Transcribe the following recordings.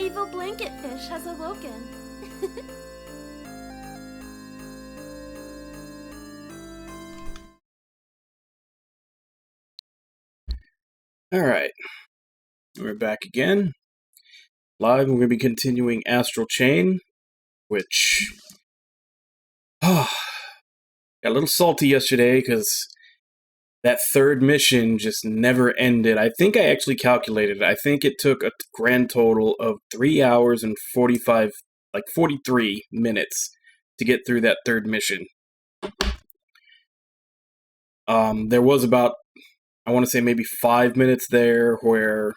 evil blanket fish has awoken. Alright, we're back again. Live, we're going to be continuing Astral Chain, which... got a little salty yesterday because that third mission just never ended. I think I actually calculated it. I think it took a grand total of 3 hours and 43 minutes to get through that third mission. There was about, I want to say maybe 5 minutes there where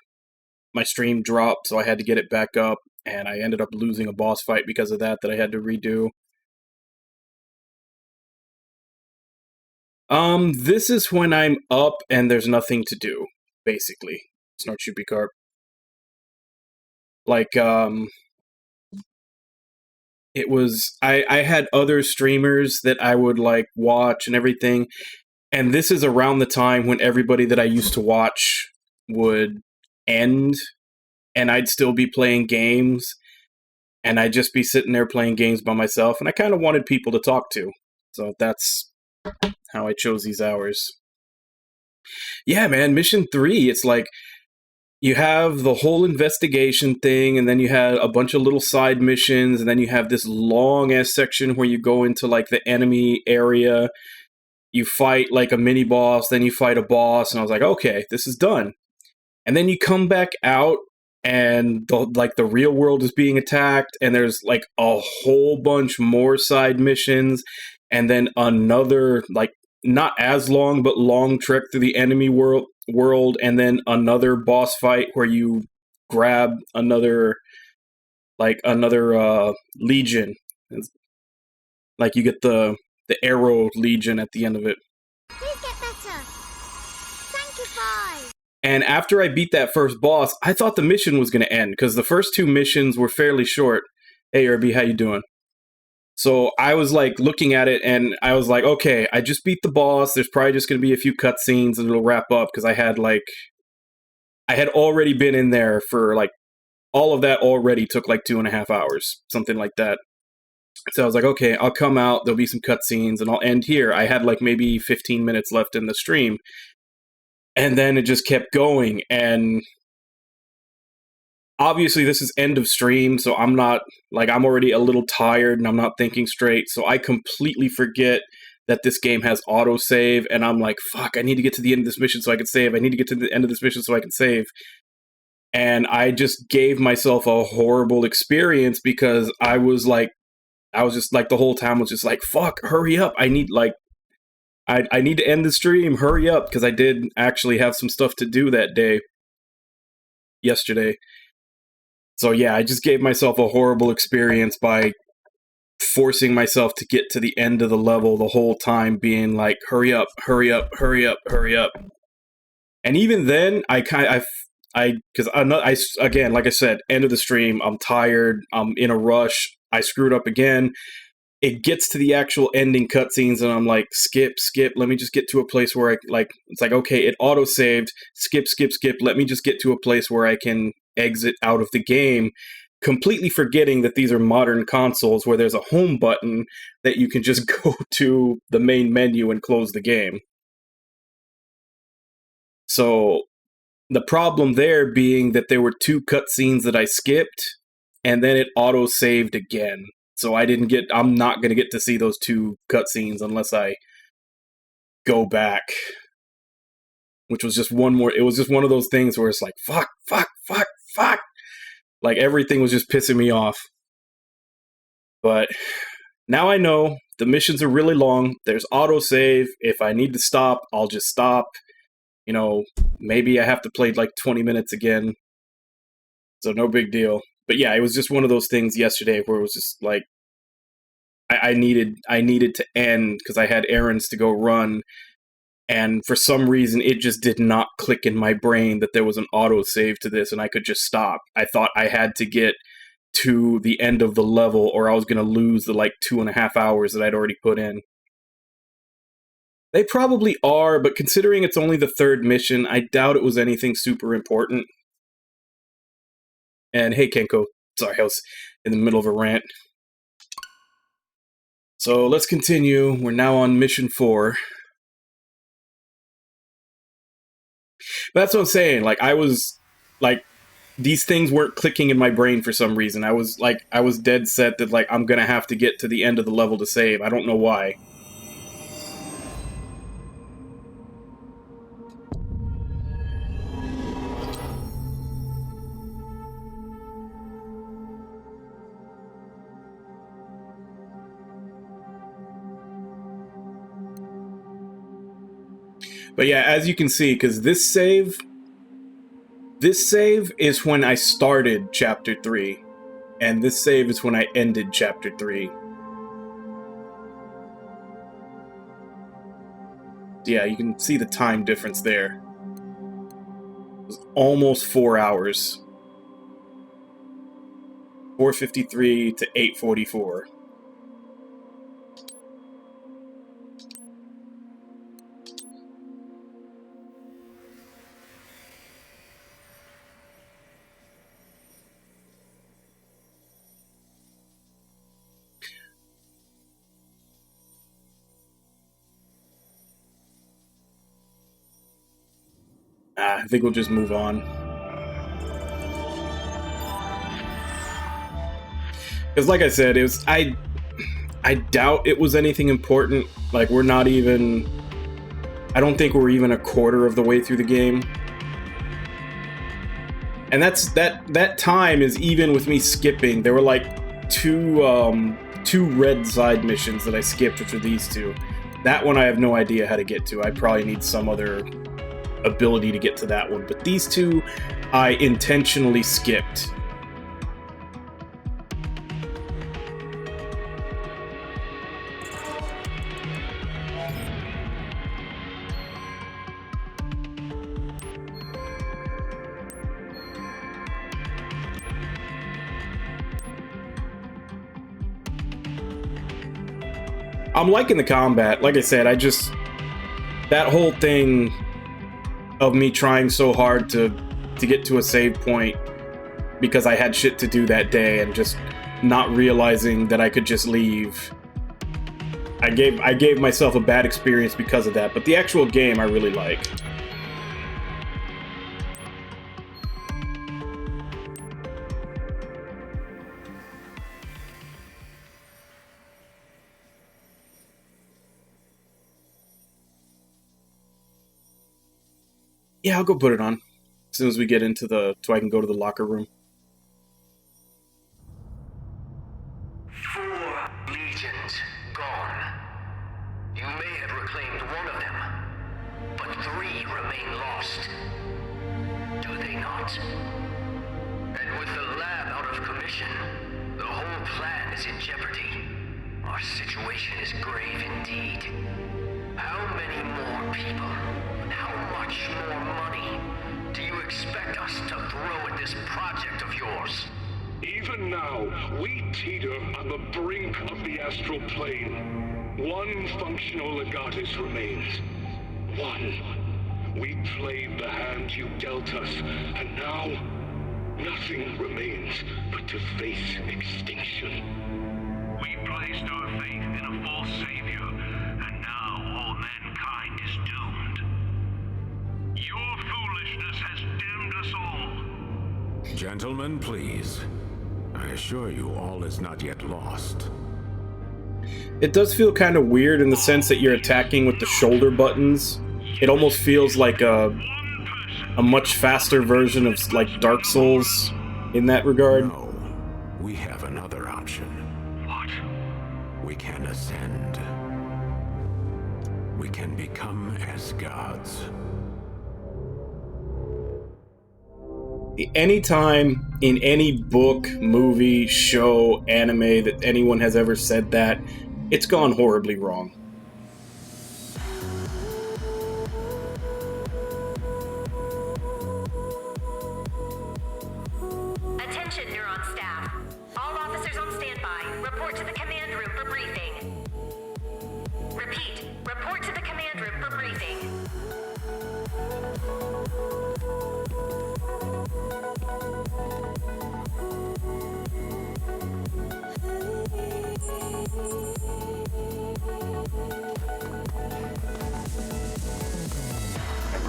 my stream dropped, so I had to get it back up, and I ended up losing a boss fight because of that I had to redo. This is when I'm up and there's nothing to do, basically. Snort Shoopy Carp. Like, it was, I had other streamers that I would, like, watch and everything, and this is around the time when everybody that I used to watch would end, and I'd still be playing games, and I'd just be sitting there playing games by myself, and I kind of wanted people to talk to, so that's how I chose these hours. Yeah, man, Mission 3, it's like, you have the whole investigation thing, and then you had a bunch of little side missions, and then you have this long-ass section where you go into, like, the enemy area, you fight, like, a mini-boss, then you fight a boss, and I was like, okay, this is done. And then you come back out, and, the real world is being attacked, and there's, like, a whole bunch more side missions, and then another, like, not as long, but long trek through the enemy world, and then another boss fight where you grab another legion. Like, you get the arrow legion at the end of it. Please get better. Sanctify. And after I beat that first boss, I thought the mission was going to end, because the first two missions were fairly short. Hey, Irby, how you doing? So I was, like, looking at it, and I was like, okay, I just beat the boss. There's probably just going to be a few cutscenes, and it'll wrap up, because I had already been in there for, like, all of that already took, like, 2.5 hours, something like that. So I was like, okay, I'll come out, there'll be some cutscenes, and I'll end here. I had, like, maybe 15 minutes left in the stream. And then it just kept going, and obviously this is end of stream, so I'm not, like, I'm already a little tired, and I'm not thinking straight, so I completely forget that this game has autosave, and I'm like, fuck, I need to get to the end of this mission so I can save, I need to get to the end of this mission so I can save. And I just gave myself a horrible experience, because I was just, like, the whole time was just like, fuck, hurry up, I need to end the stream, hurry up, because I did actually have some stuff to do that day, yesterday. So yeah, I just gave myself a horrible experience by forcing myself to get to the end of the level the whole time, being like, hurry up, hurry up, hurry up, hurry up. And even then, again, like I said, end of the stream, I'm tired, I'm in a rush, I screwed up again. It gets to the actual ending cutscenes, and I'm like, skip, let me just get to a place where it's like, okay, it auto-saved, skip, let me just get to a place where I can exit out of the game, completely forgetting that these are modern consoles where there's a home button that you can just go to the main menu and close the game. So, the problem there being that there were 2 cutscenes that I skipped, and then it auto-saved again. So I'm not going to get to see those 2 cutscenes unless I go back. Which was just it was just one of those things where it's like, fuck. Like, everything was just pissing me off. But now I know the missions are really long. There's autosave. If I need to stop, I'll just stop. You know, maybe I have to play like 20 minutes again. So no big deal. But yeah, it was just one of those things yesterday where it was just like, I needed to end because I had errands to go run, and for some reason it just did not click in my brain that there was an autosave to this and I could just stop. I thought I had to get to the end of the level or I was going to lose the like 2.5 hours that I'd already put in. They probably are, but considering it's only the 3rd mission, I doubt it was anything super important. And hey, Kenko, Sorry, I was in the middle of a rant. So let's continue. We're now on mission 4. But that's what I'm saying. Like, I was, like, these things weren't clicking in my brain for some reason. I was dead set that, like, I'm gonna have to get to the end of the level to save. I don't know why. But yeah, as you can see, because this save is when I started Chapter 3, and this save is when I ended Chapter 3. Yeah, you can see the time difference there. It was almost 4 hours. 4:53 to 8:44. I think we'll just move on. Because like I said, it was I doubt it was anything important. Like, we're not even... I don't think we're even a quarter of the way through the game. And that time is even with me skipping. There were like two red side missions that I skipped, which are these two. That one I have no idea how to get to. I probably need some other ability to get to that one. But these two, I intentionally skipped. I'm liking the combat. Like I said, that whole thing of me trying so hard to get to a save point because I had shit to do that day and just not realizing that I could just leave. I gave myself a bad experience because of that, but the actual game I really like. Yeah, I'll go put it on as soon as we get into so I can go to the locker room. 4 legions gone. You may have reclaimed one of them, but 3 remain lost. Do they not? And with the lab out of commission, the whole plan is in jeopardy. Our situation is grave indeed. How many more people? How much more money do you expect us to throw at this project of yours? Even now, we teeter on the brink of the astral plane. One functional legatus remains. One. We played the hand you dealt us, and now nothing remains but to face extinction. We placed our faith in a false savior, and now all mankind is doomed. Your foolishness has damned us all. Gentlemen, please. I assure you all is not yet lost. It does feel kind of weird in the sense that you're attacking with the shoulder buttons. It almost feels like a much faster version of like Dark Souls in that regard. No, we have another option. What? We can ascend. We can become as gods. Anytime in any book, movie, show, anime that anyone has ever said that, it's gone horribly wrong. Attention, Neuron staff. All officers on standby. Report to the command room for briefing. Repeat. Report to the command room for briefing.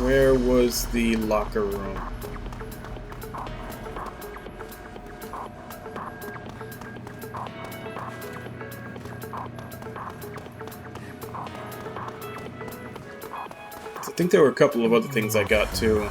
Where was the locker room? I think there were a couple of other things I got too.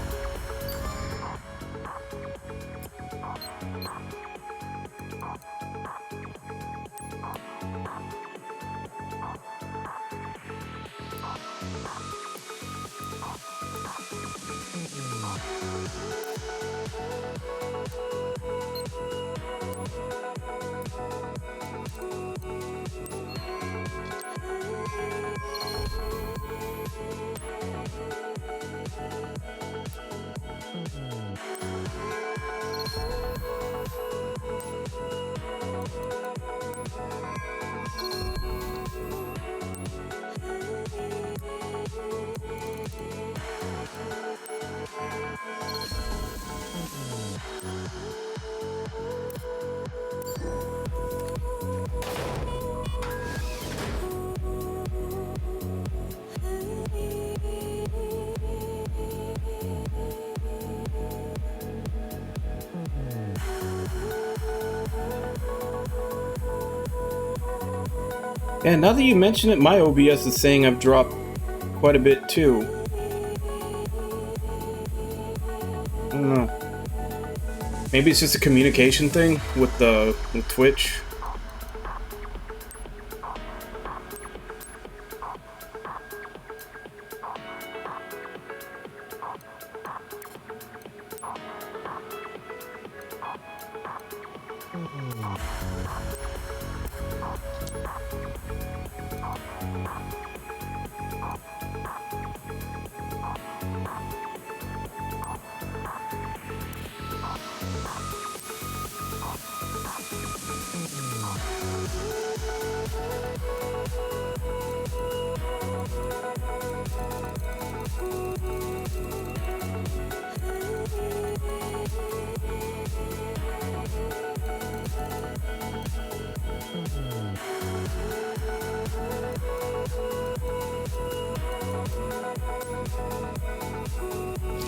And now that you mention it, my OBS is saying I've dropped quite a bit too. I don't know. Maybe it's just a communication thing with Twitch.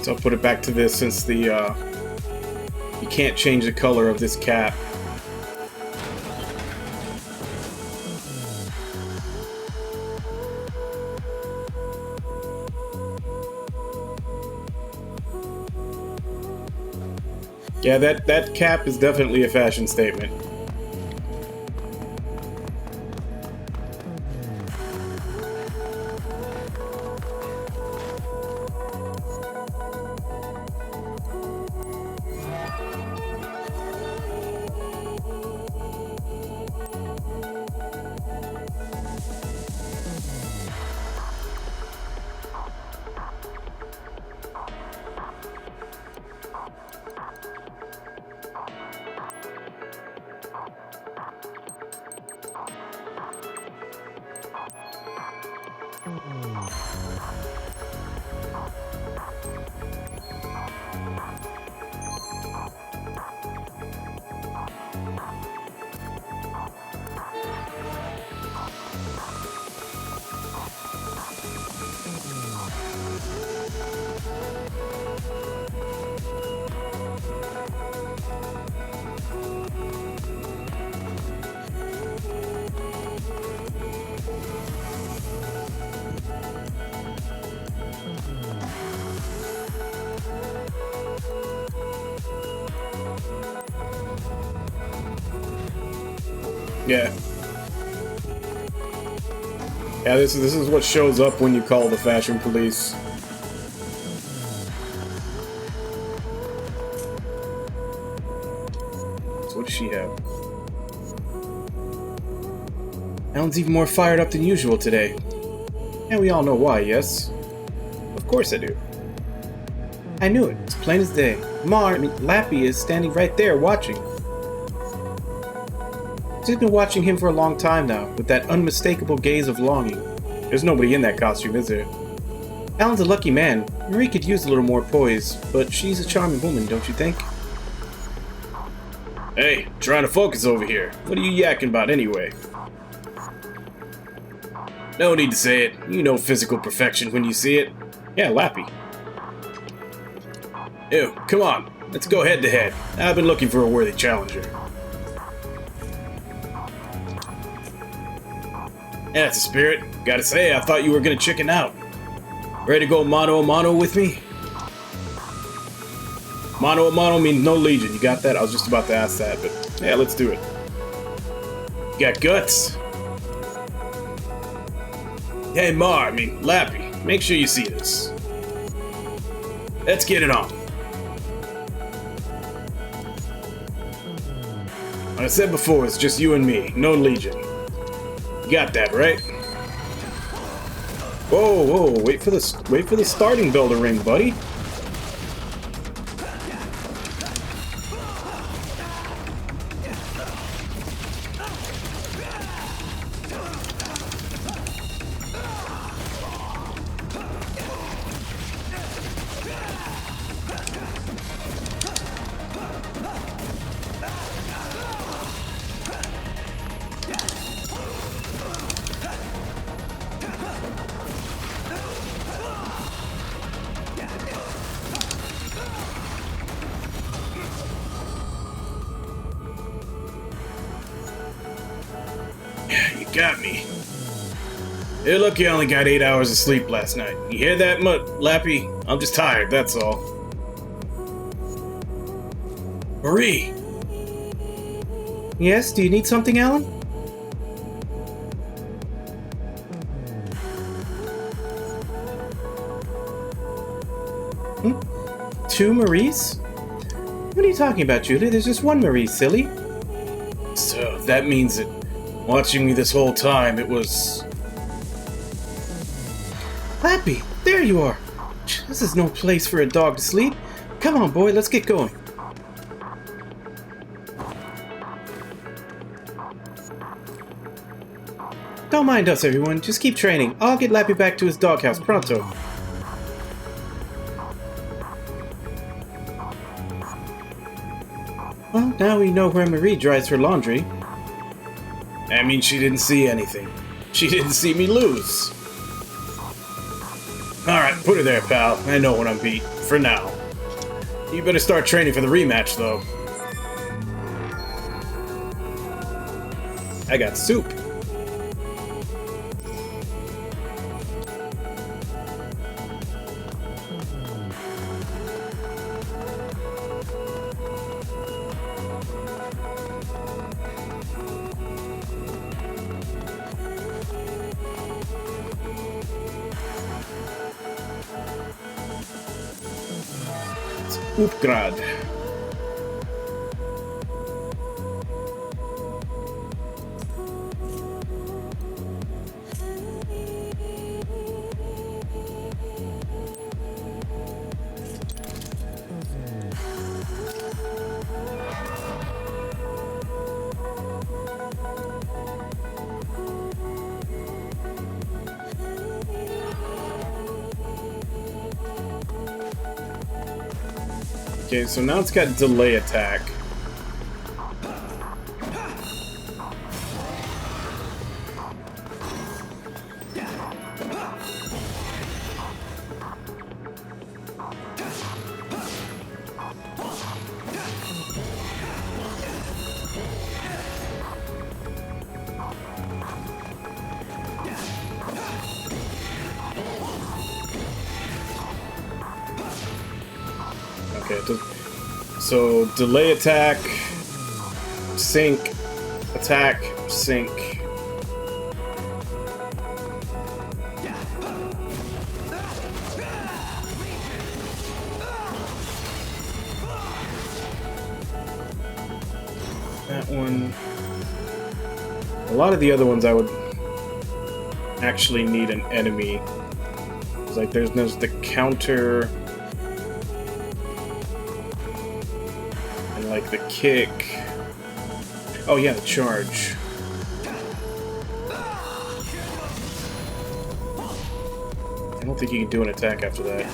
So I'll put it back to this since the you can't change the color of this cap. Yeah, that cap is definitely a fashion statement. Yeah. Yeah, this is what shows up when you call the fashion police. So what does she have? Alan's even more fired up than usual today. And we all know why, yes? Of course I do. I knew it. It's plain as day. Lappy is standing right there watching. She's been watching him for a long time now, with that unmistakable gaze of longing. There's nobody in that costume, is there? Alan's a lucky man. Marie could use a little more poise, but she's a charming woman, don't you think? Hey, trying to focus over here. What are you yakking about anyway? No need to say it. You know physical perfection when you see it. Yeah, Lappy. Ew, come on. Let's go head to head. I've been looking for a worthy challenger. Yeah, that's a spirit. Gotta say, I thought you were gonna chicken out. Ready to go mano a mano with me? Mano a mano means no legion. You got that? I was just about to ask that, but yeah, let's do it. You got guts? Hey, Lappy, make sure you see this. Let's get it on. Like I said before, it's just you and me, no legion. You got that, right? Whoa, wait for the starting bell to ring, buddy. Got me. Hey, look, you only got 8 hours of sleep last night. You hear that, Lappy? I'm just tired, that's all. Marie! Yes, do you need something, Alan? Two Maries? What are you talking about, Julie? There's just one Marie, silly. So, that means that watching me this whole time, it was... Lappy, there you are! This is no place for a dog to sleep. Come on, boy, let's get going. Don't mind us, everyone. Just keep training. I'll get Lappy back to his doghouse pronto. Well, now we know where Marie dries her laundry. I mean, she didn't see anything. She didn't see me lose. Alright, put her there, pal. I know when I'm beat. For now. You better start training for the rematch, though. I got soup. Upgrad. Okay, so now it's got delay attack. Okay, so delay attack, sync, attack, sync. That one. A lot of the other ones I would actually need an enemy. It's like there's the counter. Like the kick. Oh yeah, the charge. I don't think you can do an attack after that.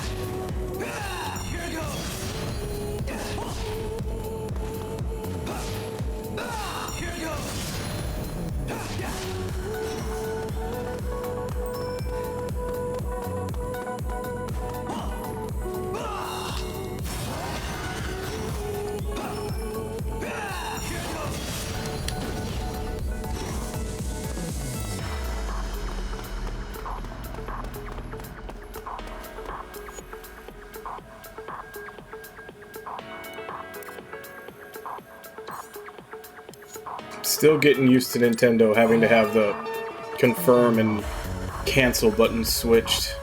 Still getting used to Nintendo having to have the confirm and cancel buttons switched.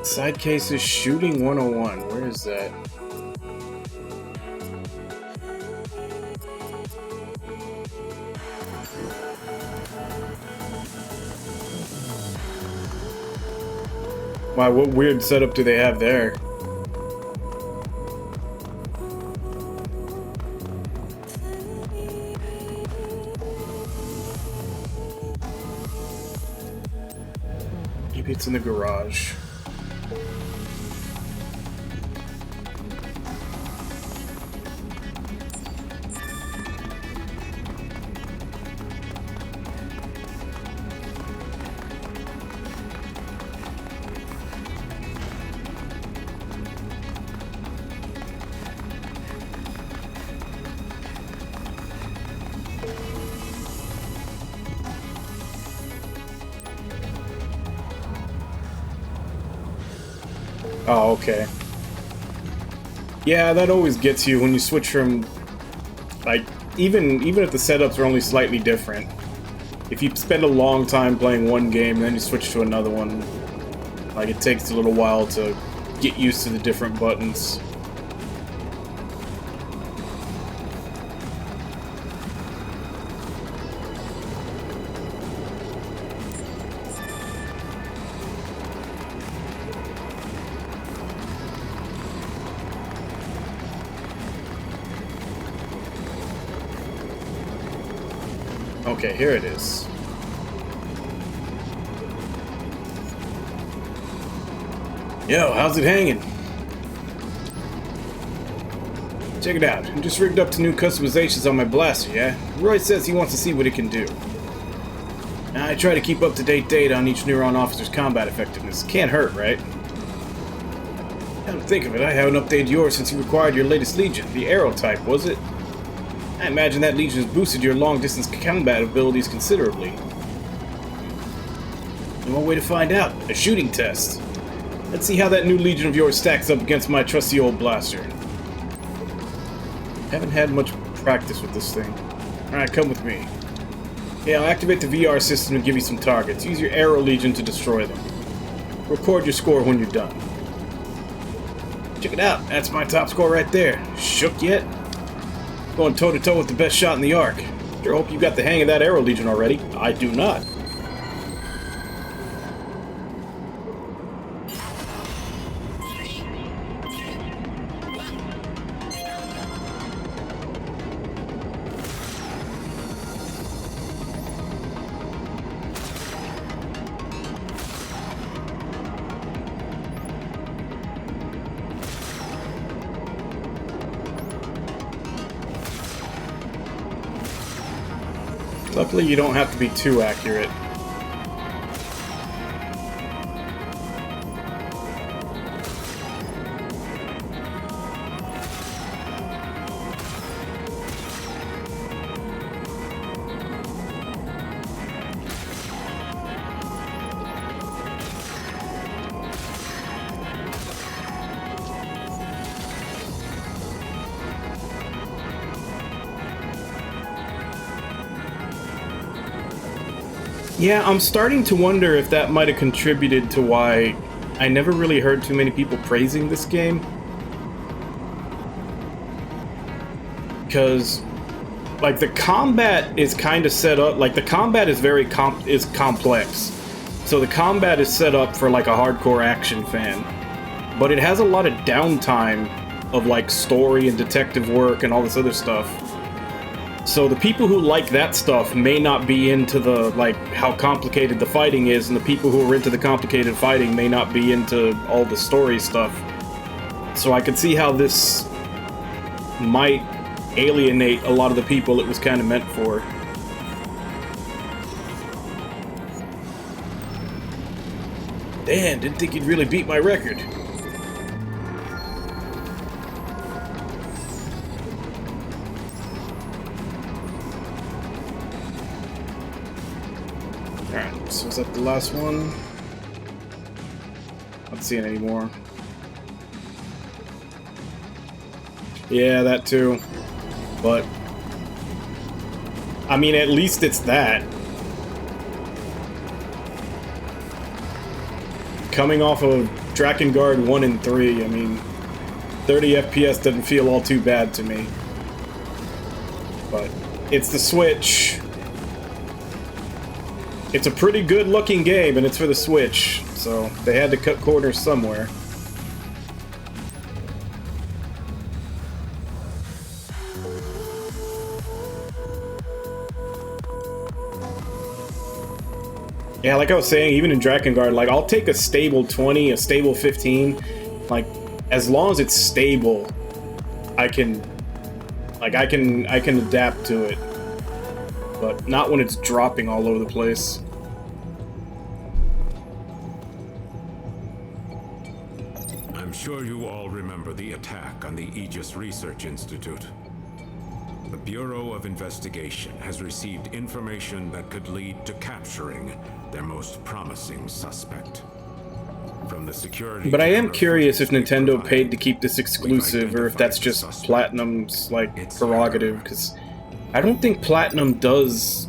Side cases shooting 101. Where is that? Wow, what weird setup do they have there? Maybe it's in the garage. Oh, okay. Yeah, that always gets you when you switch from, like, even if the setups are only slightly different. If you spend a long time playing one game and then you switch to another one, like, it takes a little while to get used to the different buttons. Okay, here it is. Yo, how's it hanging? Check it out. I'm just rigged up to new customizations on my blaster, yeah? Roy says he wants to see what it can do. Now, I try to keep up-to-date data on each Neuron officer's combat effectiveness. Can't hurt, right? Come to think of it, I haven't updated yours since you acquired your latest Legion. The Arrow type, was it? I imagine that Legion has boosted your long-distance combat abilities considerably. And one way to find out, a shooting test. Let's see how that new Legion of yours stacks up against my trusty old blaster. Haven't had much practice with this thing. Alright, come with me. Yeah, I'll activate the VR system and give you some targets. Use your Arrow Legion to destroy them. Record your score when you're done. Check it out, that's my top score right there. Shook yet? Going toe-to-toe with the best shot in the Ark. Sure hope you got the hang of that Arrow Legion already. I do not. Luckily, you don't have to be too accurate. Yeah, I'm starting to wonder if that might have contributed to why I never really heard too many people praising this game. Because, like, the combat is kind of set up, like, the combat is very complex. So the combat is set up for, like, a hardcore action fan. But it has a lot of downtime of, like, story and detective work and all this other stuff. So the people who like that stuff may not be into the, like, how complicated the fighting is, and the people who are into the complicated fighting may not be into all the story stuff. So I could see how this might alienate a lot of the people it was kind of meant for. Damn, didn't think he'd really beat my record. Alright, so is that the last one? Not seeing any more. Yeah, that too. But I mean, at least it's that. Coming off of Drakengard 1 and 3, I mean, 30 FPS doesn't feel all too bad to me. But it's the Switch. It's a pretty good looking game, and it's for the Switch, so they had to cut corners somewhere. Yeah, like I was saying, even in Drakengard, like, I'll take a stable 20, a stable 15. Like, as long as it's stable, I can adapt to it. But not when it's dropping all over the place. I'm sure you all remember the attack on the Aegis Research Institute. The Bureau of Investigation has received information that could lead to capturing their most promising suspect. From the security But I am camera curious if footage we Nintendo provided, paid to keep this exclusive, or if that's just suspect. Platinum's, like, It's prerogative, because I don't think Platinum does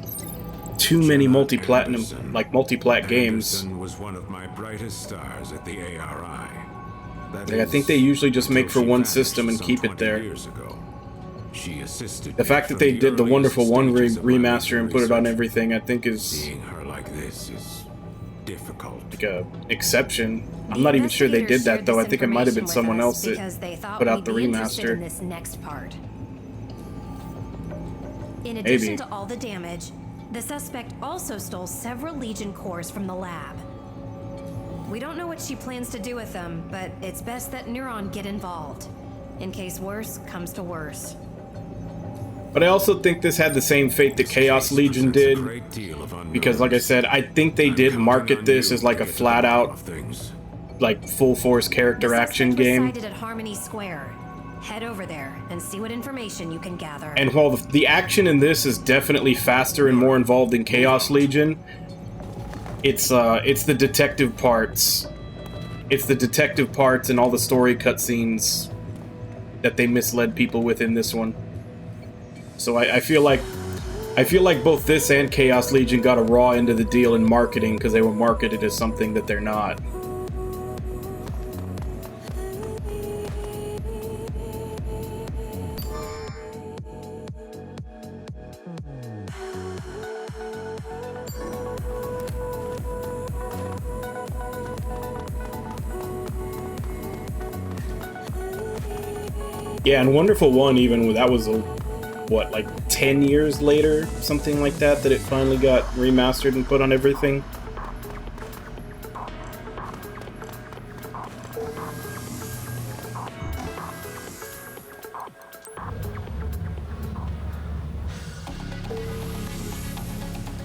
too many multi-platinum, Anderson. like, multi-plat games. Anderson was one of my brightest stars at the ARI. That Like, I think is, they usually just make for until she one vanished system and some keep it 20 there. years ago. She assisted The me fact that from they did the earliest Wonderful 1 stages of my remaster and put it on research. everything, I think is Seeing her like this is difficult. like a exception. I'm not even sure they did that, though. I think it might have been someone else that put out the remaster. In this next part. In Maybe. addition to all the damage, the suspect also stole several Legion cores from the lab. We don't know what she plans to do with them, but it's best that Neuron get involved, in case worse comes to worse. But I also think this had the same fate that Chaos Legion did, because, like I said, I think they did market this as like a flat-out, like, full-force character The action suspect was game. sighted at Harmony Square. Head over there and see what information you can gather. And while the action in this is definitely faster and more involved than Chaos Legion, it's the detective parts. It's the detective parts and all the story cutscenes that they misled people with in this one. So I feel like both this and Chaos Legion got a raw end of the deal in marketing because they were marketed as something that they're not. Yeah, and Wonderful 1, even, that was, what, like 10 years later? Something like that, that it finally got remastered and put on everything?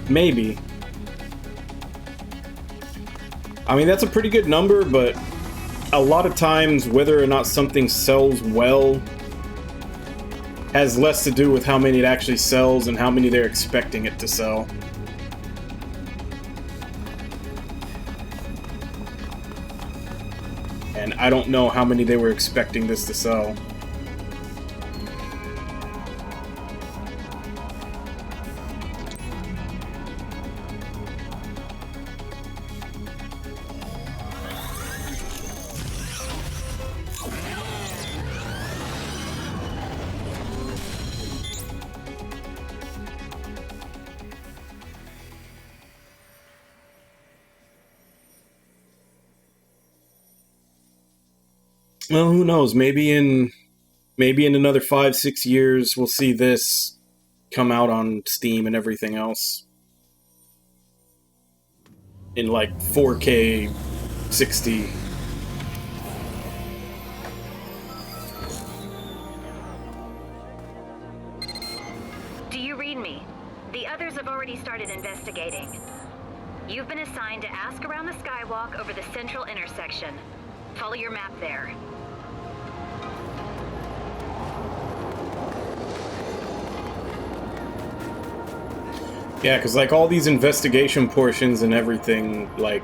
Maybe. I mean, that's a pretty good number, but a lot of times, whether or not something sells well has less to do with how many it actually sells and how many they're expecting it to sell. And I don't know how many they were expecting this to sell. Well, who knows? Maybe in another 5-6 years, we'll see this come out on Steam and everything else in like 4K 60. already started investigating. You've been assigned to ask around the skywalk over the central intersection. Follow your map there. Yeah, because like all these investigation portions and everything, like,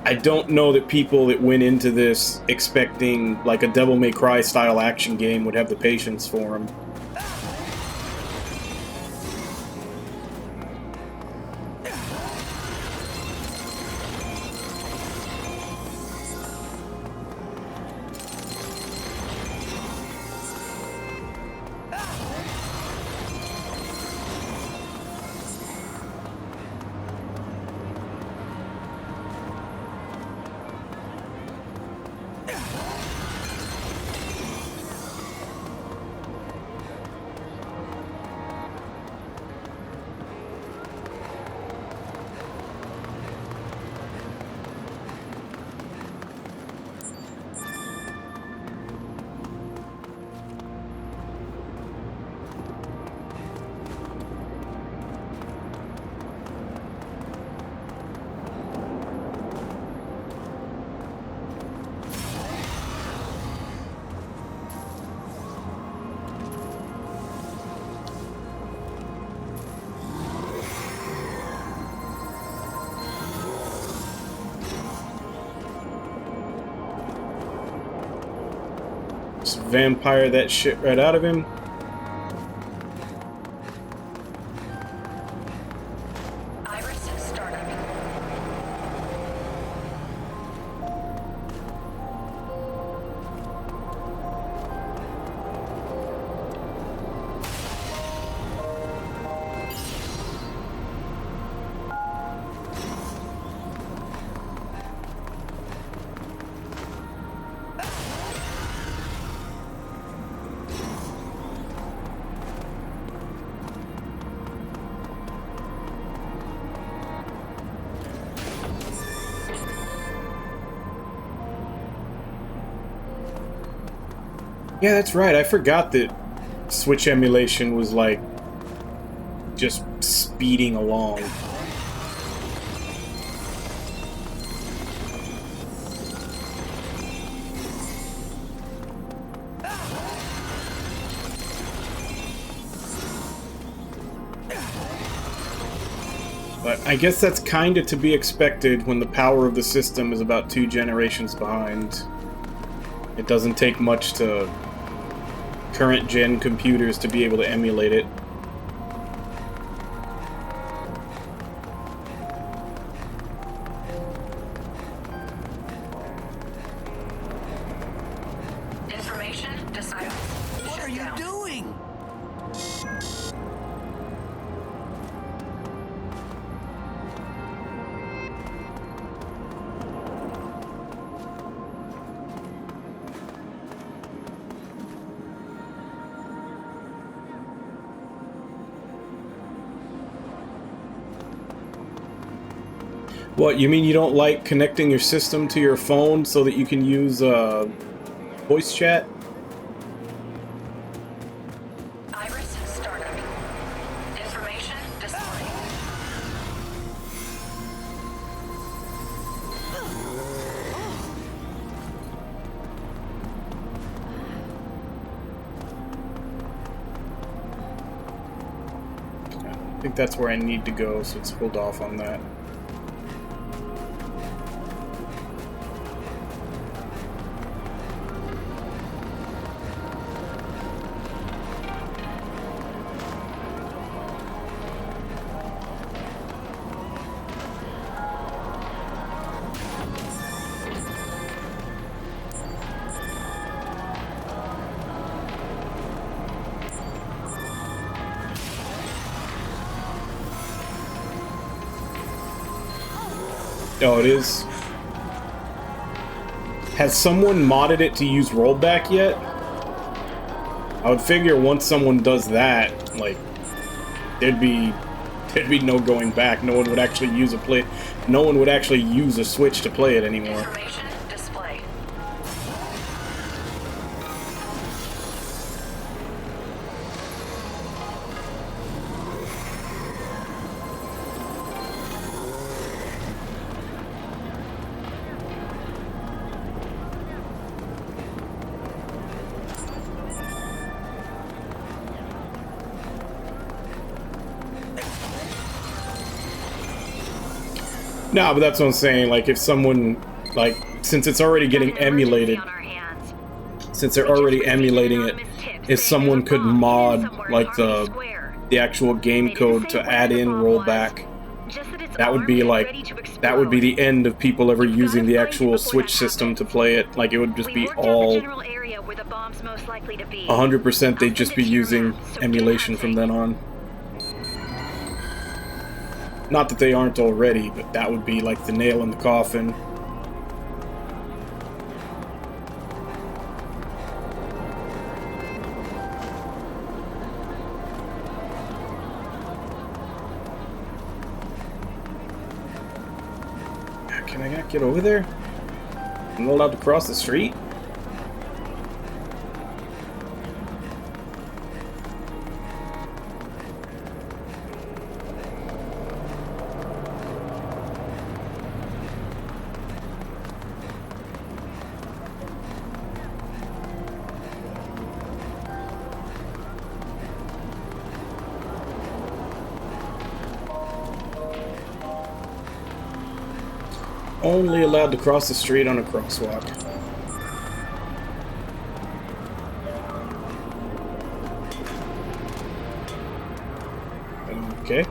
I don't know that people that went into this expecting like a Devil May Cry style action game would have the patience for them. Just vampire that shit right out of him. Iris startup. Yeah, that's right. I forgot that Switch emulation was like just speeding along. But I guess that's kinda to be expected when the power of the system is about 2 generations behind. It doesn't take much to current gen computers to be able to emulate it. Information to silence. What are you doing? What, you mean you don't like connecting your system to your phone so that you can use voice chat? Iris startup. Information display. I think that's where I need to go, so let's hold off on that. Oh, it is. Has someone modded it to use rollback yet? I would figure once someone does that, like, there'd be no going back. No one would actually use no one would actually use a Switch to play it anymore. Information display. No, but that's what I'm saying. Like, if someone, like, since it's already getting emulated, since they're already emulating it, if someone could mod, like, the actual game code to add in rollback, that would be, like, that would be the end of people ever using the actual Switch system to play it. Like, it would just be all 100%, they'd just be using emulation from then on. Not that they aren't already, but that would be like the nail in the coffin. Can I not get over there? I'm not allowed to cross the street? Only allowed to cross the street on a crosswalk. Okay.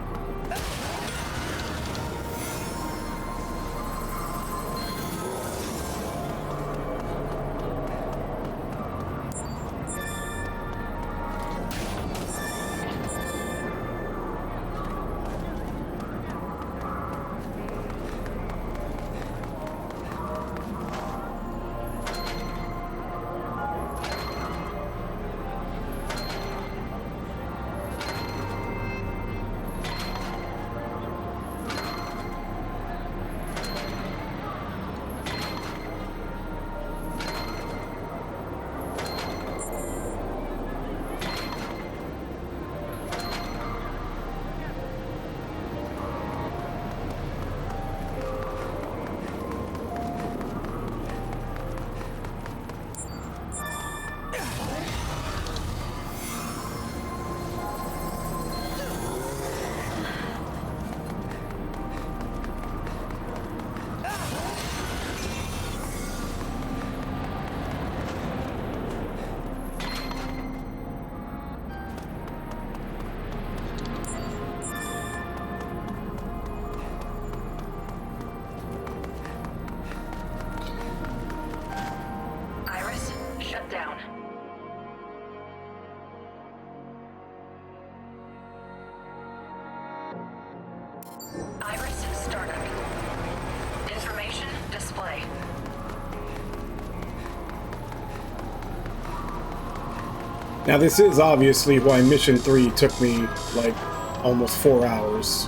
Now this is obviously why Mission 3 took me, like, almost 4 hours.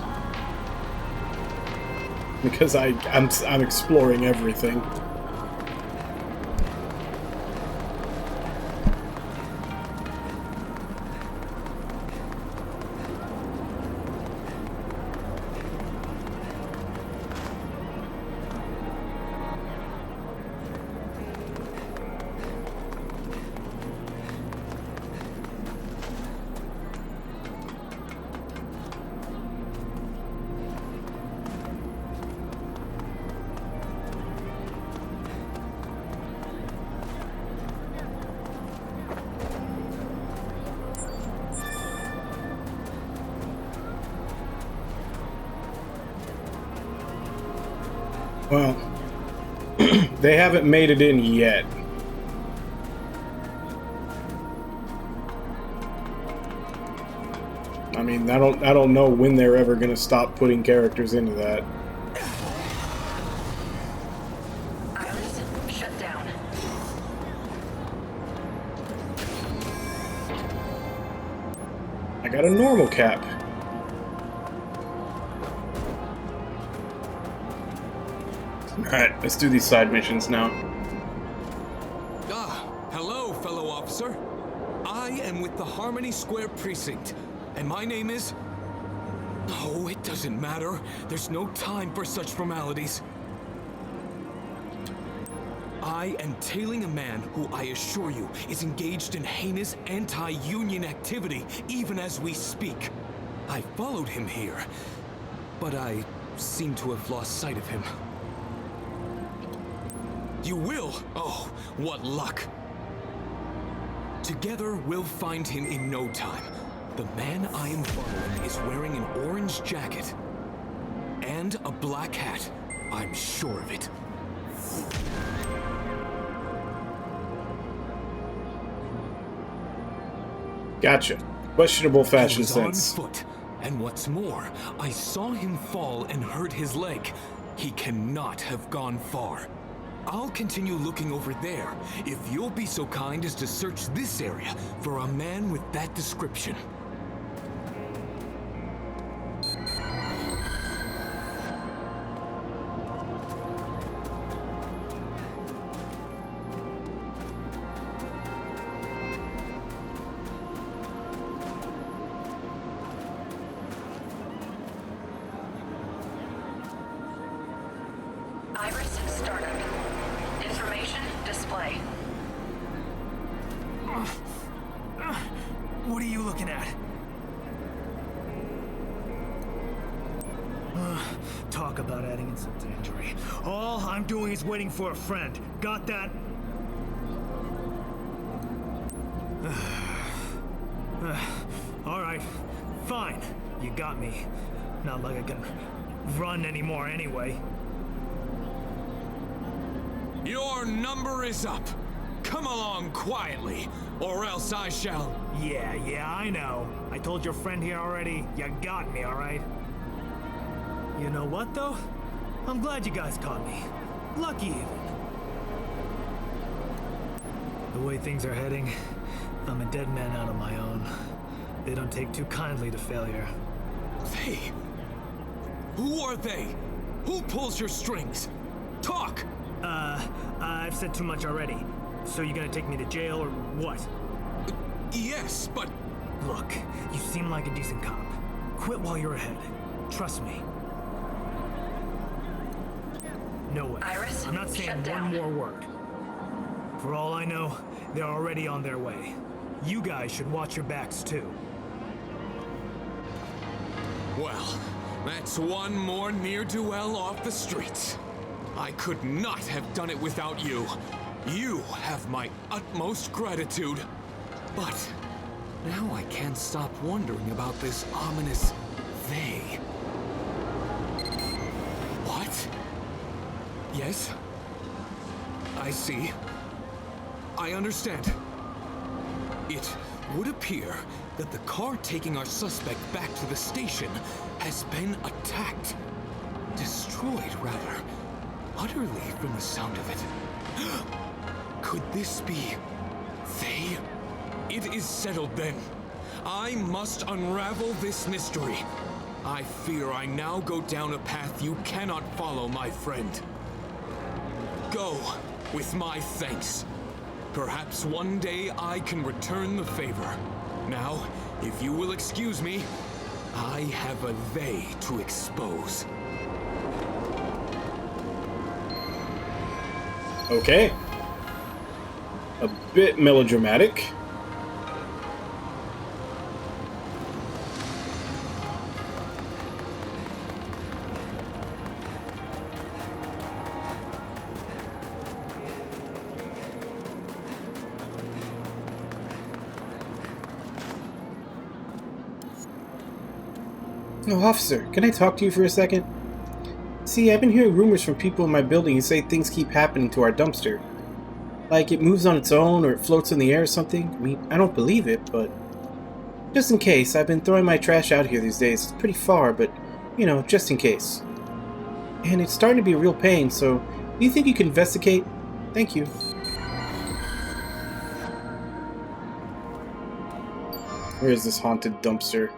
Because I'm exploring everything. Well, they haven't made it in yet. I mean, I don't know when they're ever gonna stop putting characters into that. Iris, shut down. I got a normal cap. Alright, let's do these side missions now. Hello, fellow officer. I am with the Harmony Square Precinct, and my name is... Oh, it doesn't matter. There's no time for such formalities. I am tailing a man who I assure you is engaged in heinous anti-union activity, even as we speak. I followed him here, but I seem to have lost sight of him. You will? Oh, what luck. Together, we'll find him in no time. The man I am following is wearing an orange jacket and a black hat. I'm sure of it. Gotcha. Questionable fashion He was sense. on foot, and what's more, I saw him fall and hurt his leg. He cannot have gone far. I'll continue looking over there, if you'll be so kind as to search this area for a man with that description. Iris startup. Information display. What are you looking at? Talk about adding insult to injury. All I'm doing is waiting for a friend. Got that? All right, fine. You got me. Not like I can run anymore anyway. Your number is up. Come along quietly, or else I shall... Yeah, I know. I told your friend here already. You got me, all right? You know what, though? I'm glad you guys caught me. Lucky even. The way things are heading, I'm a dead man out on my own. They don't take too kindly to failure. They? Who are they? Who pulls your strings? Talk! I've said too much already. So you gonna take me to jail or what? Yes, but... Look, you seem like a decent cop. Quit while you're ahead. Trust me. No way. Iris, I'm not saying shut one down. more word. For all I know, they're already on their way. You guys should watch your backs too. Well, that's one more ne'er-do-well off the streets. I could not have done it without you. You have my utmost gratitude. But now I can't stop wondering about this ominous they. What? Yes? I see. I understand. It would appear that the car taking our suspect back to the station has been attacked. Destroyed, rather. Utterly from the sound of it. Could this be... they? It is settled then. I must unravel this mystery. I fear I now go down a path you cannot follow, my friend. Go with my thanks. Perhaps one day I can return the favor. Now, if you will excuse me, I have a they to expose. Okay. A bit melodramatic. Oh, officer, can I talk to you for a second? See, I've been hearing rumors from people in my building who say things keep happening to our dumpster. Like it moves on its own or it floats in the air or something. I mean, I don't believe it, but... just in case, I've been throwing my trash out here these days. It's pretty far, but, you know, just in case. And it's starting to be a real pain, so do you think you could investigate? Thank you. Where is this haunted dumpster?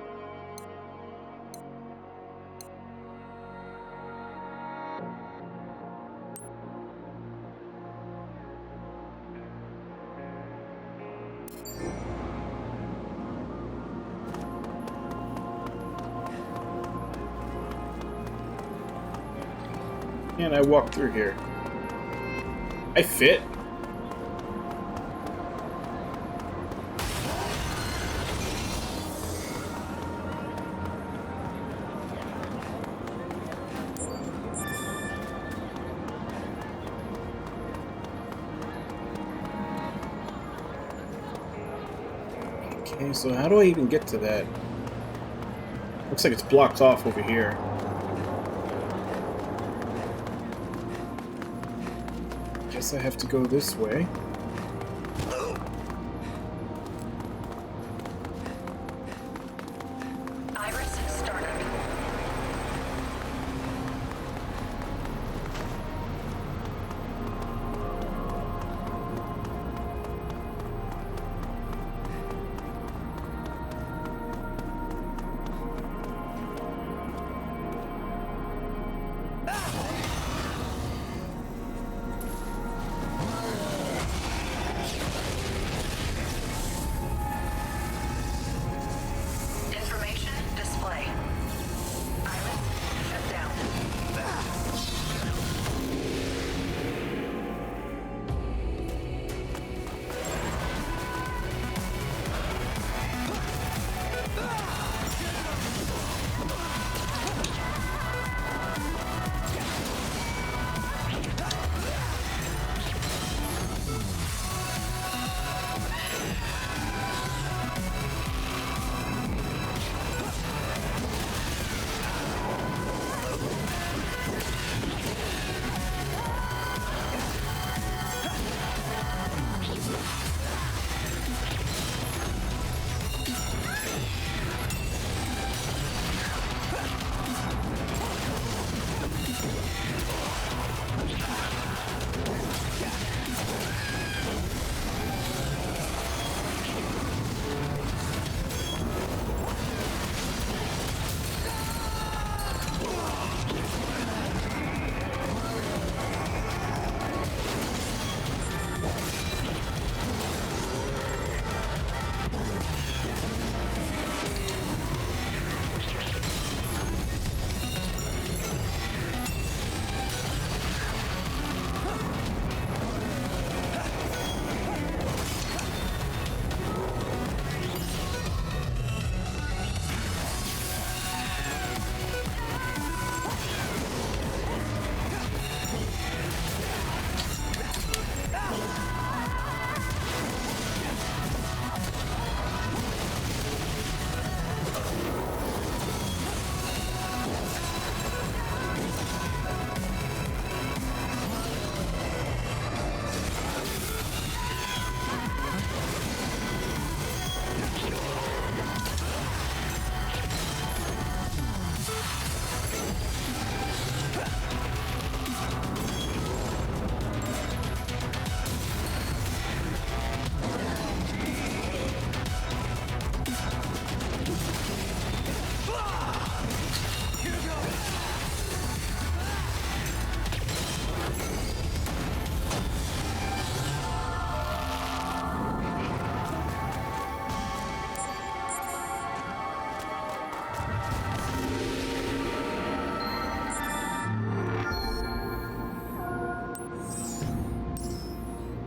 And I walk through here. I fit. Okay, so how do I even get to that? Looks like it's blocked off over here. Guess I have to go this way. Iris startup. Information display. Iris shut down.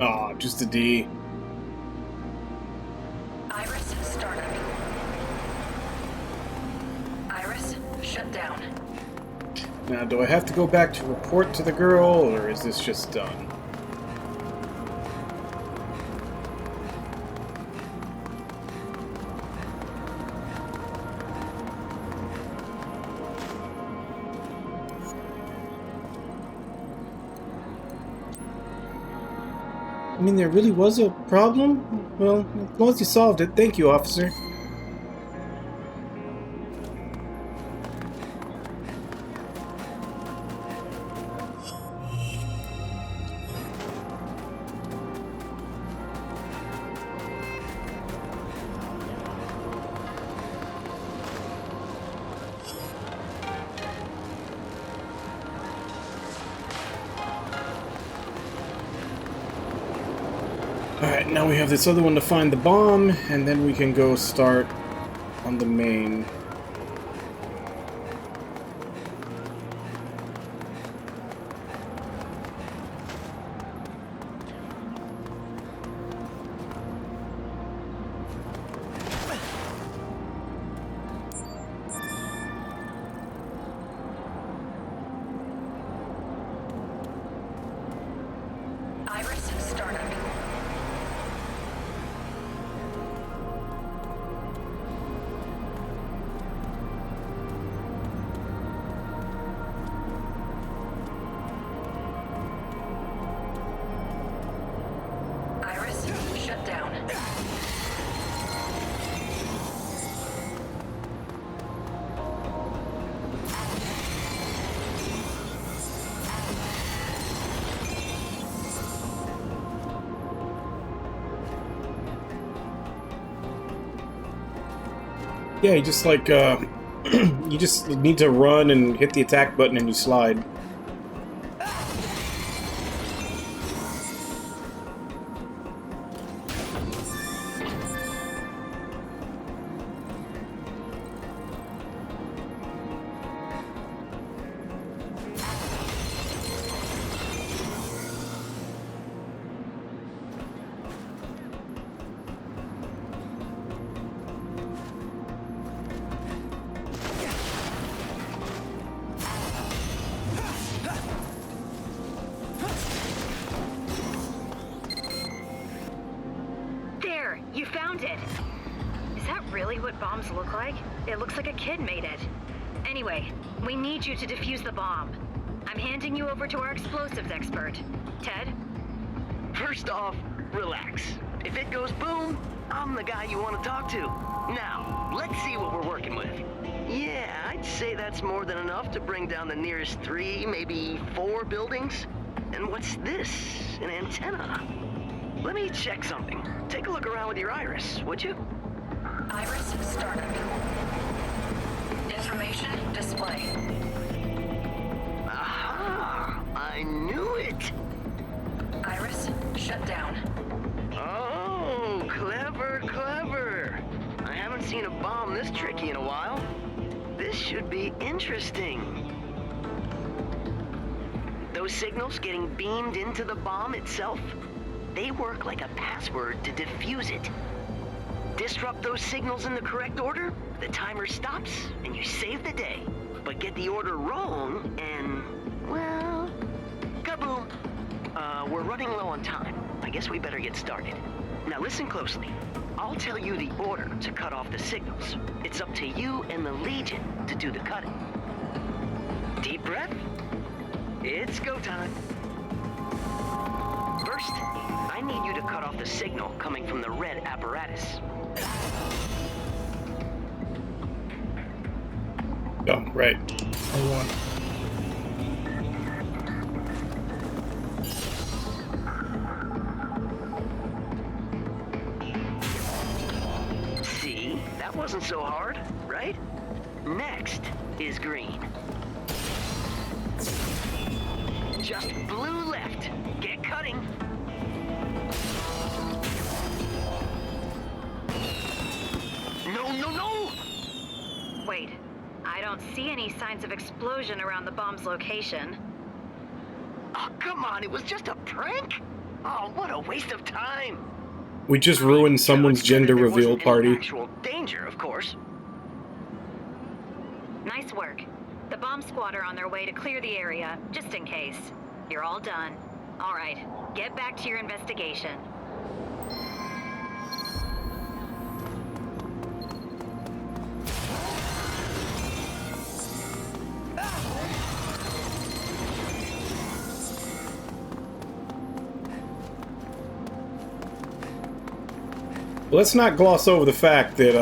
Aw, just a D. Iris startup. Iris shut down. Now, do I have to go back to report to the girl, or is this just done? I mean, there really was a problem? Well, as long as you solved it, thank you, officer. Alright, now we have this other one to find the bomb, and then we can go start on the main. Iris startup. Yeah, you just like you just need to run and hit the attack button and you slide. There, you found it. Is that really what bombs look like? It looks like a kid made it. Anyway, we need you to defuse the bomb. I'm handing you over to our explosives expert. Ted? First off, relax. If it goes boom, I'm the guy you want to talk to. Now, let's see what we're working with. Yeah, I'd say that's more than enough to bring down the nearest 3, maybe 4 buildings. And what's this? An antenna? Let me check something. Take a look around with your iris, would you? Iris startup. Information display. Aha! I knew it! Iris shut down. Oh, clever, clever. I haven't seen a bomb this tricky in a while. This should be interesting. Those signals getting beamed into the bomb itself, they work like a password to defuse it. Disrupt those signals in the correct order, the timer stops, and you save the day. But get the order wrong, and, well, kaboom. We're running low on time. I guess we better get started. Now listen closely. I'll tell you the order to cut off the signals. It's up to you and the Legion to do the cutting. Deep breath. It's go time. First, I need you to cut off the signal coming from the red apparatus. Oh, right. Hold on. See? That wasn't so hard, right? Next is green. Just blue left. Get cutting. No, no, no! Wait, I don't see any signs of explosion around the bomb's location. Oh, come on, it was just a prank? Oh, what a waste of time. We just ruined someone's gender There reveal wasn't any party. actual danger, of course. Nice work. The bomb squad are on their way to clear the area, just in case. You're all done. All right, get back to your investigation. Let's not gloss over the fact that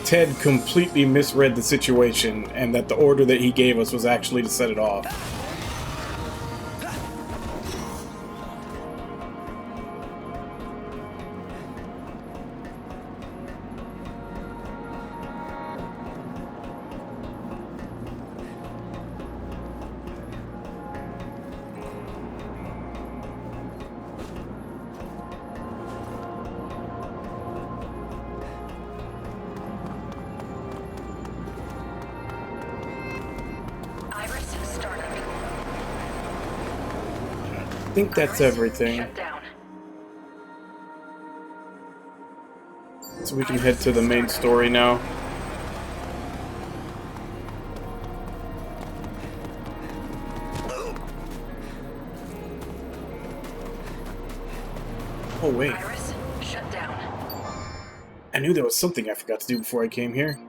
Ted completely misread the situation and that the order that he gave us was actually to set it off. I think that's everything. Shut down. So we can head to the main story now. Oh wait. Iris shut down. I knew there was something I forgot to do before I came here.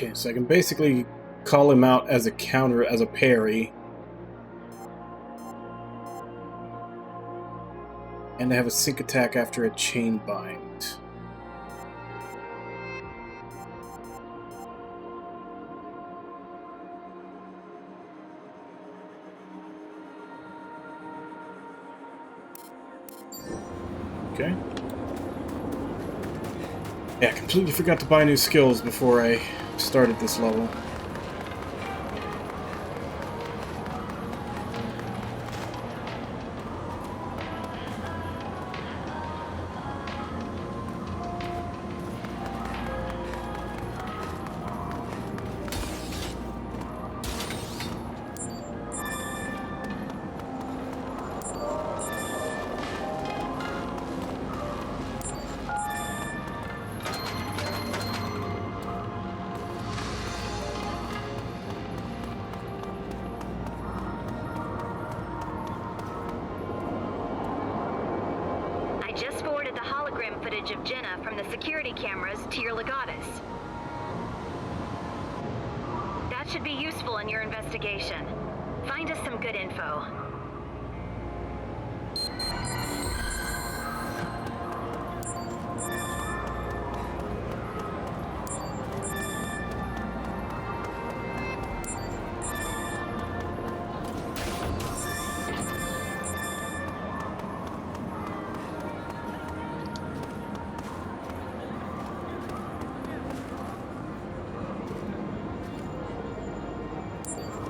Okay, so I can basically call him out as a counter, as a parry. And I have a sync attack after a chain bind. Okay. Yeah, I completely forgot to buy new skills before I started this level. I just forwarded the hologram footage of Jenna from the security cameras to your legatus. That should be useful in your investigation. Find us some good info.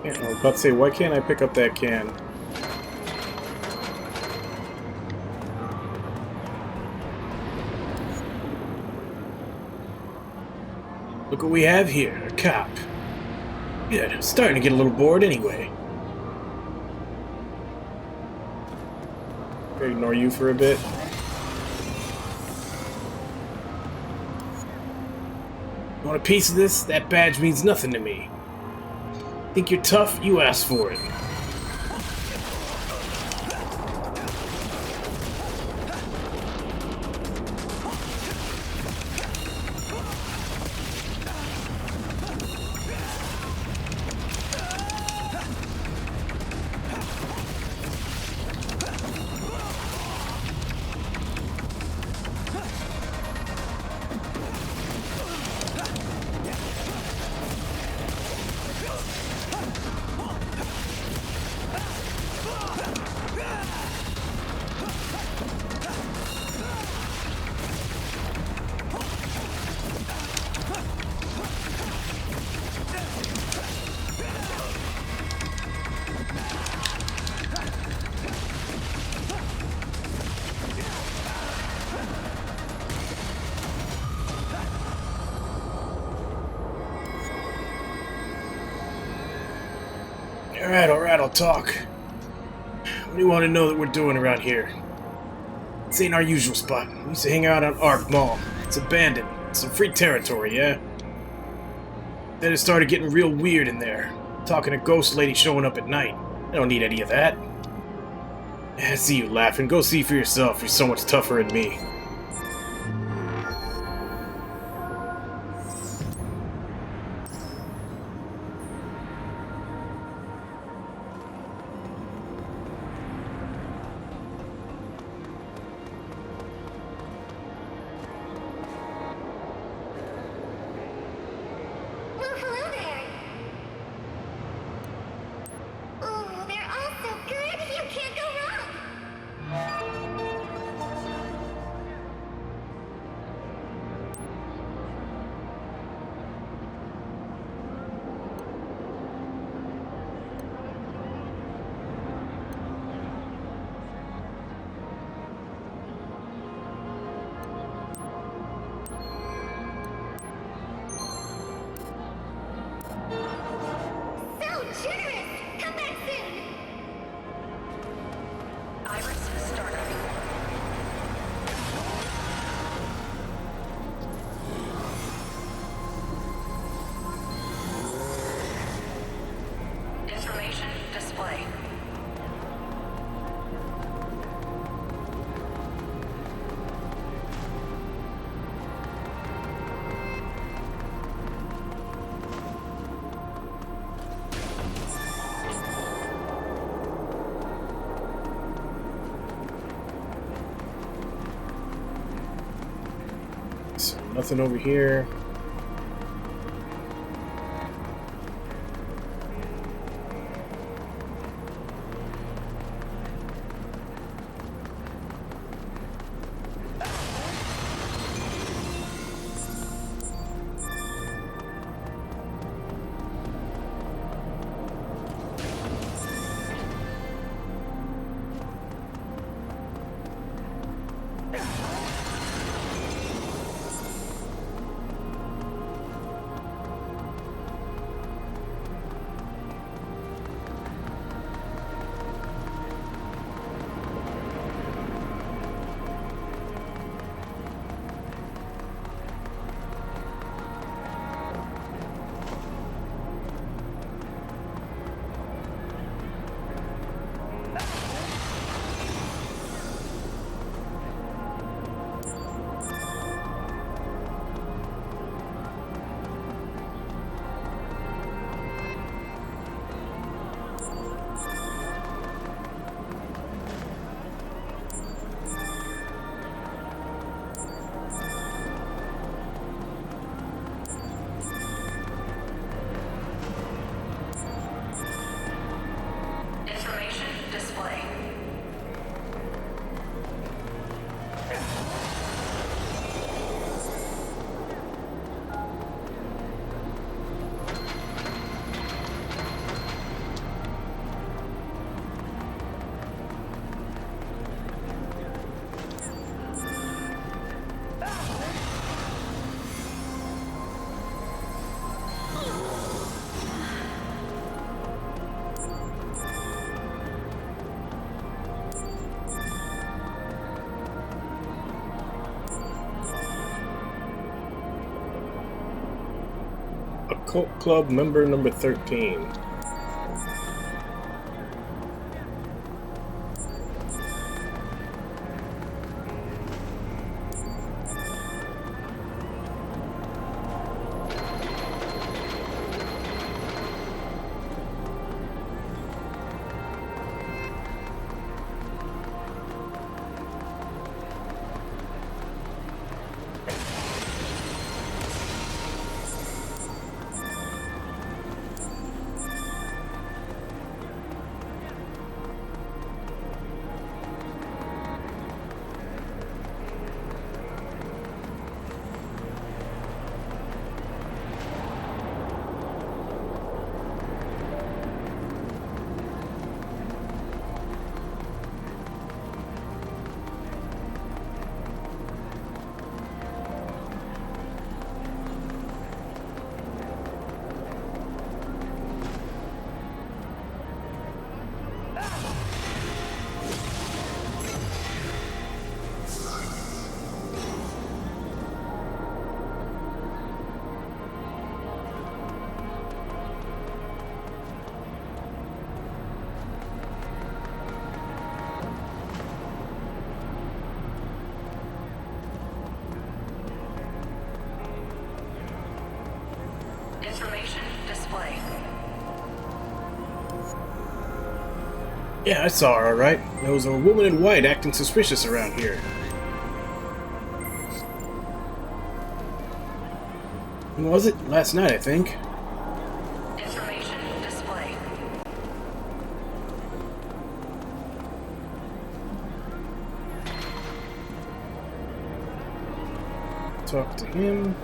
Yeah, I was about to say, why can't I pick up that can? Look what we have here, a cop. Good, I'm starting to get a little bored anyway. Okay, ignore you for a bit. You want a piece of this? That badge means nothing to me. Think you're tough? You asked for it. Alright, I'll talk. What do you want to know that we're doing around here? This ain't our usual spot. We used to hang out on Ark Mall. It's abandoned. It's some free territory, yeah? Then it started getting real weird in there. Talking to ghost lady showing up at night. I don't need any of that. I see you laughing. Go see for yourself. You're so much tougher than me. Well, hello there. Oh, they're all so good. You can't go wrong. So generous. Come back soon. Iris startup. Information display. So, nothing over here. Information display. Occult Club member number 13. Yeah, I saw her, alright. There was a woman in white acting suspicious around here. When was it? Last night, I think. Information display. Talk to him.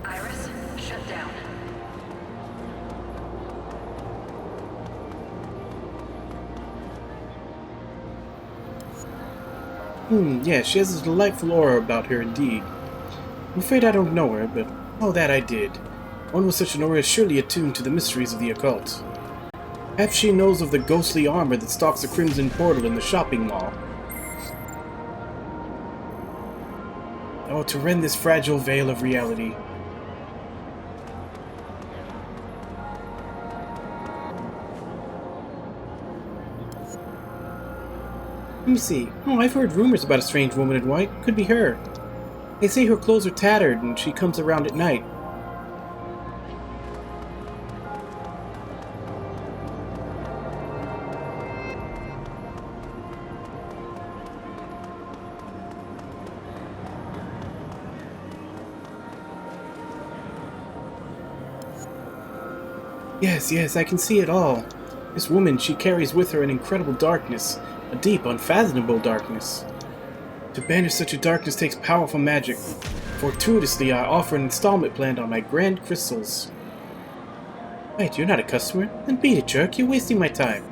Iris, shut down. Yeah, she has a delightful aura about her indeed. I'm afraid I don't know her, but all that I did. One with such an aura is surely attuned to the mysteries of the occult. Perhaps she knows of the ghostly armor that stalks the Crimson Portal in the shopping mall. Oh, to rend this fragile veil of reality. Let me see. Oh, I've heard rumors about a strange woman in white. Could be her. They say her clothes are tattered and she comes around at night. Yes, I can see it all. This woman, she carries with her an incredible darkness, a deep, unfathomable darkness. To banish such a darkness takes powerful magic. Fortuitously, I offer an installment plan on my grand crystals. Wait, you're not a customer? Then beat it, jerk. You're wasting my time.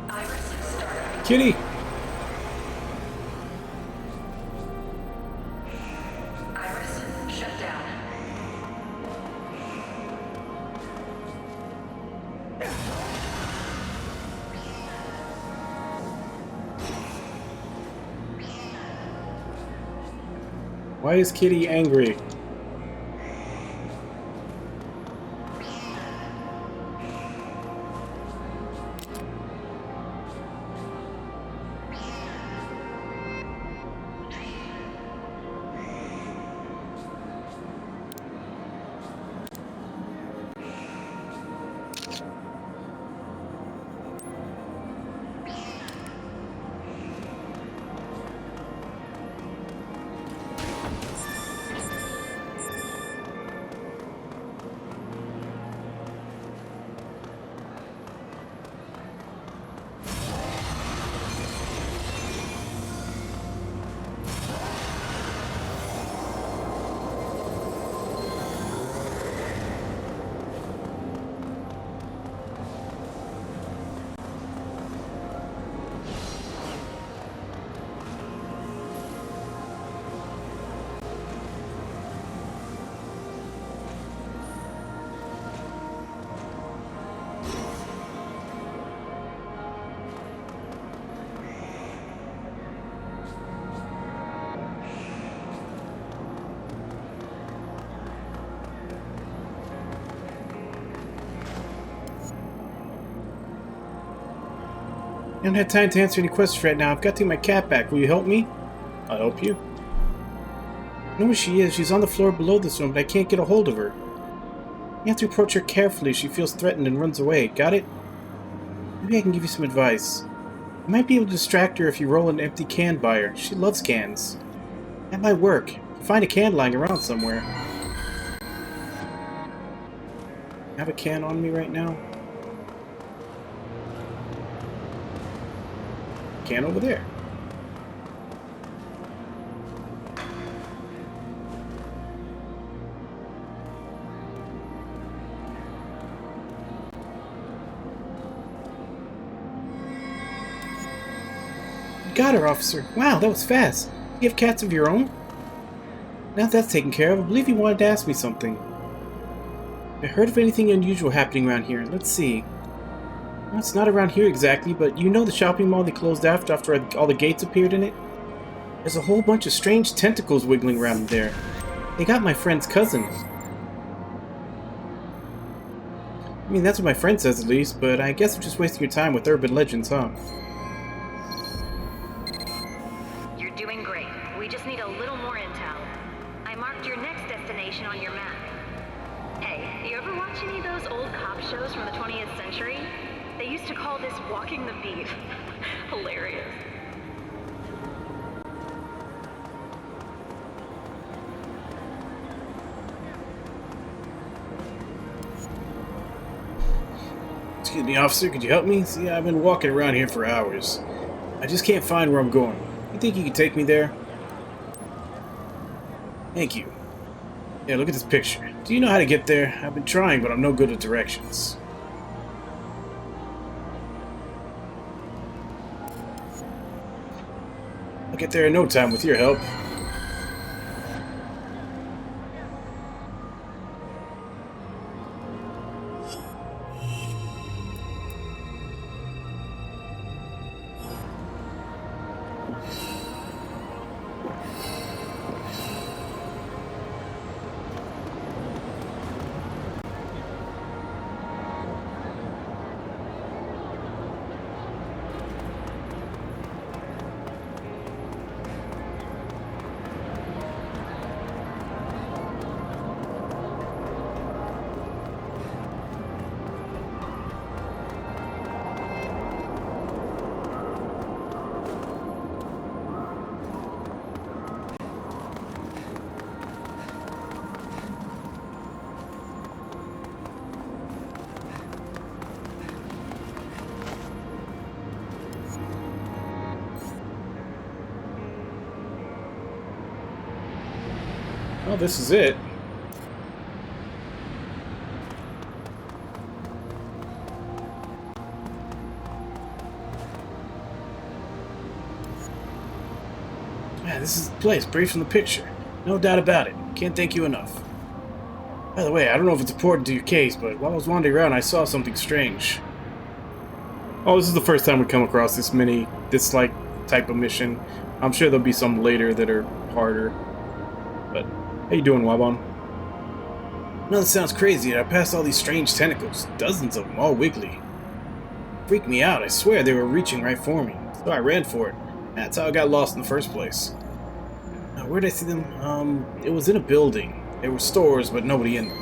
Iris, start. Kitty! Iris, shut down. Why is Kitty angry? I don't have time to answer any questions right now. I've got to get my cat back. Will you help me? I'll help you. I know where she is. She's on the floor below this room, but I can't get a hold of her. You have to approach her carefully. She feels threatened and runs away. Got it? Maybe I can give you some advice. You might be able to distract her if you roll an empty can by her. She loves cans. That might work. Find a can lying around somewhere. I have a can on me right now. Can over there. Got her, officer. Wow, that was fast. You have cats of your own? Now that that's taken care of, I believe you wanted to ask me something. I heard of anything unusual happening around here. Let's see. Well, it's not around here exactly, but you know the shopping mall they closed after all the gates appeared in it? There's a whole bunch of strange tentacles wiggling around there. They got my friend's cousin. I mean, that's what my friend says at least, but I guess I'm just wasting your time with urban legends, huh? You're doing great. We just need a little more intel. I marked your next destination on your map. Hey, you ever watch any of those old cop shows from the 20th century? They used to call this walking the beat. Hilarious. Excuse me, officer, could you help me? See, I've been walking around here for hours. I just can't find where I'm going. You think you could take me there? Thank you. Yeah, look at this picture. Do you know how to get there? I've been trying, but I'm no good at directions. I'll get there in no time with your help. Well, this is it. Man, this is the place, briefed from the picture. No doubt about it. Can't thank you enough. By the way, I don't know if it's important to your case, but while I was wandering around, I saw something strange. Oh, this is the first time we come across this type of mission. I'm sure there'll be some later that are harder. But, how you doing, Wabon? No, that sounds crazy. I passed all these strange tentacles. Dozens of them, all wiggly. Freaked me out. I swear they were reaching right for me. So I ran for it. That's how I got lost in the first place. Where'd I see them? It was in a building. There were stores, but nobody in them.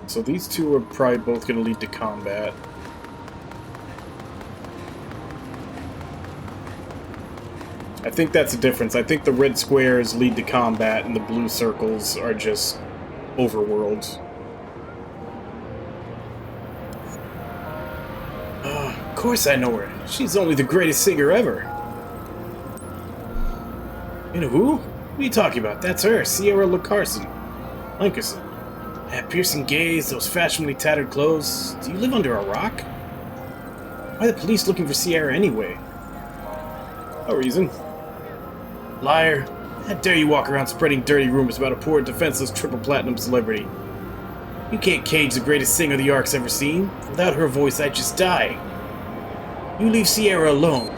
So these two are probably both going to lead to combat. I think that's the difference. I think the red squares lead to combat and the blue circles are just overworld. Of course I know her. She's only the greatest singer ever. You know who? What are you talking about? That's her, Sierra Lankerson. That piercing gaze, those fashionably tattered clothes. Do you live under a rock? Why are the police looking for Sierra anyway? No reason. Liar. How dare you walk around spreading dirty rumors about a poor, defenseless triple platinum celebrity? You can't cage the greatest singer the Ark's ever seen. Without her voice, I'd just die. You leave Sierra alone.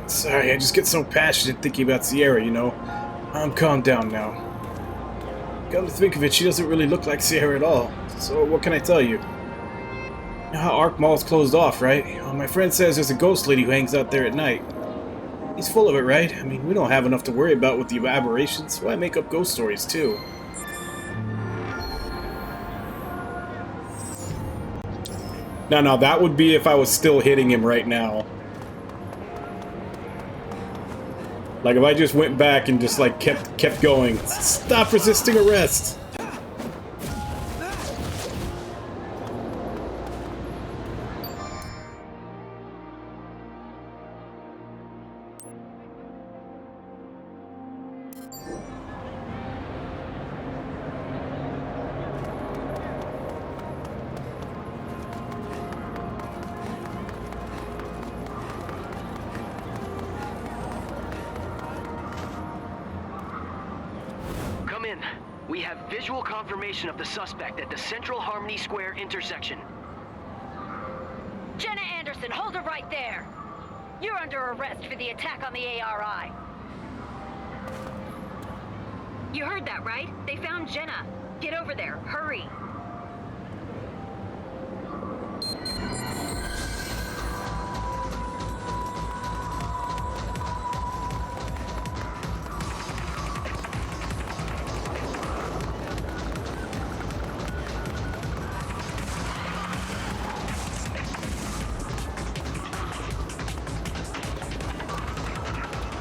Sorry, I just get so passionate thinking about Sierra, you know. I'm calmed down now. Come to think of it, she doesn't really look like Sierra at all. So what can I tell you? You know how Ark Mall's closed off, right? Well, my friend says there's a ghost lady who hangs out there at night. He's full of it, right? I mean, we don't have enough to worry about with the aberrations. Why make up ghost stories, too? No, that would be if I was still hitting him right now. Like, if I just went back and just, like, kept going. Stop resisting arrest! Come in. We have visual confirmation of the suspect at the Central Harmony Square intersection. Jenna Anderson, hold her right there! You're under arrest for the attack on the ARI. You heard that, right? They found Jenna. Get over there, hurry.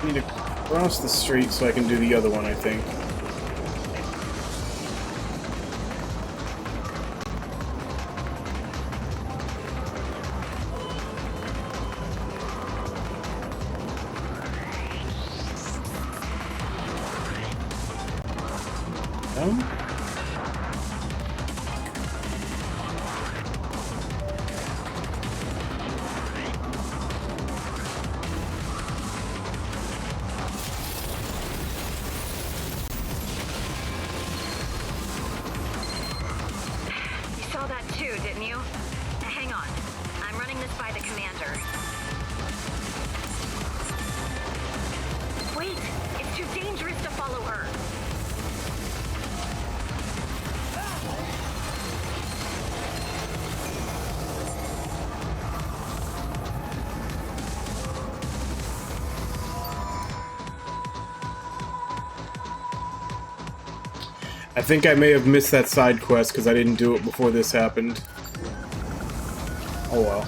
I need to cross the street so I can do the other one, I think. No? Didn't you? Hang on. I'm running this by the commander. Wait! It's too dangerous to follow her. I think I may have missed that side quest because I didn't do it before this happened. Oh well.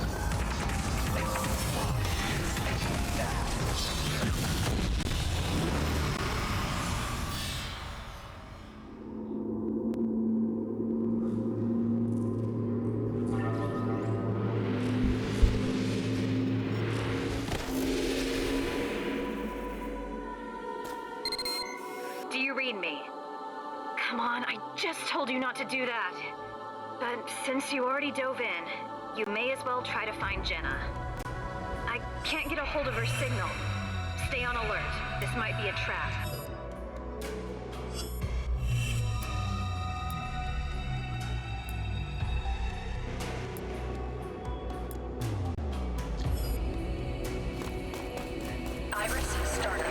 Do you read me? Come on, I just told you not to do that. But since you already dove in, you may as well try to find Jenna. I can't get a hold of her signal. Stay on alert. This might be a trap. Iris started.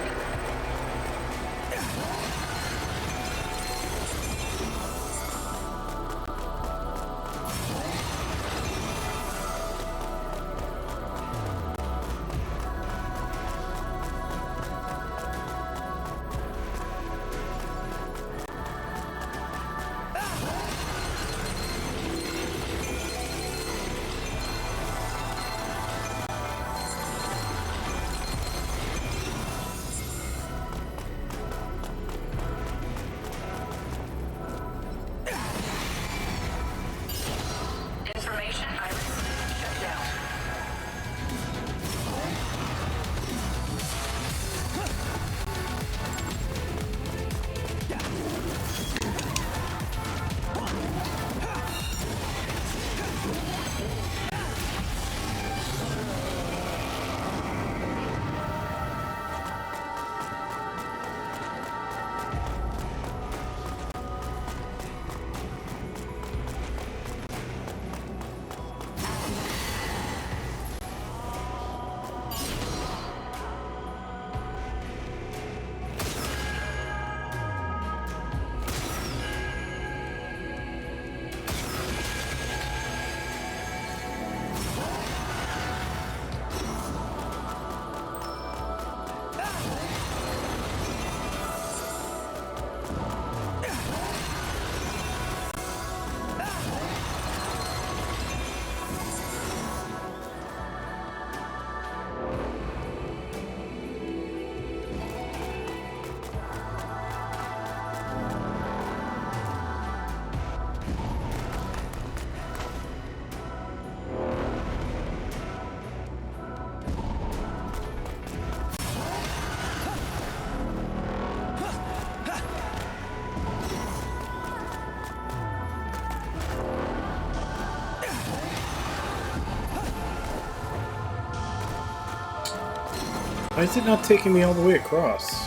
Why is it not taking me all the way across?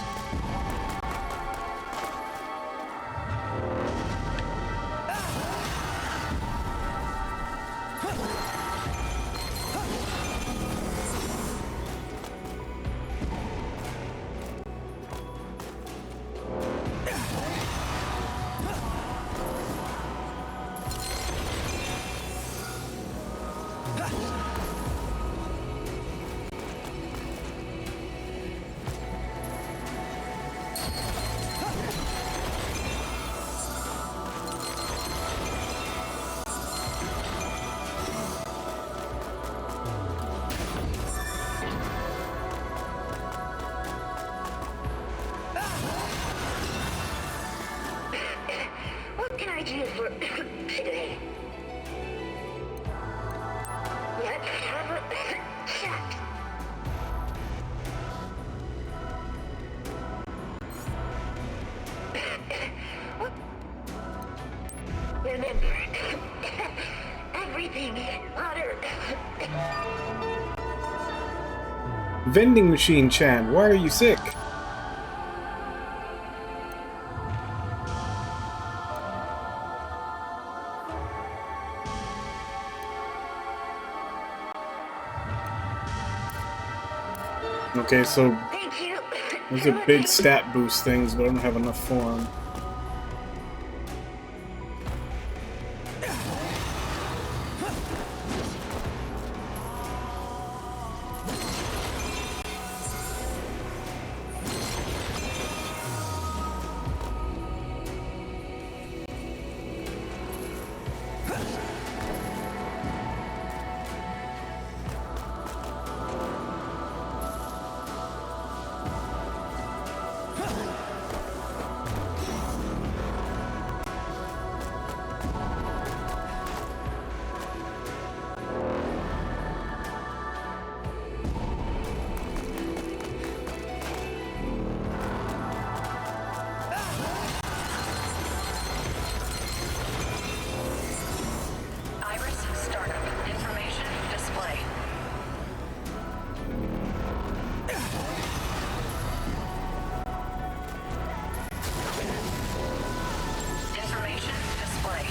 What can I do for today? Let's have a chat. Remember, everything hotter. Vending machine Chan, why are you sick? Okay, so Thank you. those are big stat boost things, but I don't have enough for them. Iris startup. Information display. Information display.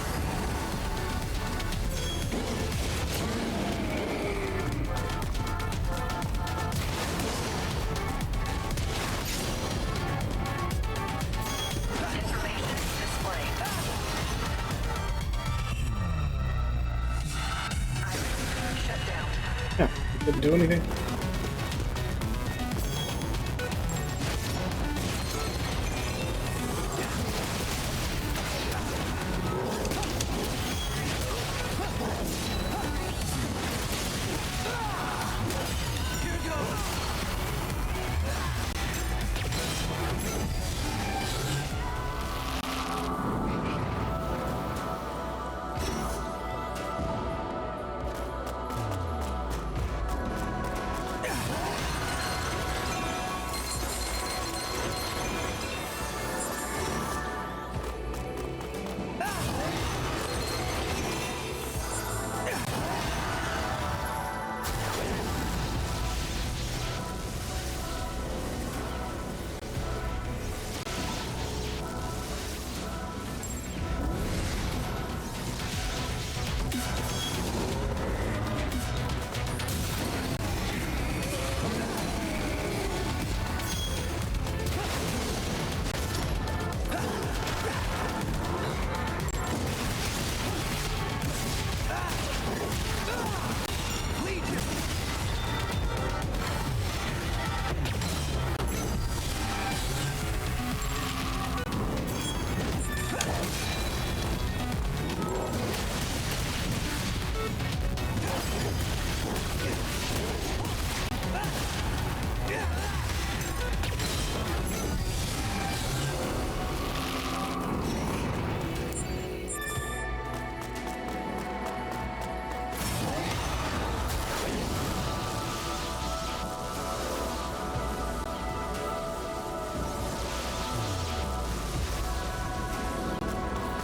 Information display. Iris shut down. Yeah, didn't do anything.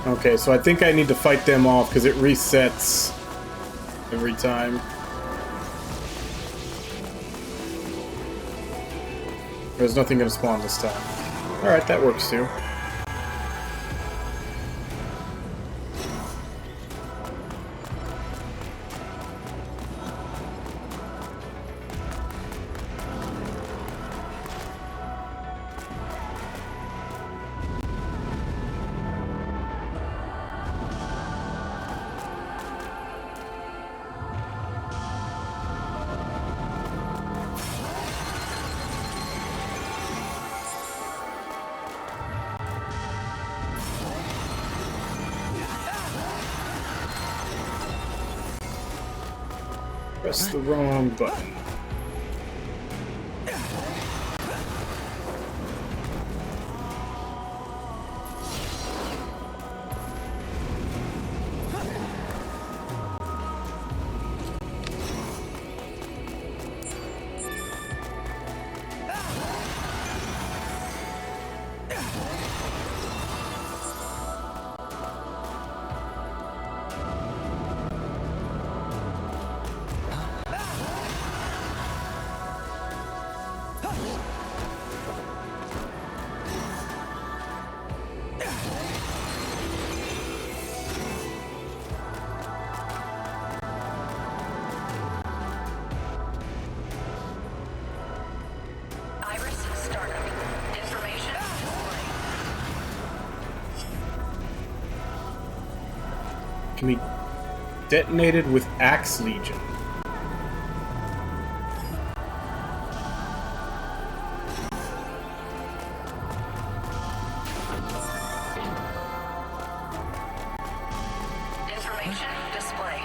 Okay, so I think I need to fight them off because it resets every time. There's nothing gonna spawn this time. Alright, that works too. Press the wrong button. Iris startup. Information display. Can be detonated with Axe Legion. Information display.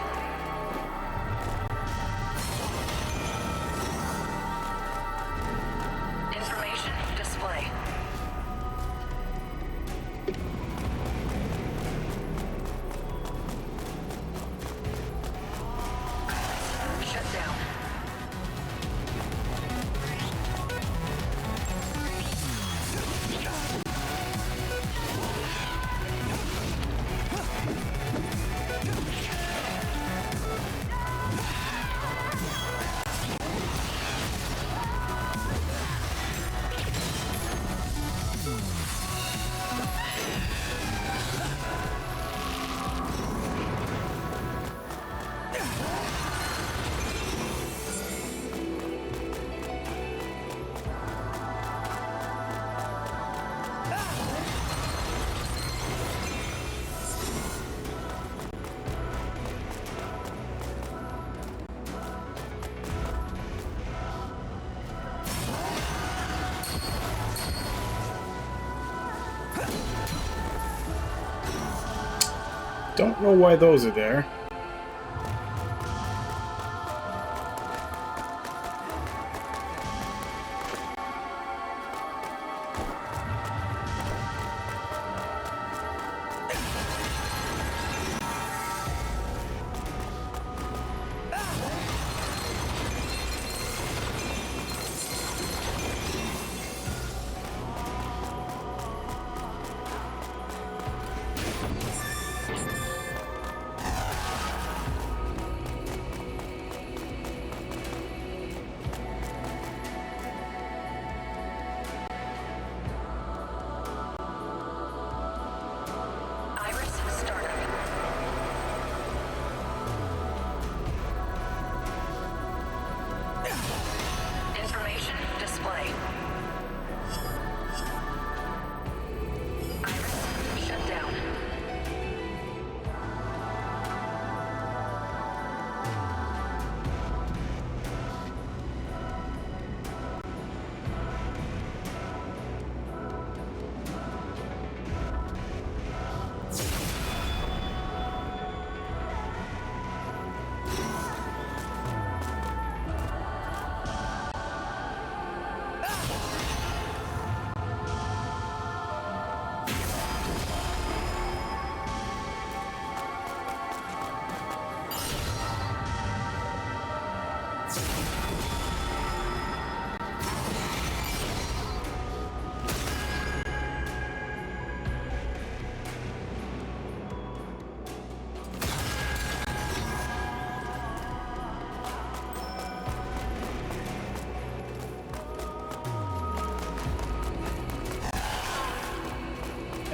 Information display. Shut down. Don't know why those are there.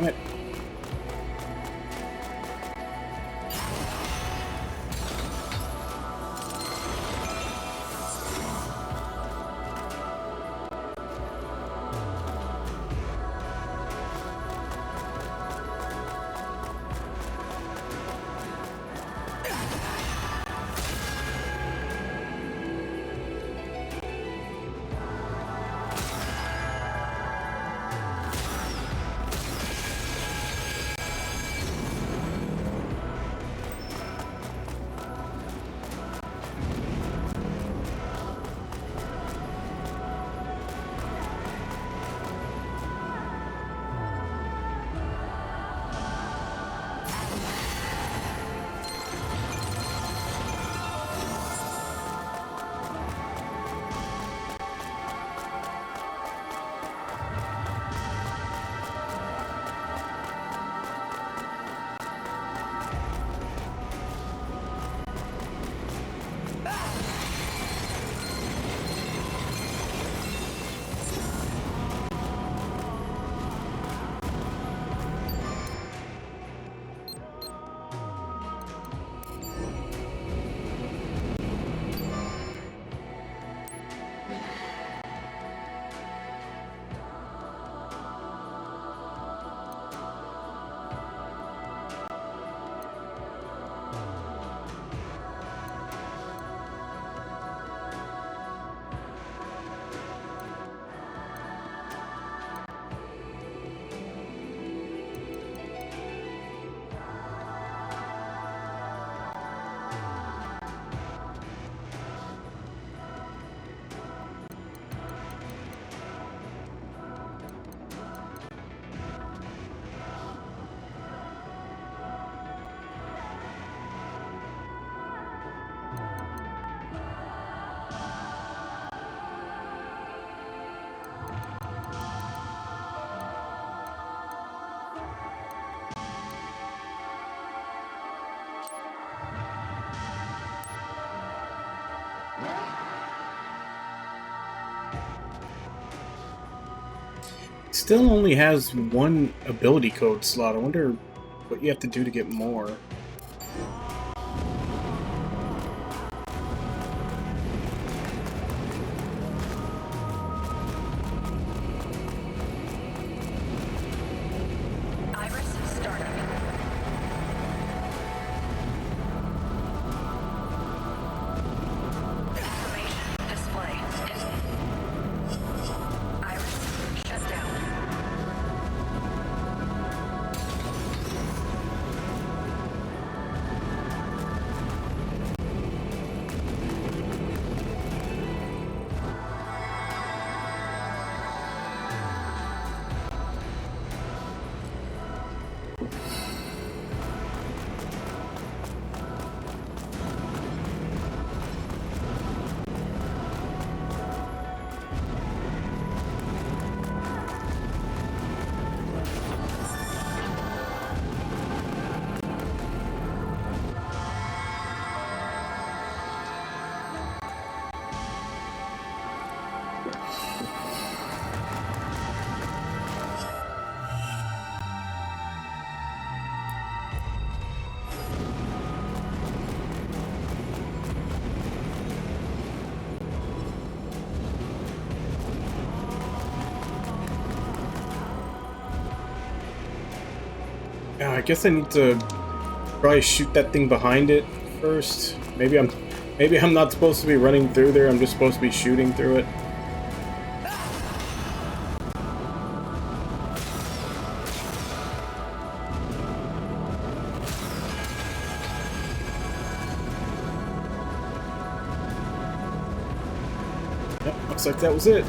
Damn it. Still only has one ability code slot. I wonder what you have to do to get more. I guess I need to probably shoot that thing behind it first. Maybe I'm not supposed to be running through there. I'm just supposed to be shooting through it. Yep, looks like that was it.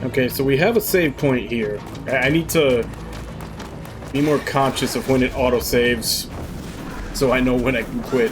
Okay, so we have a save point here. I need to be more conscious of when it autosaves so I know when I can quit.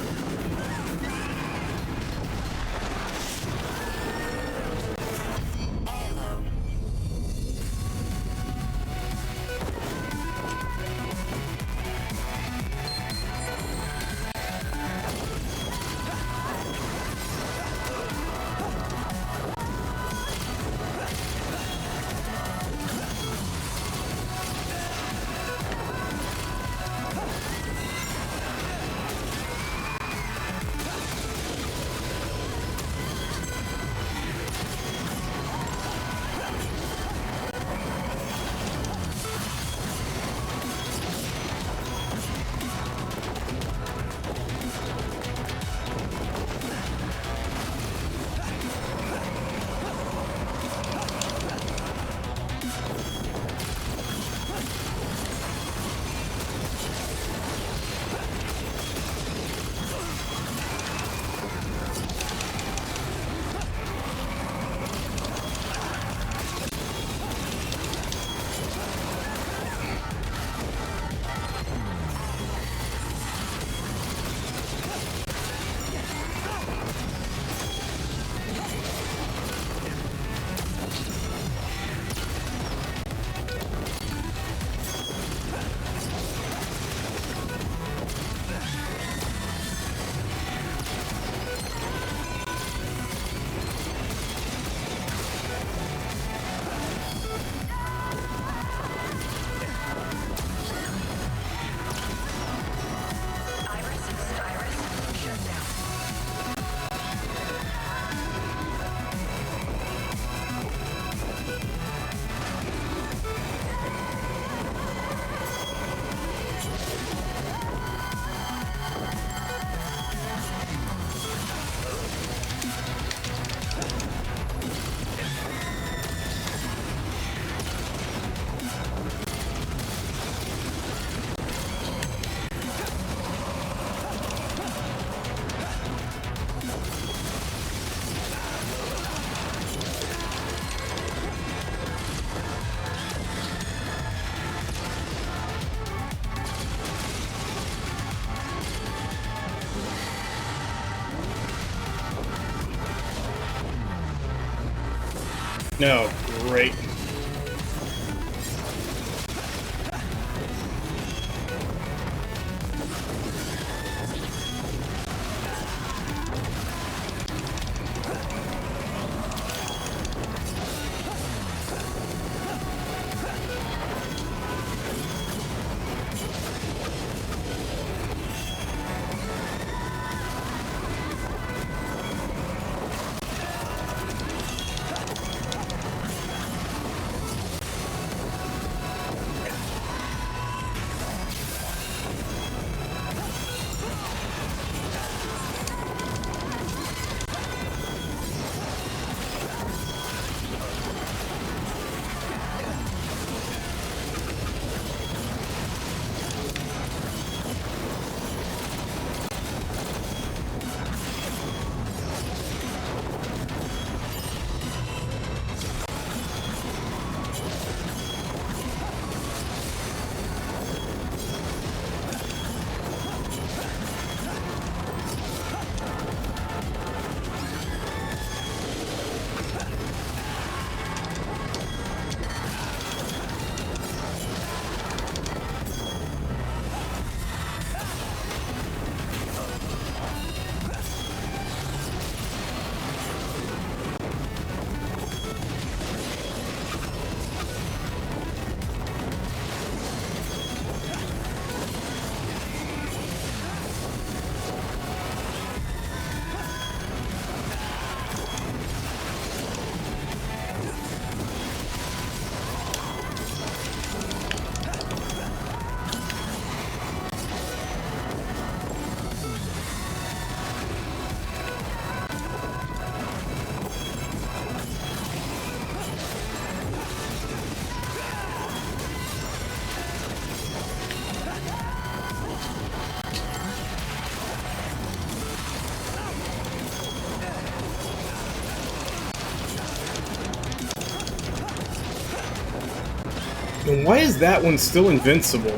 No, great. And why is that one still invincible?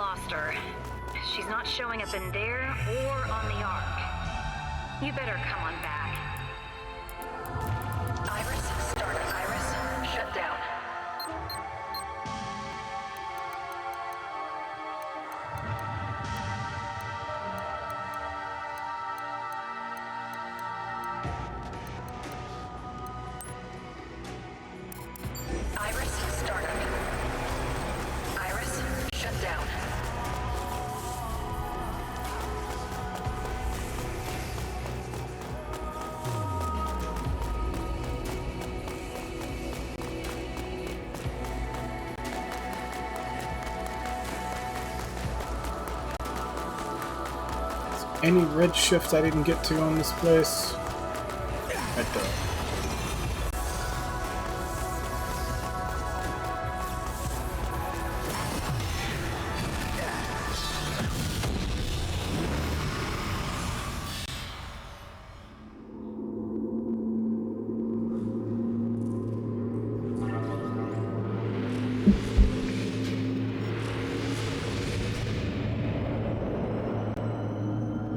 lost her. She's not showing up in there or on the Ark. You better come on back. Iris, startup. Iris, shut down. Iris, startup. Iris, shut down. Any red shifts I didn't get to on this place? I don't.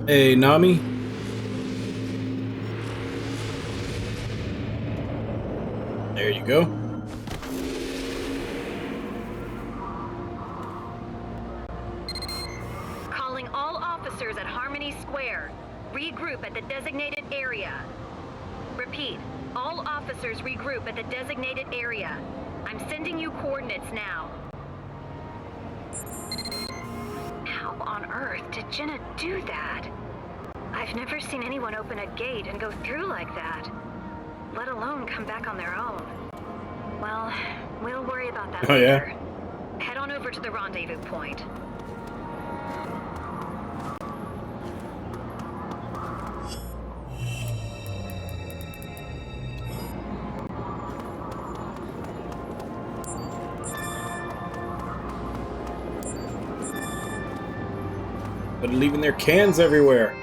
Hey, Nami? There you go. Calling all officers at Harmony Square. Regroup at the designated area. Repeat, all officers regroup at the designated area. I'm sending you coordinates now. How on earth did Jenna do that? I've never seen anyone open a gate and go through like that, let alone come back on their own. Well, we'll worry about that later. Yeah? Head on over to the rendezvous point. But leaving their cans everywhere.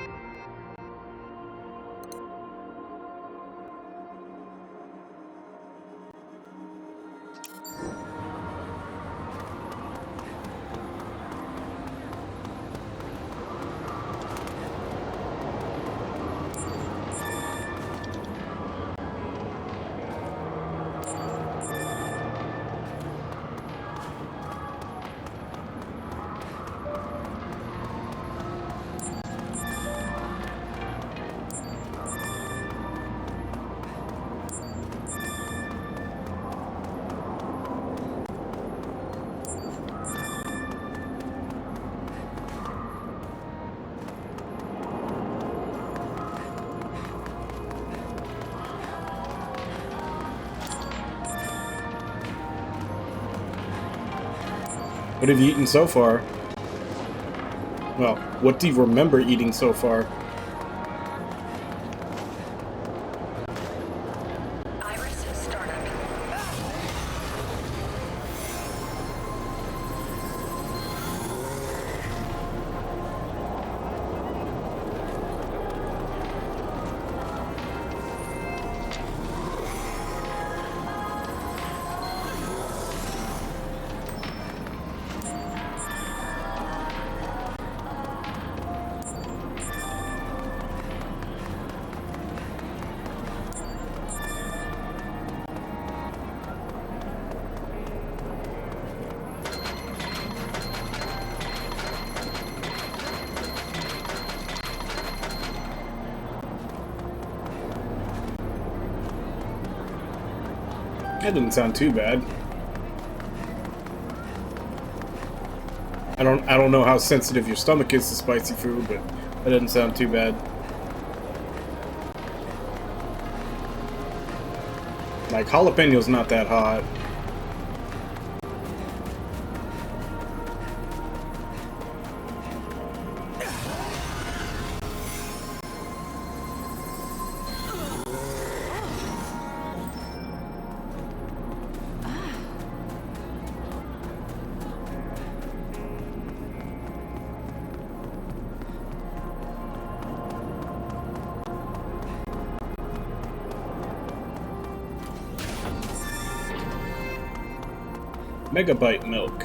What have you eaten so far? Well, what do you remember eating so far? Iris, startup. That didn't sound too bad. I don't know how sensitive your stomach is to spicy food, but that doesn't sound too bad. Like, jalapeno's not that hot. Megabyte milk.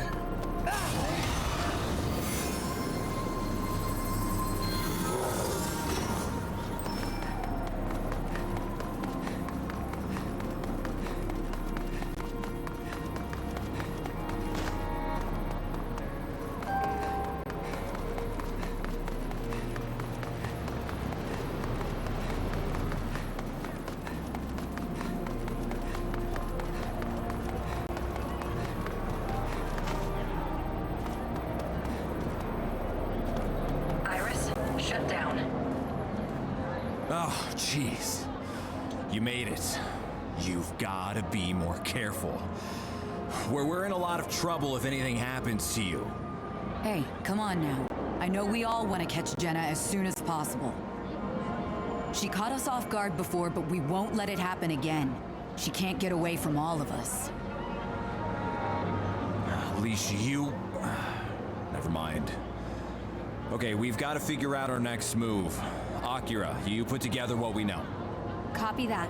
Jeez. You made it. You've got to be more careful. We're in a lot of trouble if anything happens to you. Hey, come on now. I know we all want to catch Jenna as soon as possible. She caught us off guard before, but we won't let it happen again. She can't get away from all of us. At least you... Never mind. Okay, we've got to figure out our next move. Akira, you put together what we know. Copy that.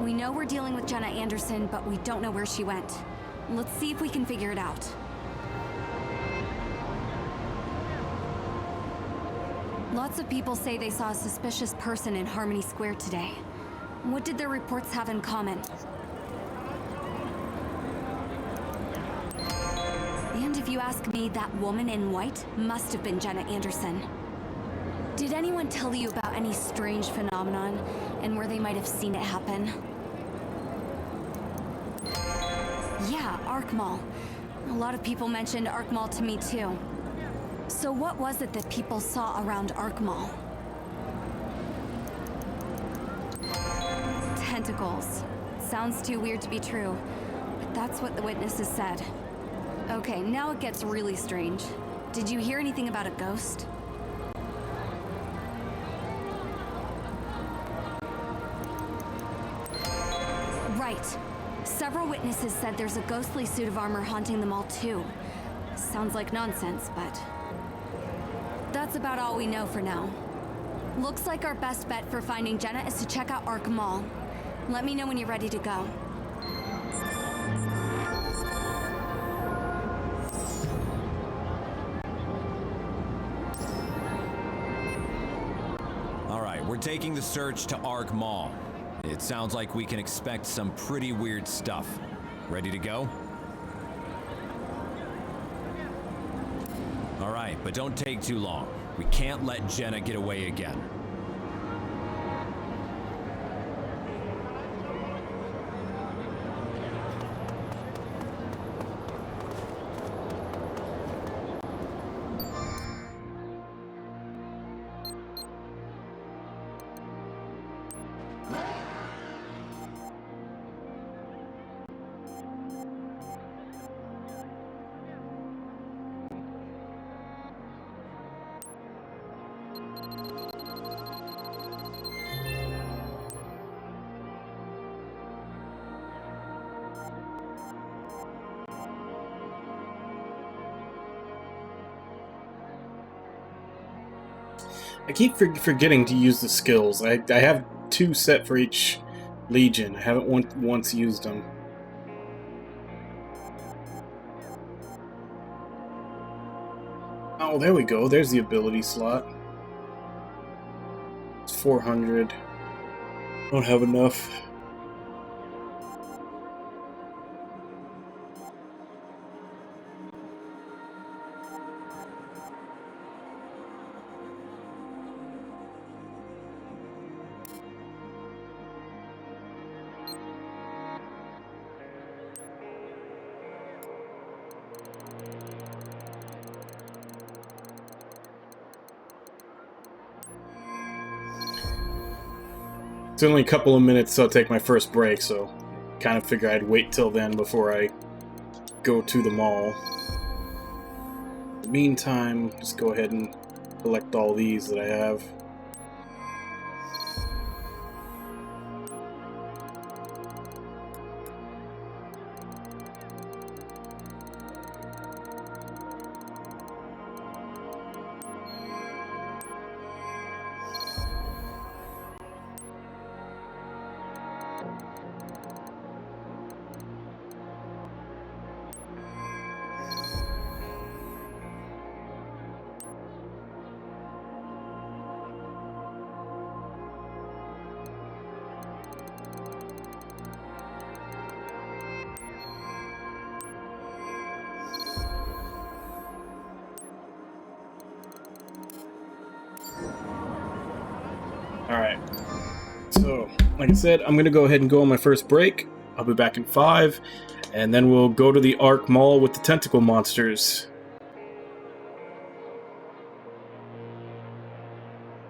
We know we're dealing with Jenna Anderson, but we don't know where she went. Let's see if we can figure it out. Lots of people say they saw a suspicious person in Harmony Square today. What did their reports have in common? And if you ask me, that woman in white must have been Jenna Anderson. Did anyone tell you about any strange phenomenon and where they might have seen it happen? Yeah, Arc Mall. A lot of people mentioned Arc Mall to me too. So what was it that people saw around Arc Mall? Tentacles. Sounds too weird to be true, but that's what the witnesses said. Okay, now it gets really strange. Did you hear anything about a ghost? Right. Several witnesses said there's a ghostly suit of armor haunting them all too. Sounds like nonsense, but... that's about all we know for now. Looks like our best bet for finding Jenna is to check out Arc Mall. Let me know when you're ready to go. Alright, we're taking the search to Arc Mall. It sounds like we can expect some pretty weird stuff. Ready to go? Alright, but don't take too long. We can't let Jenna get away again. I keep forgetting to use the skills. I have 2 set for each Legion. I haven't once used them. Oh, there we go. There's the ability slot. It's 400. Don't have enough. It's only a couple of minutes till I take my first break, so kind of figure I'd wait till then before I go to the mall. In the meantime, just go ahead and collect all these that I have. Alright, so, like I said, I'm going to go ahead and go on my first break. I'll be back in 5, and then we'll go to the Arc Mall with the tentacle monsters.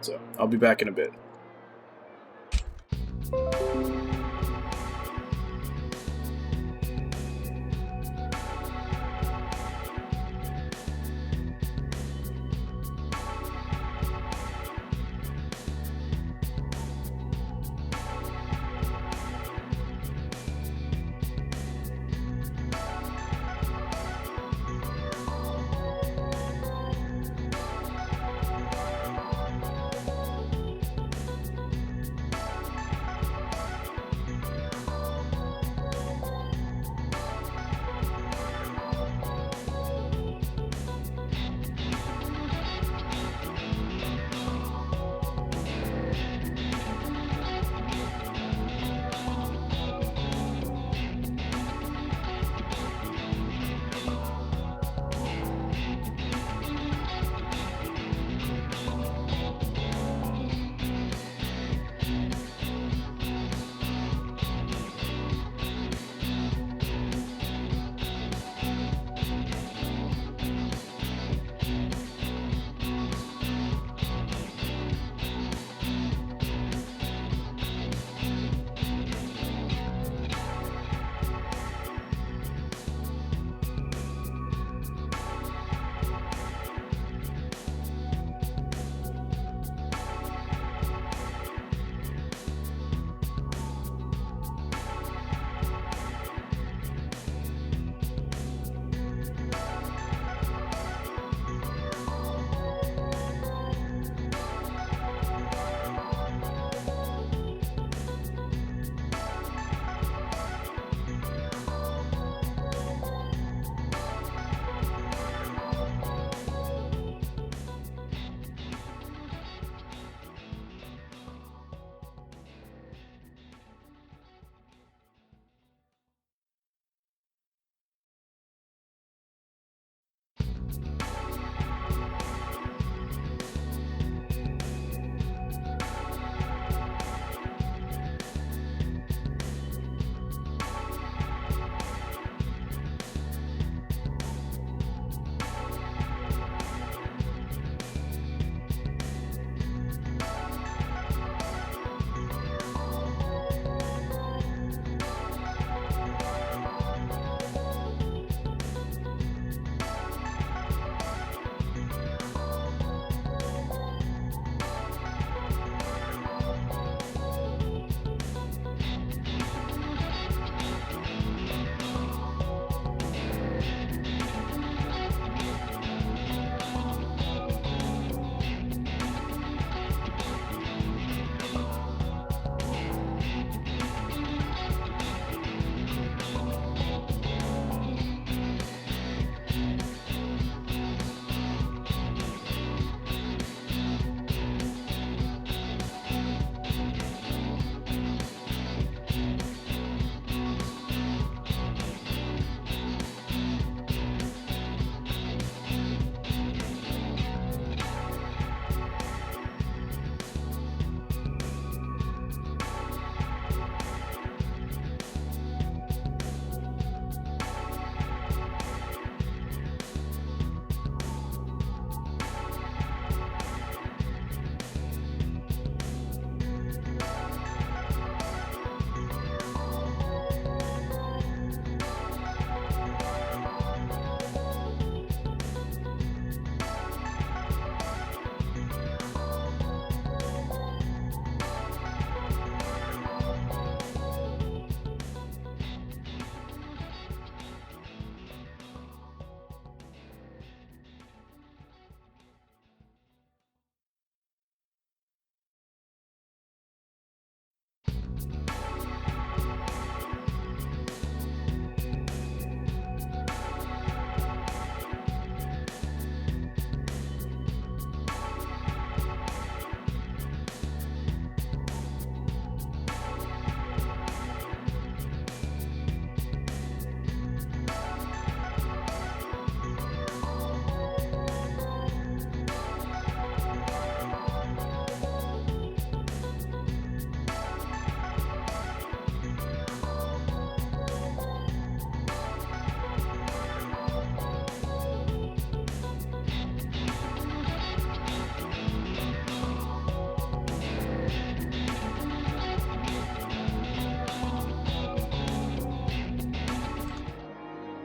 So, I'll be back in a bit.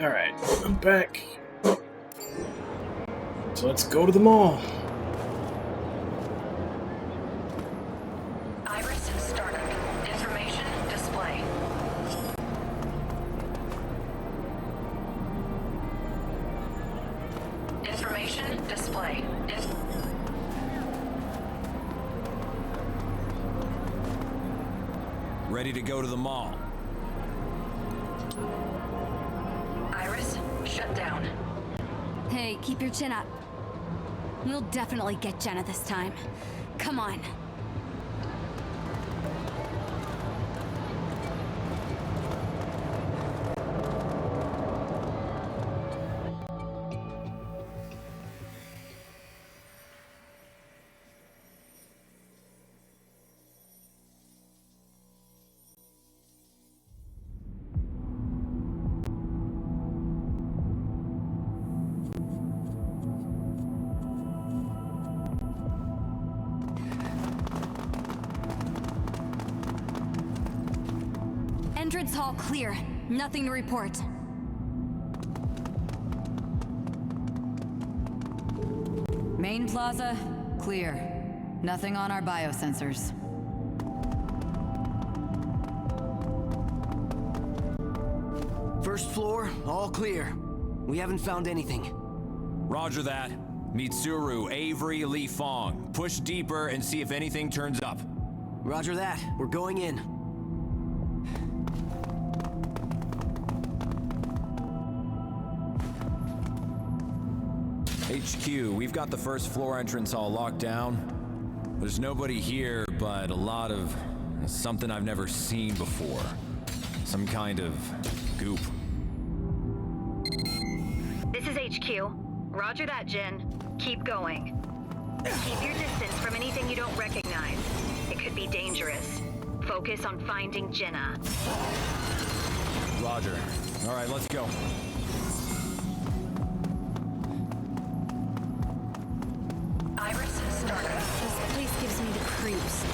Alright, I'm back. So let's go to the mall. Iris startup. Information display. Information display. Ready to go to the mall. Iris shut down. Hey, keep your chin up. We'll definitely get Jenna this time. Come on. Entrance hall clear. Nothing to report. Main plaza, clear. Nothing on our biosensors. First floor, all clear. We haven't found anything. Roger that. Mitsuru, Avery, Li Fong. Push deeper and see if anything turns up. Roger that. We're going in. HQ, we've got the first floor entrance all locked down. There's nobody here, but a lot of something I've never seen before. Some kind of goop. This is HQ. Roger that, Jin. Keep going. Keep your distance from anything you don't recognize. It could be dangerous. Focus on finding Jenna. Roger. All right, let's go. Iris startup. This place gives me the creeps.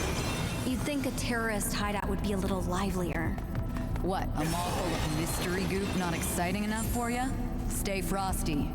You'd think a terrorist hideout would be a little livelier. What, a mall full of mystery goop not exciting enough for you? Stay frosty.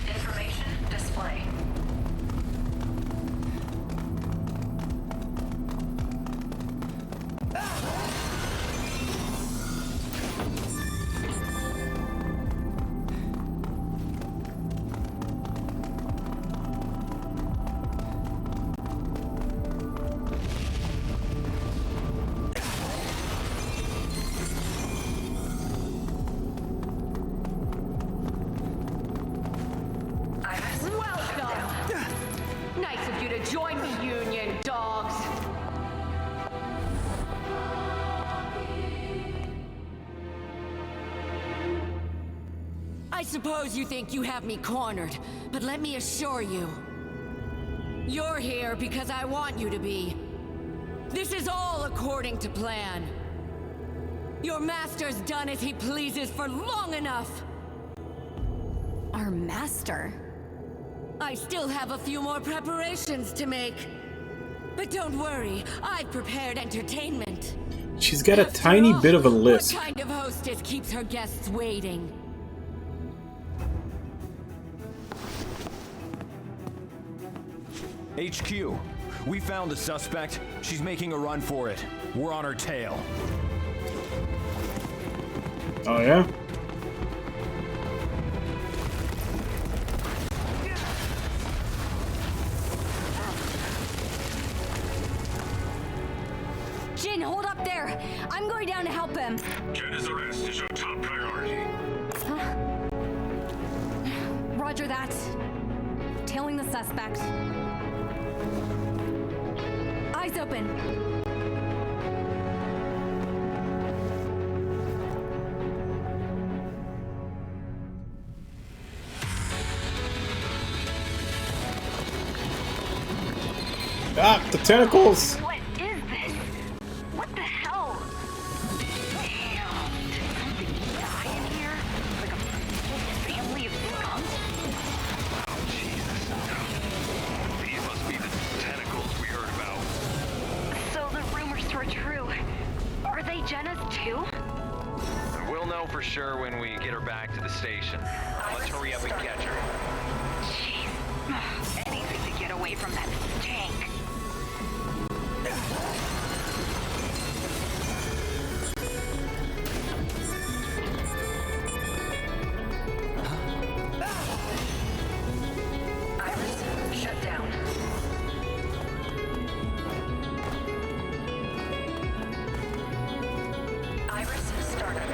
Information display. Iris Welcome! Nice of you to join the Union, dogs. I suppose you think you have me cornered, but let me assure you, you're here because I want you to be. This is all according to plan. Your master's done as he pleases for long enough. Our master? I still have a few more preparations to make. But don't worry, I've prepared entertainment. She's got a tiny bit of a lisp. What kind of hostess keeps her guests waiting? HQ, we found the suspect. She's making a run for it. We're on her tail. Oh, yeah? Jin, hold up there! I'm going down to help him. Jenna's arrest is your top priority. Huh? Roger that. Tailing the suspect. I Eyes open. Ah, the tentacles! What is this? What the hell? Damn, did something die in here? Like a whole family of skunks? Oh, Jesus. These must be the tentacles we heard about. So the rumors were true. Are they Jenna's too? We'll know for sure when we get her back to the station. Let's hurry up and catch her. Jeez. Anything to get away from that stank. Iris, shut down. Iris, startup.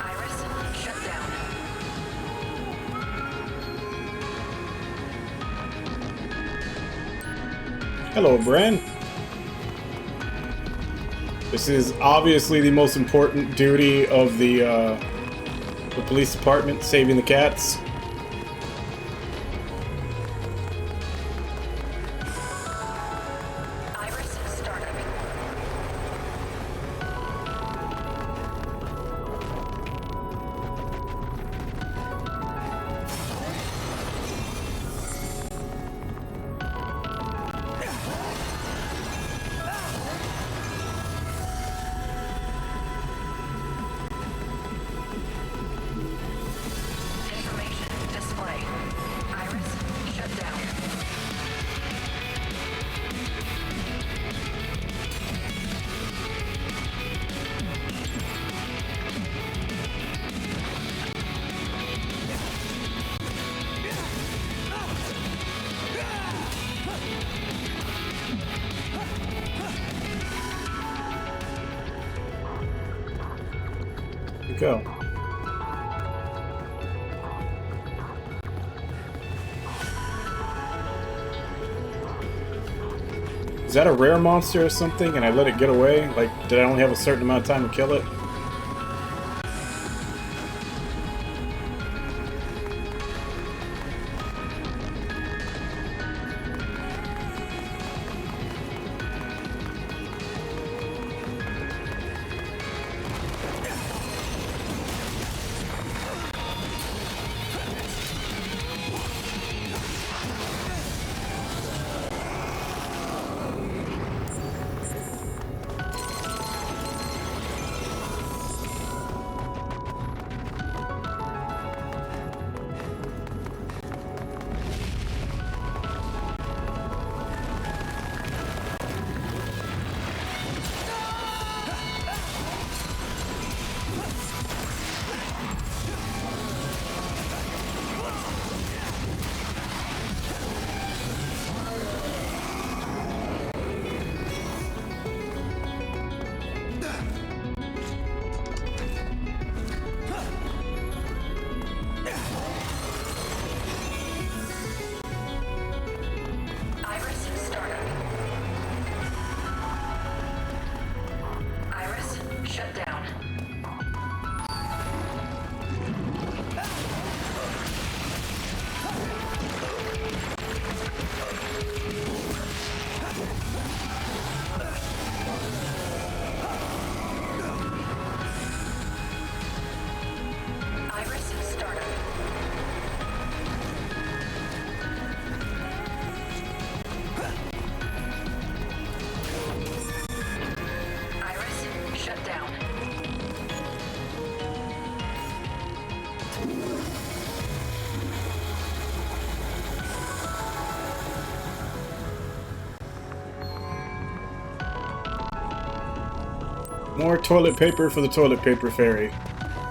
Iris, shut down. Hello, Bren. This is obviously the most important duty of the police department, saving the cats. Iris, startup. Information display. Iris, shut down. Go. Is that a rare monster or something and I let it get away? Like, did I only have a certain amount of time to kill it? Iris, startup. Iris, shut down. Iris, startup. Iris, shut down. More toilet paper for the toilet paper fairy.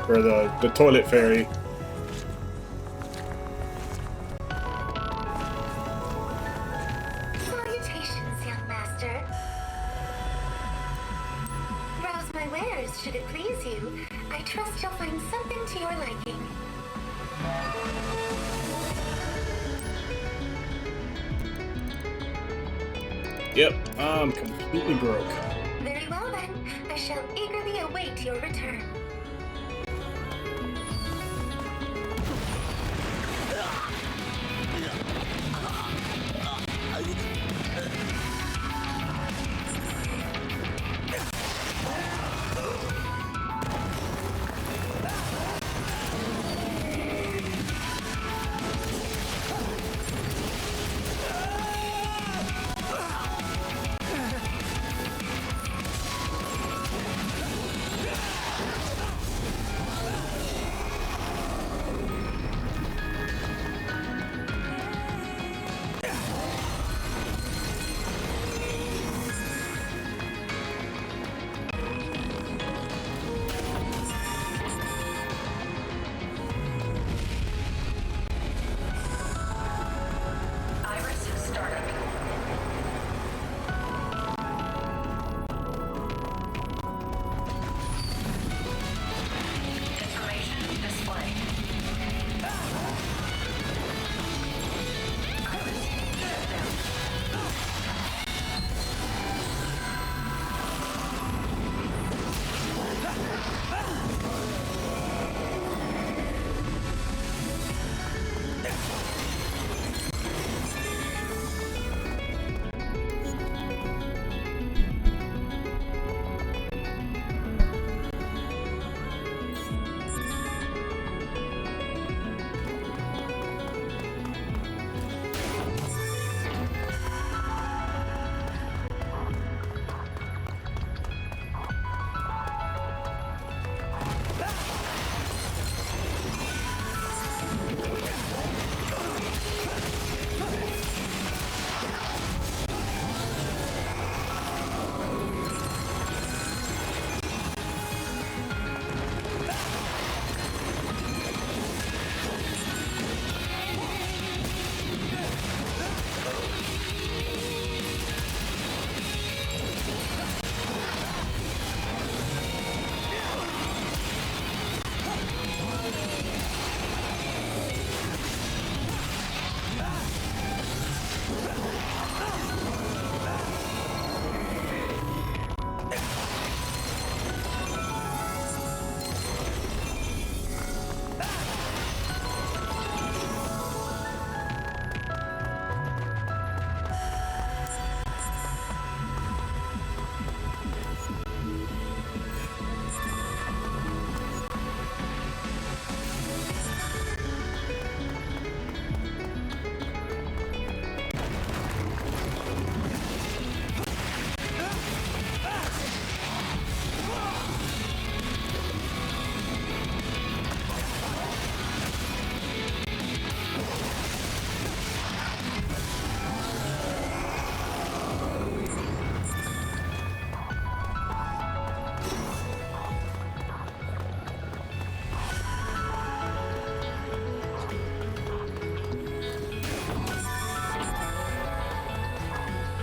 Or the toilet fairy. Yep, I'm completely broke. Very well then. I shall eagerly await your return.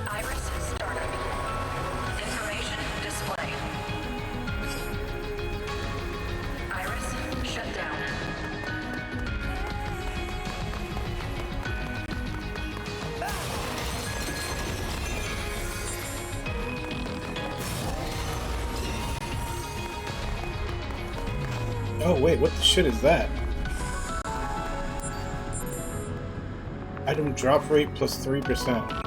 Iris startup. Information display. Iris shut down. Oh wait, what the shit is that? Item drop rate plus 3%.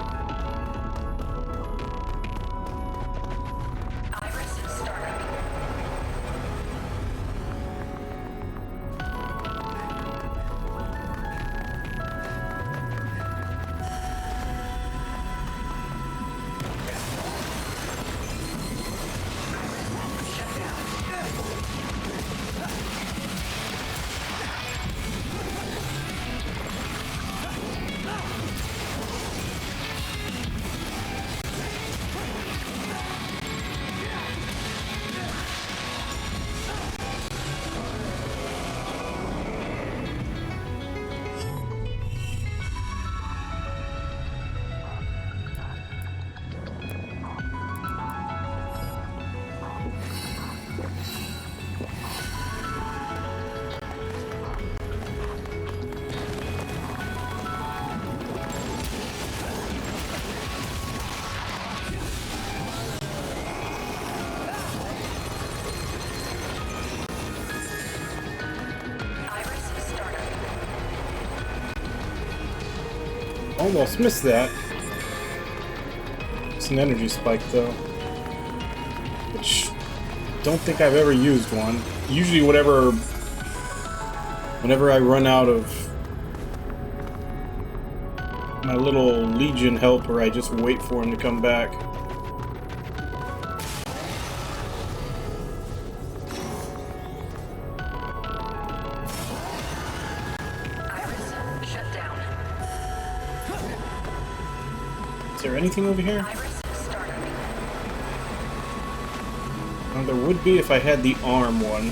Almost missed that. It's an energy spike, though. Which, don't think I've ever used one. Usually whenever I run out of my little Legion helper, I just wait for him to come back. Is there anything over here? There would be if I had the arm one.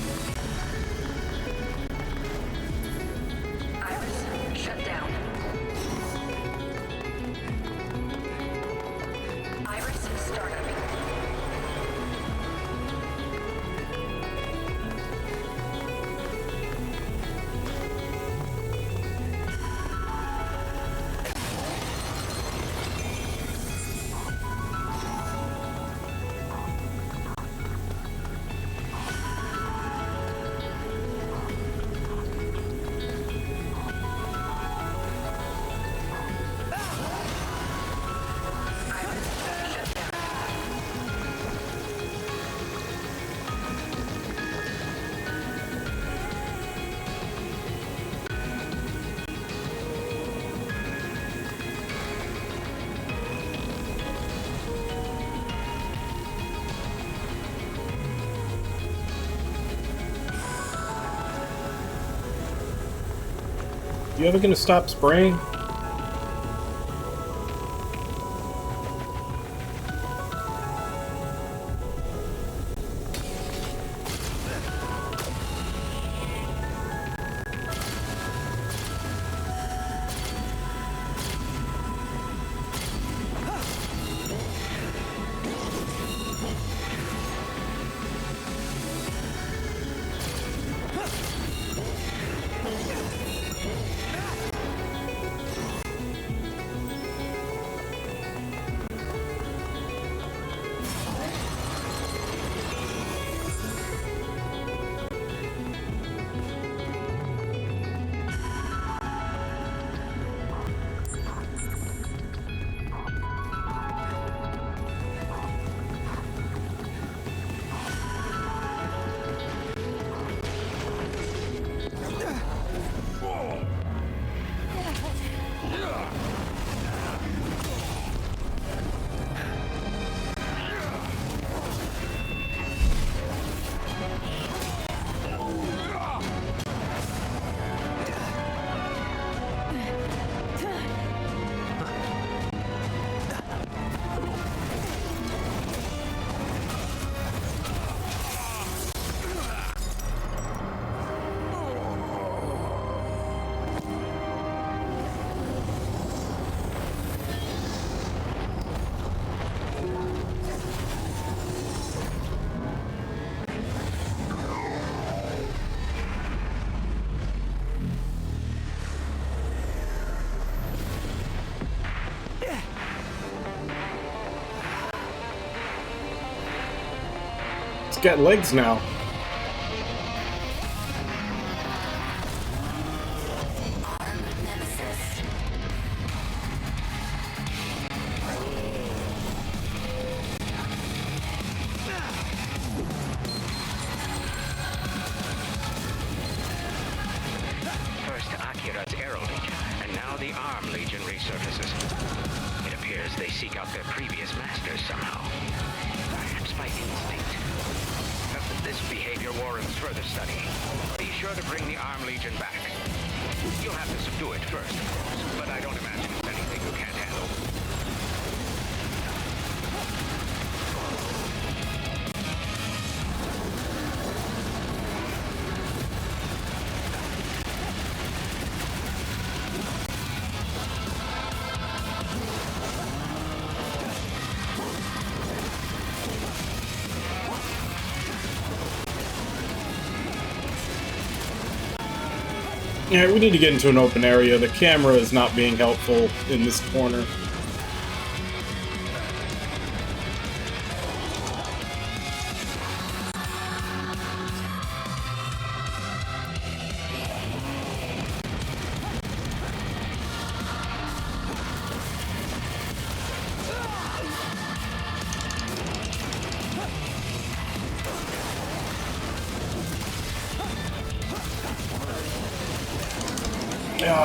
You ever gonna stop spraying? It's got legs now. First Akira's Aero Legion, and now the Arm Legion resurfaces. It appears they seek out their previous masters somehow. Perhaps by instinct. This behavior warrants further study. Be sure to bring the Arm Legion back. You'll have to subdue it first, of course, but I don't imagine it's anything you can't handle. Yeah, we need to get into an open area. The camera is not being helpful in this corner.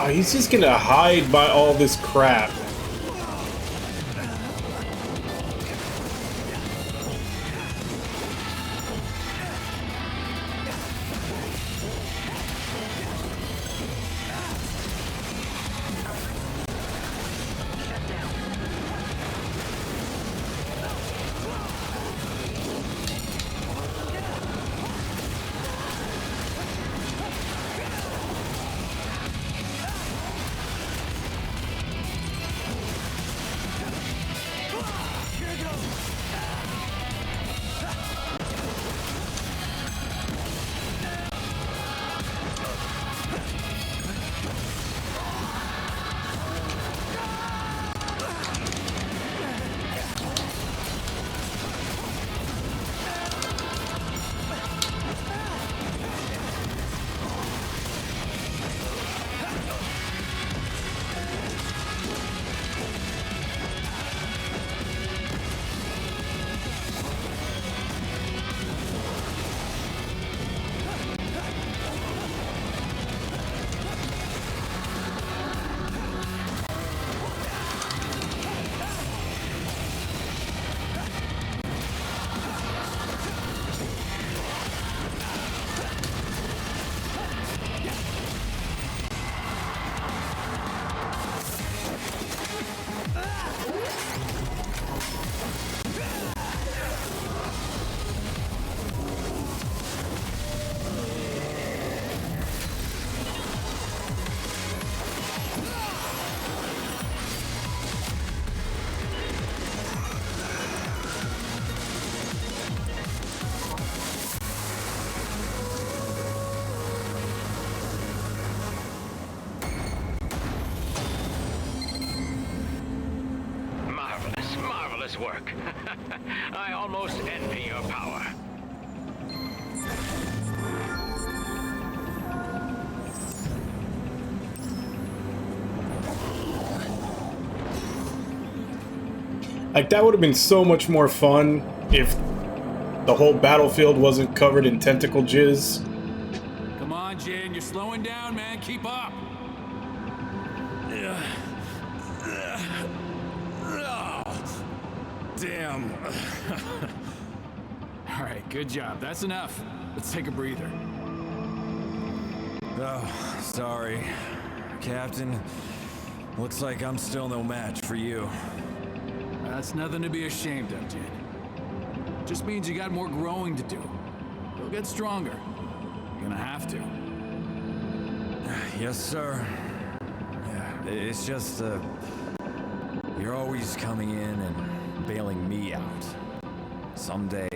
Oh, he's just gonna hide by all this crap. Marvelous work. I almost envy your power. Like, that would have been so much more fun if the whole battlefield wasn't covered in tentacle jizz. Come on, Jin, you're slowing down, man. Keep up. Damn. All right, good job. That's enough. Let's take a breather. Oh, sorry. Captain, looks like I'm still no match for you. That's nothing to be ashamed of, Jin. Just means you got more growing to do. You'll get stronger. You're gonna have to. Yes, sir. Yeah, it's just, you're always coming in and bailing me out. Someday,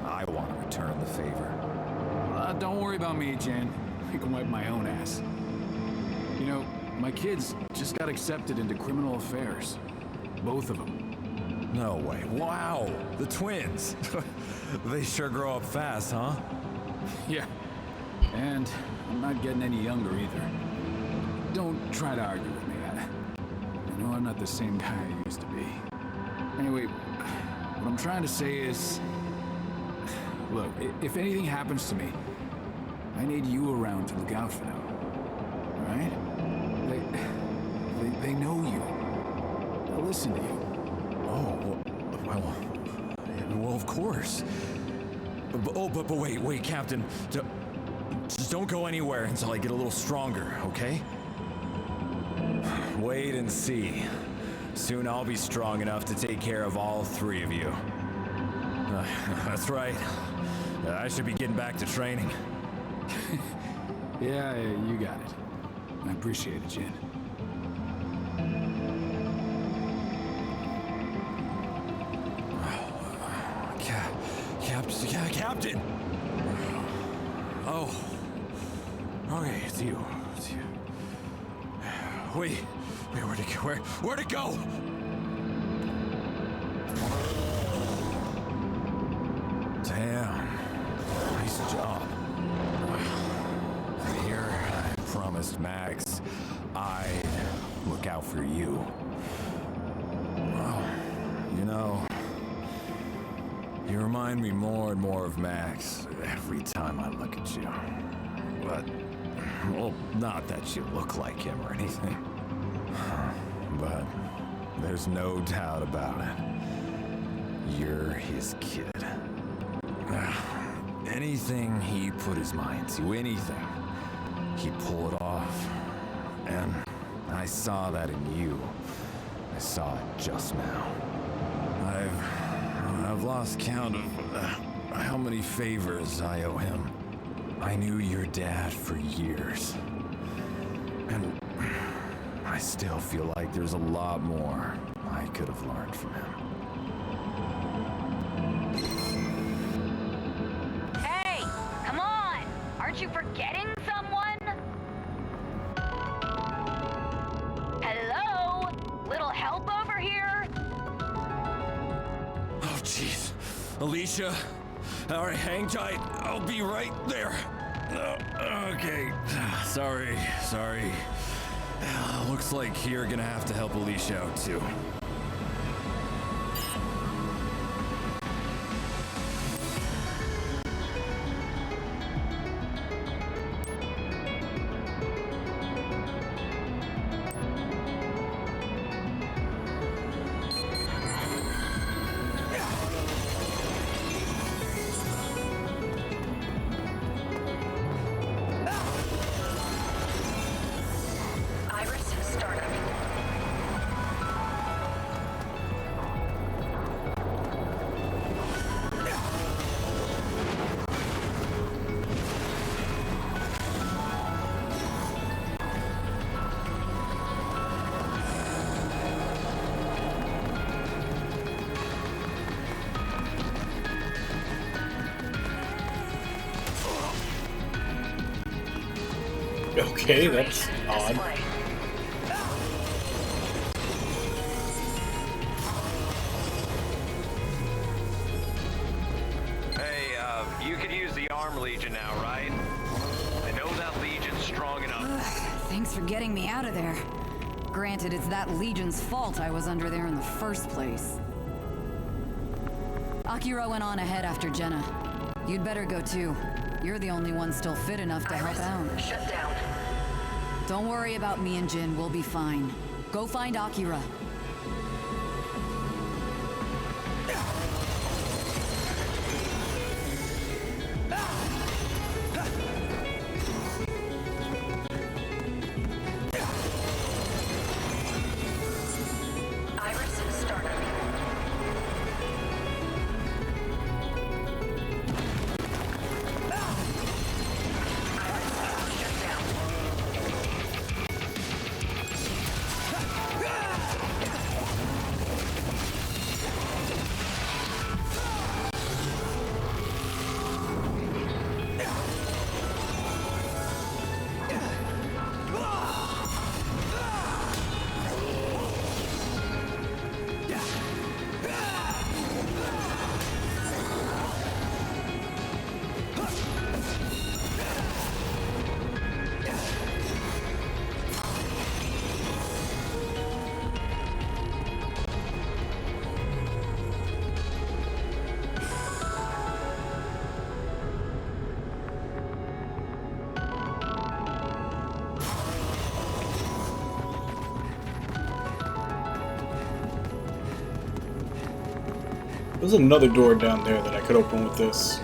I want to return the favor. Don't worry about me, Jin. I can wipe my own ass. You know, my kids just got accepted into criminal affairs. Both of them. No way. Wow, the twins. They sure grow up fast, huh? Yeah. And I'm not getting any younger either. Don't try to argue with me. I know I'm not the same guy I used to be. Anyway, what I'm trying to say is... Look, if anything happens to me, I need you around to look out for them. Alright? They know you. They'll listen to you. Oh, well, of course. But wait, Captain. Just don't go anywhere until I get a little stronger, okay? Wait and see. Soon I'll be strong enough to take care of all three of you. That's right. I should be getting back to training. Yeah, you got it. I appreciate it, Jin. Captain! Oh. Okay, it's you. Wait, where'd it go? Damn. Nice job. Here, I promised Max I'd look out for you. Well, you know, you remind me more and more of Max every time I look at you. But Well, not that you look like him or anything. But there's no doubt about it. You're his kid. Anything he put his mind to, anything, he'd pull it off. And I saw that in you. I saw it just now. I've lost count of how many favors I owe him. I knew your dad for years. And I still feel like there's a lot more I could have learned from him. Hey, come on! Aren't you forgetting someone? Hello? Little help over here? Oh, jeez. Alicia? All right, hang tight. I'll be right there. Okay. Sorry. Looks like you're gonna have to help Alicia out, too. Okay, that's odd. Hey, you could use the Arm Legion now, right? I know that Legion's strong enough. Thanks for getting me out of there. Granted, it's that Legion's fault I was under there in the first place. Akira went on ahead after Jenna. You'd better go too. You're the only one still fit enough to help out. Shut down. Don't worry about me and Jin, we'll be fine. Go find Akira. Iris startup. There's another door down there that I could open with this.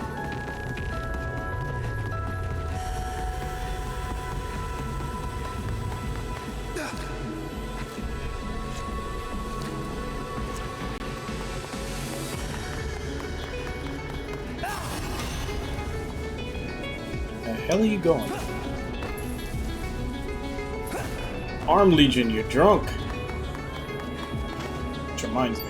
The hell are you going? Arm Legion, you're drunk. Which reminds me.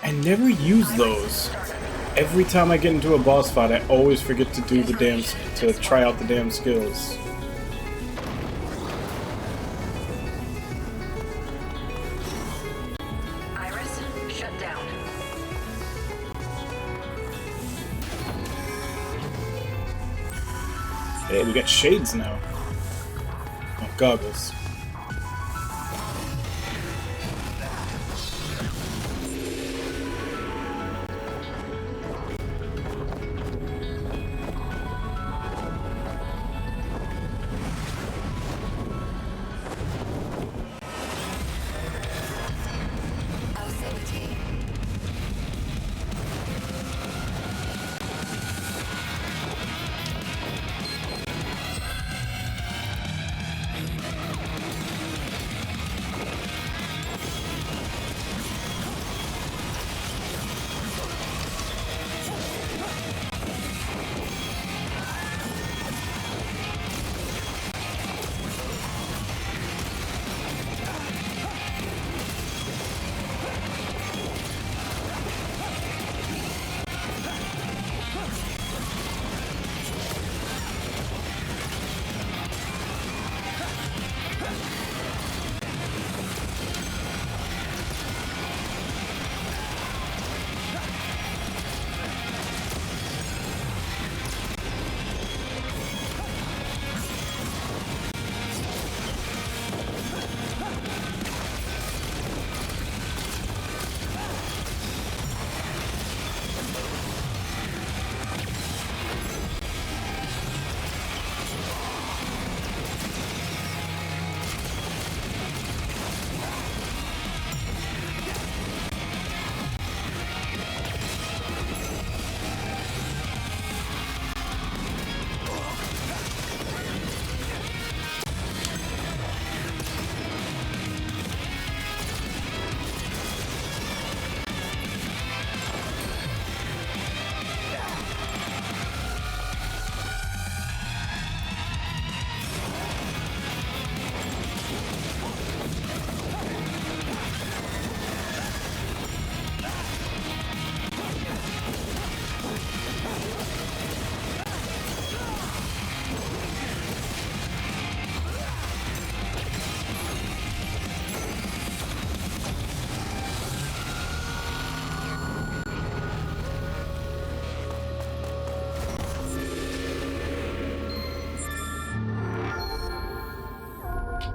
I never use those. Every time I get into a boss fight, I always forget to do the to try out the damn skills. Iris, shut down. Hey, we got shades now. Oh, goggles.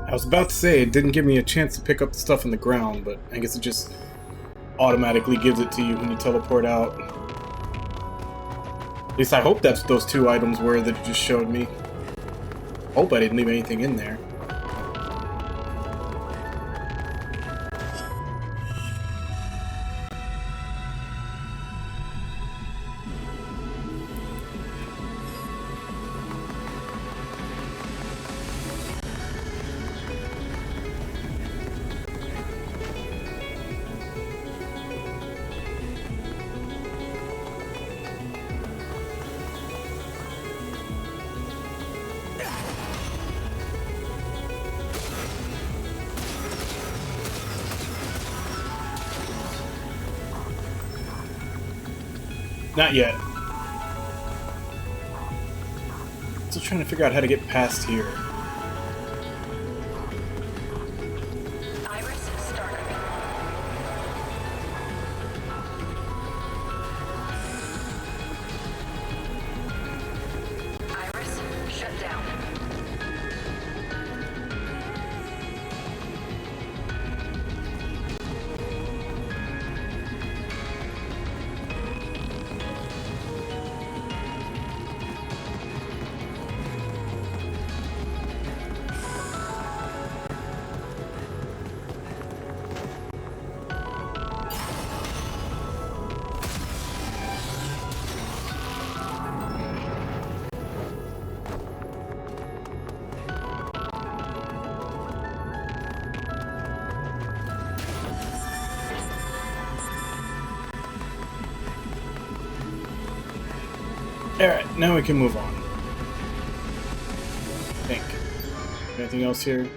I was about to say it didn't give me a chance to pick up the stuff on the ground, but I guess it just automatically gives it to you when you teleport out. At least I hope that's what those two items were that it just showed me. Hope I didn't leave anything in there. Not yet. Still trying to figure out how to get past here. Iris, started. Iris, shut down. Alright, now we can move on. I think. Anything else here?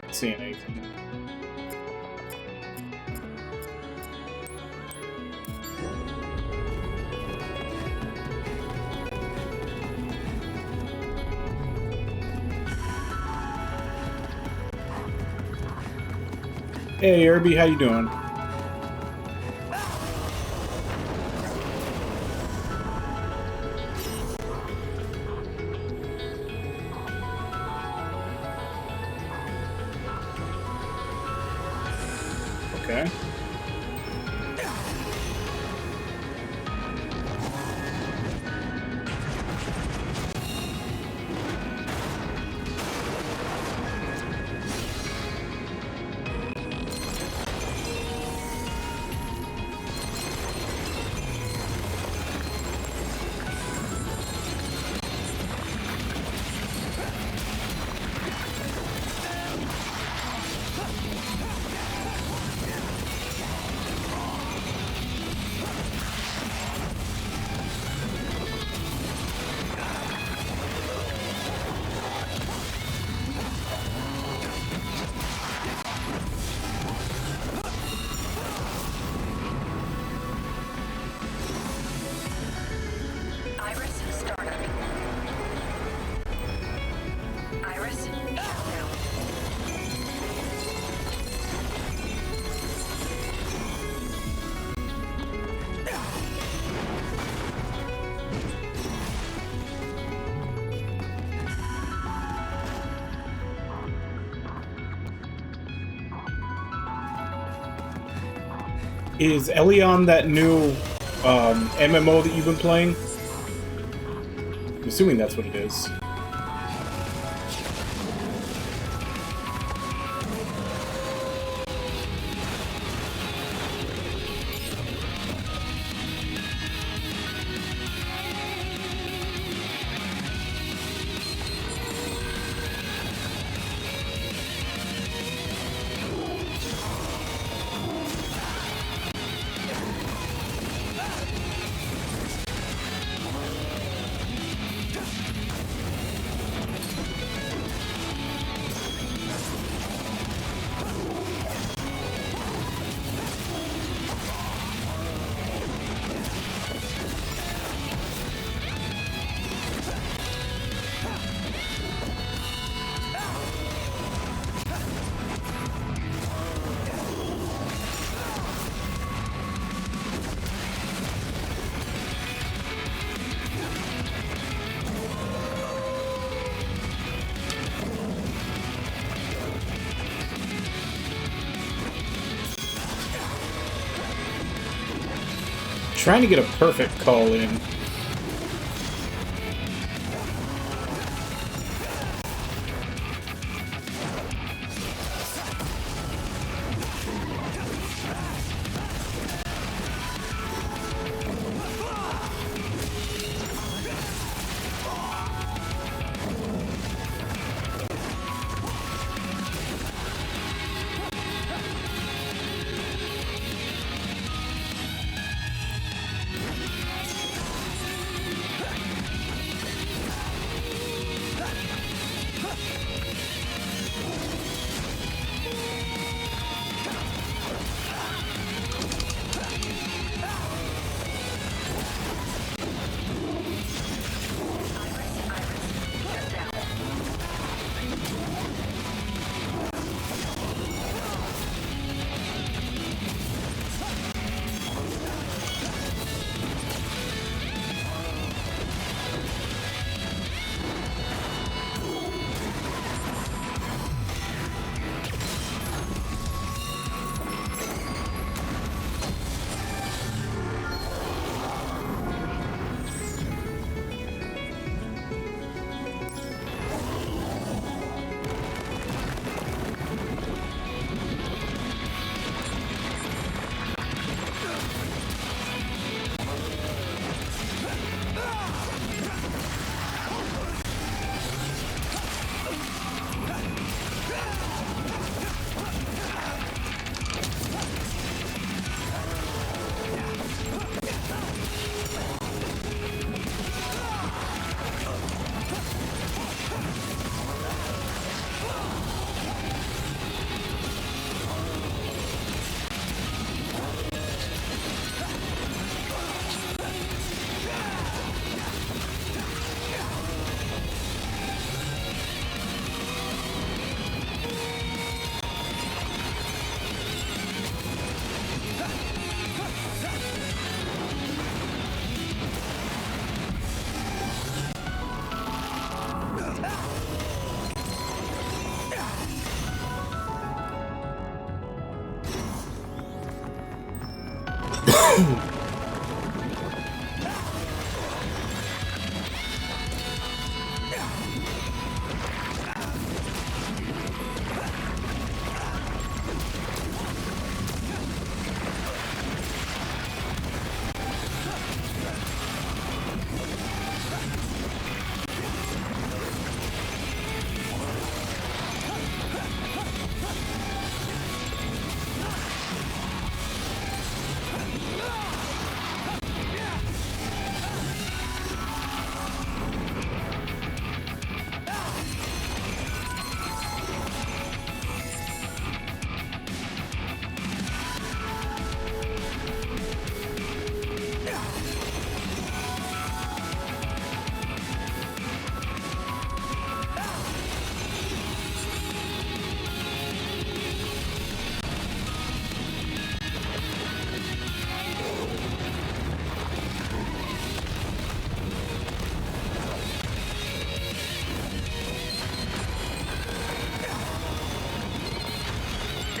Not seeing anything. Hey, Irby, how you doing? Okay. Iris, startup. Iris, shutdown. Is Ellie on that new MMO that you've been playing? I'm assuming that's what it is. Trying to get a perfect call in.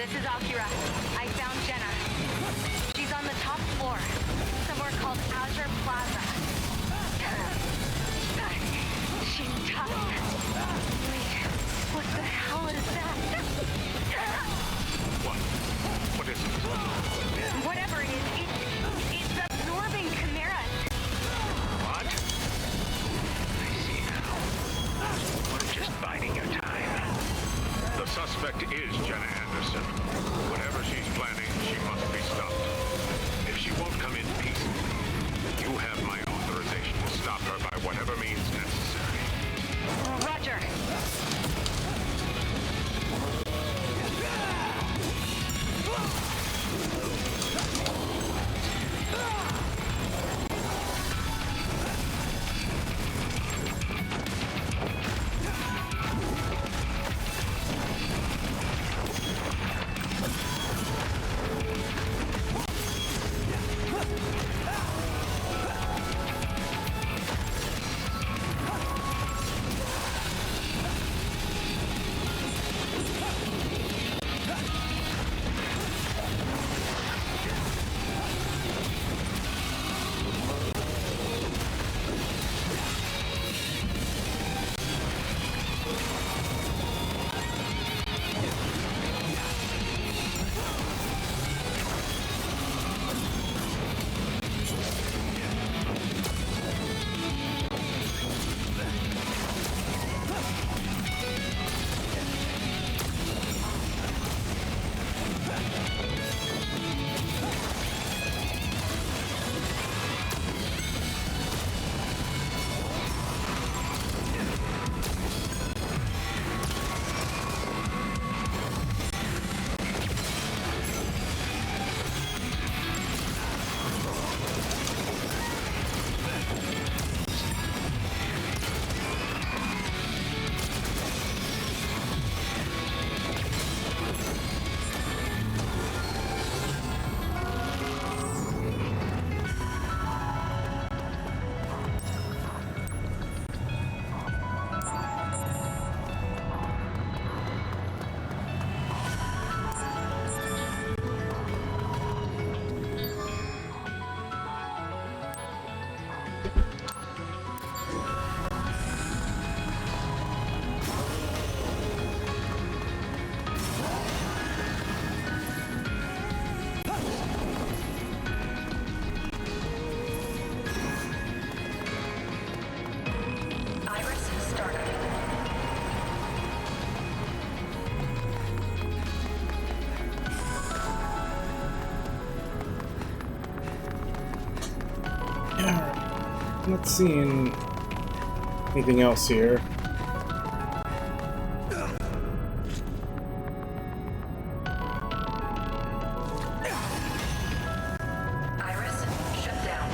This is Akira. I found Jenna. She's on the top floor, somewhere called Azure Plaza. She's tough. Wait, what the hell is that? What is it? Whatever it is, it's absorbing chimeras. What? I see now. We're just biding your time. The suspect is Jenna Anderson. Whatever she's planning, she must be stopped. If she won't come in peacefully, you have my authorization to stop her by whatever means necessary. Roger. Not seeing anything else here. Iris, shut down.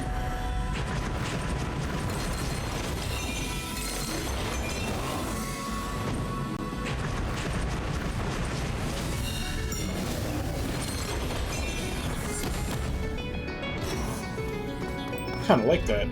Kind of like that.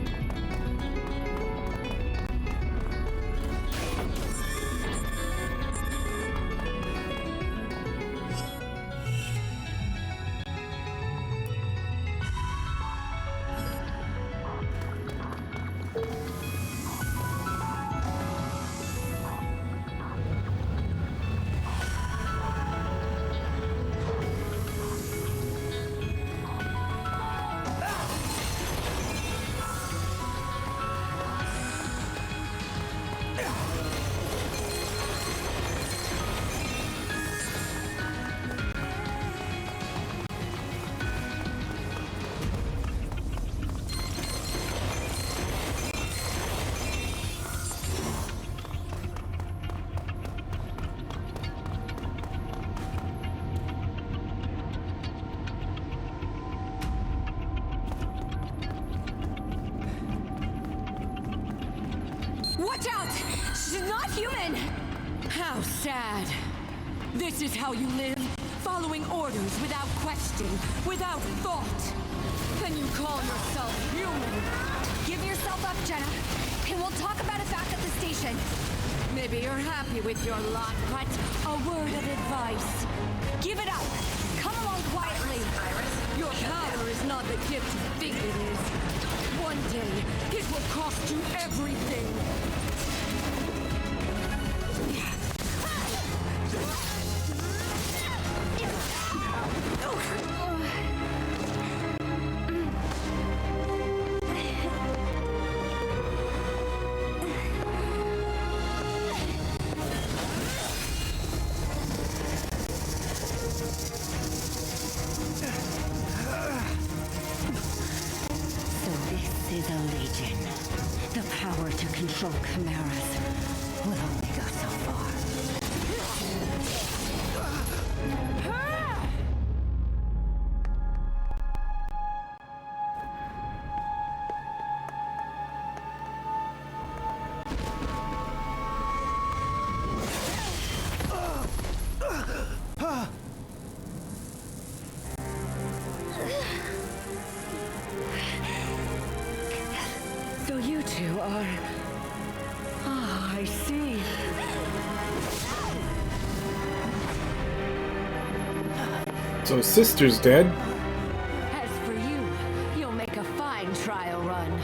Watch out! She's not human! How sad. This is how you live? Following orders without question, without thought. Can you call yourself human? Give yourself up, Jenna, and we'll talk about it back at the station. Maybe you're happy with your lot, but a word of advice. Give it up! Come along quietly! Your power is not the gift you think it is. One day, it will cost you everything. Is a legion. The power to control chimeras will only go so far. So you two are... Ah, I see. So sister's dead? As for you, you'll make a fine trial run.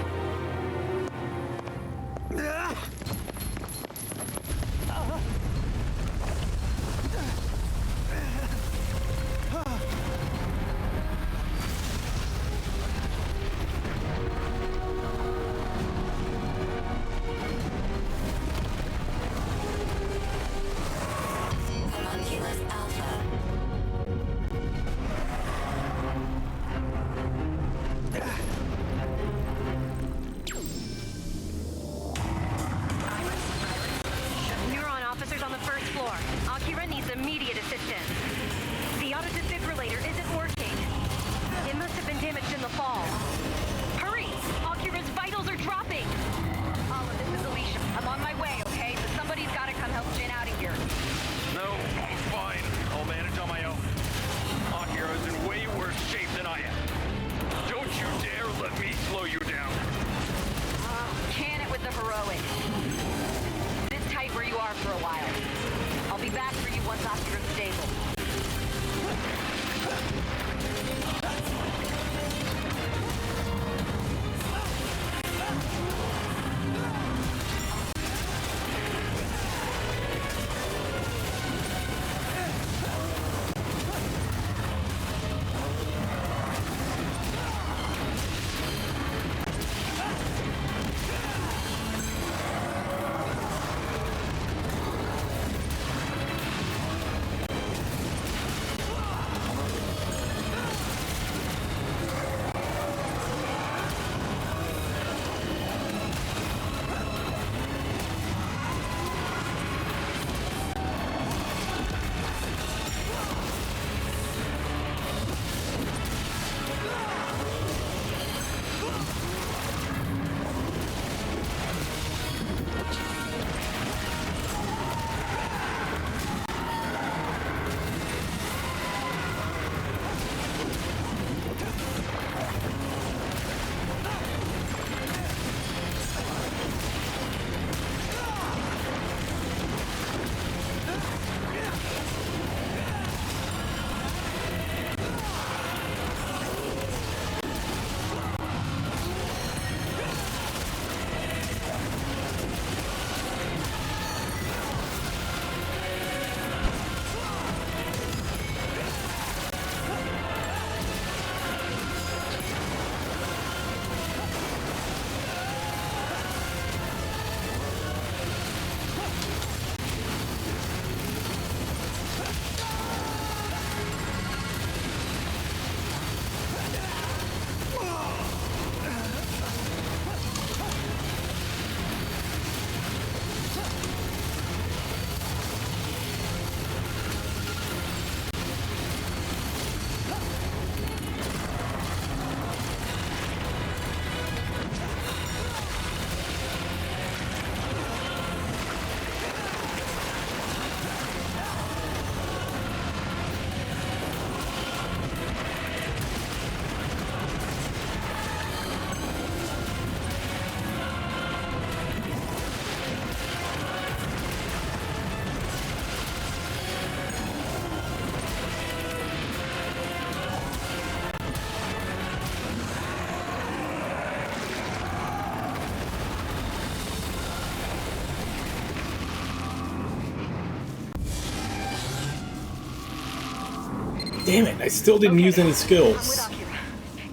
Damn it, I still didn't use any skills. I'm with Akira.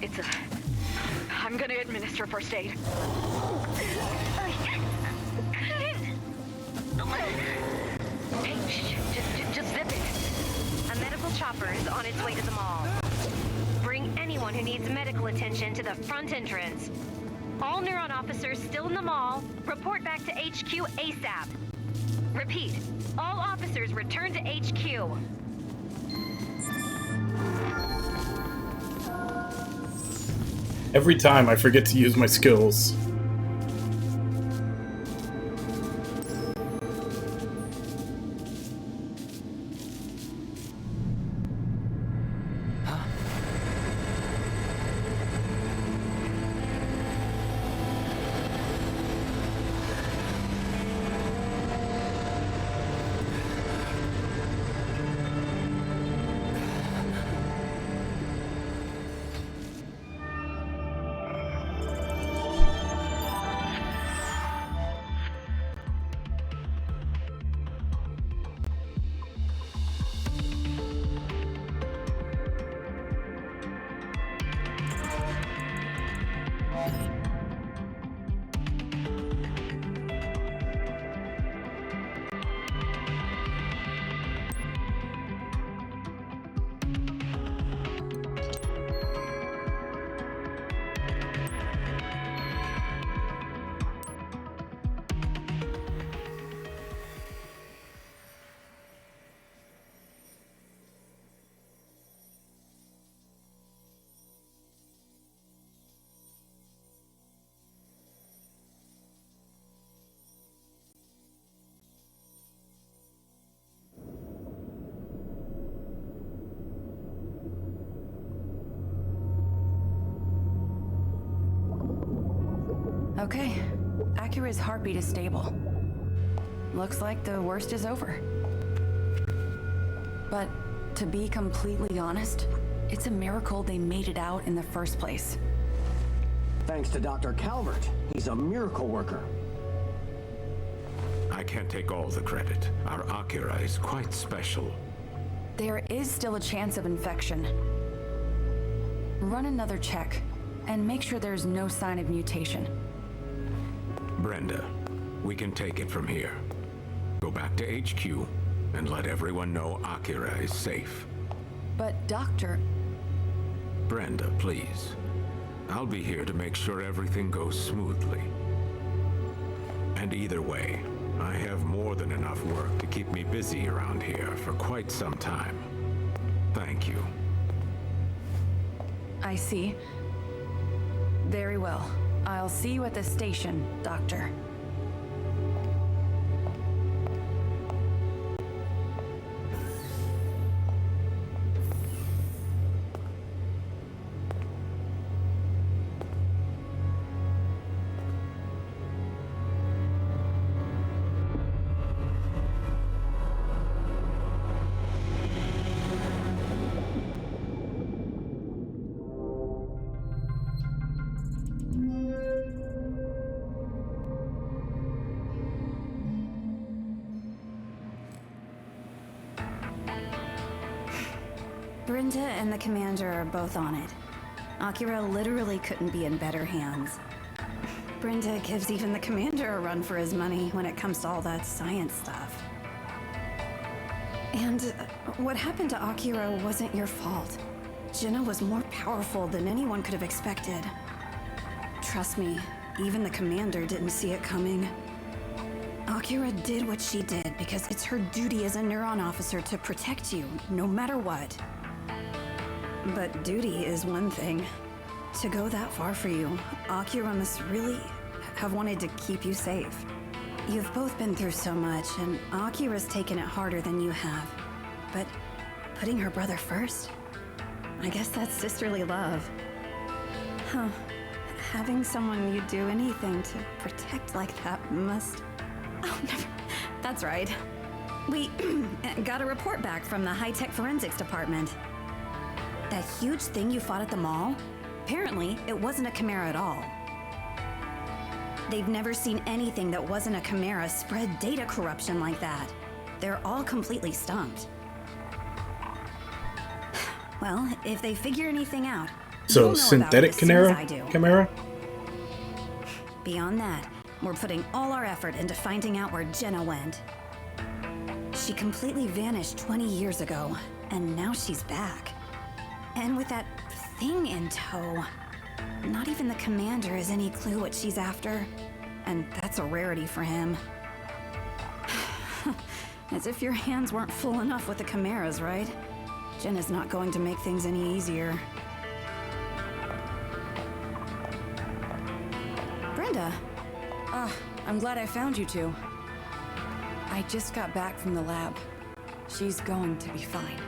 It's a... I'm gonna administer first aid. Hey, just zip it. A medical chopper is on its way to the mall. Bring anyone who needs medical attention to the front entrance. All Neuron officers still in the mall, report back to HQ ASAP. Repeat, all officers return to HQ. Every time I forget to use my skills. Okay, Akira's heartbeat is stable. Looks like the worst is over. But to be completely honest, it's a miracle they made it out in the first place. Thanks to Dr. Calvert. He's a miracle worker. I can't take all the credit. Our Akira is quite special. There is still a chance of infection. Run another check, and make sure there's no sign of mutation. Brenda, we can take it from here. Go back to HQ and let everyone know Akira is safe. But Doctor... Brenda, please. I'll be here to make sure everything goes smoothly. And either way, I have more than enough work to keep me busy around here for quite some time. Thank you. I see. Very well. I'll see you at the station, Doctor. Brenda and the commander are both on it. Akira literally couldn't be in better hands. Brenda gives even the commander a run for his money when it comes to all that science stuff. And what happened to Akira wasn't your fault. Jenna was more powerful than anyone could have expected. Trust me, even the commander didn't see it coming. Akira did what she did because it's her duty as a Neuron officer to protect you, no matter what. But duty is one thing. To go that far for you, Akira must really have wanted to keep you safe. You've both been through so much, and Akira's taken it harder than you have. But putting her brother first? I guess that's sisterly love. Huh. Having someone you'd do anything to protect like that must... Oh, never... That's right. We got a report back from the high-tech forensics department. That huge thing you fought at the mall? Apparently, it wasn't a chimera at all. They've never seen anything that wasn't a chimera spread data corruption like that. They're all completely stumped. Well, if they figure anything out, So you'll know synthetic about it as soon as I do. Chimera? Beyond that, we're putting all our effort into finding out where Jenna went. She completely vanished 20 years ago, and now she's back. And with that thing in tow, not even the commander has any clue what she's after. And that's a rarity for him. As if your hands weren't full enough with the chimeras, right? Jenna's not going to make things any easier. Brenda. I'm glad I found you two. I just got back from the lab. She's going to be fine.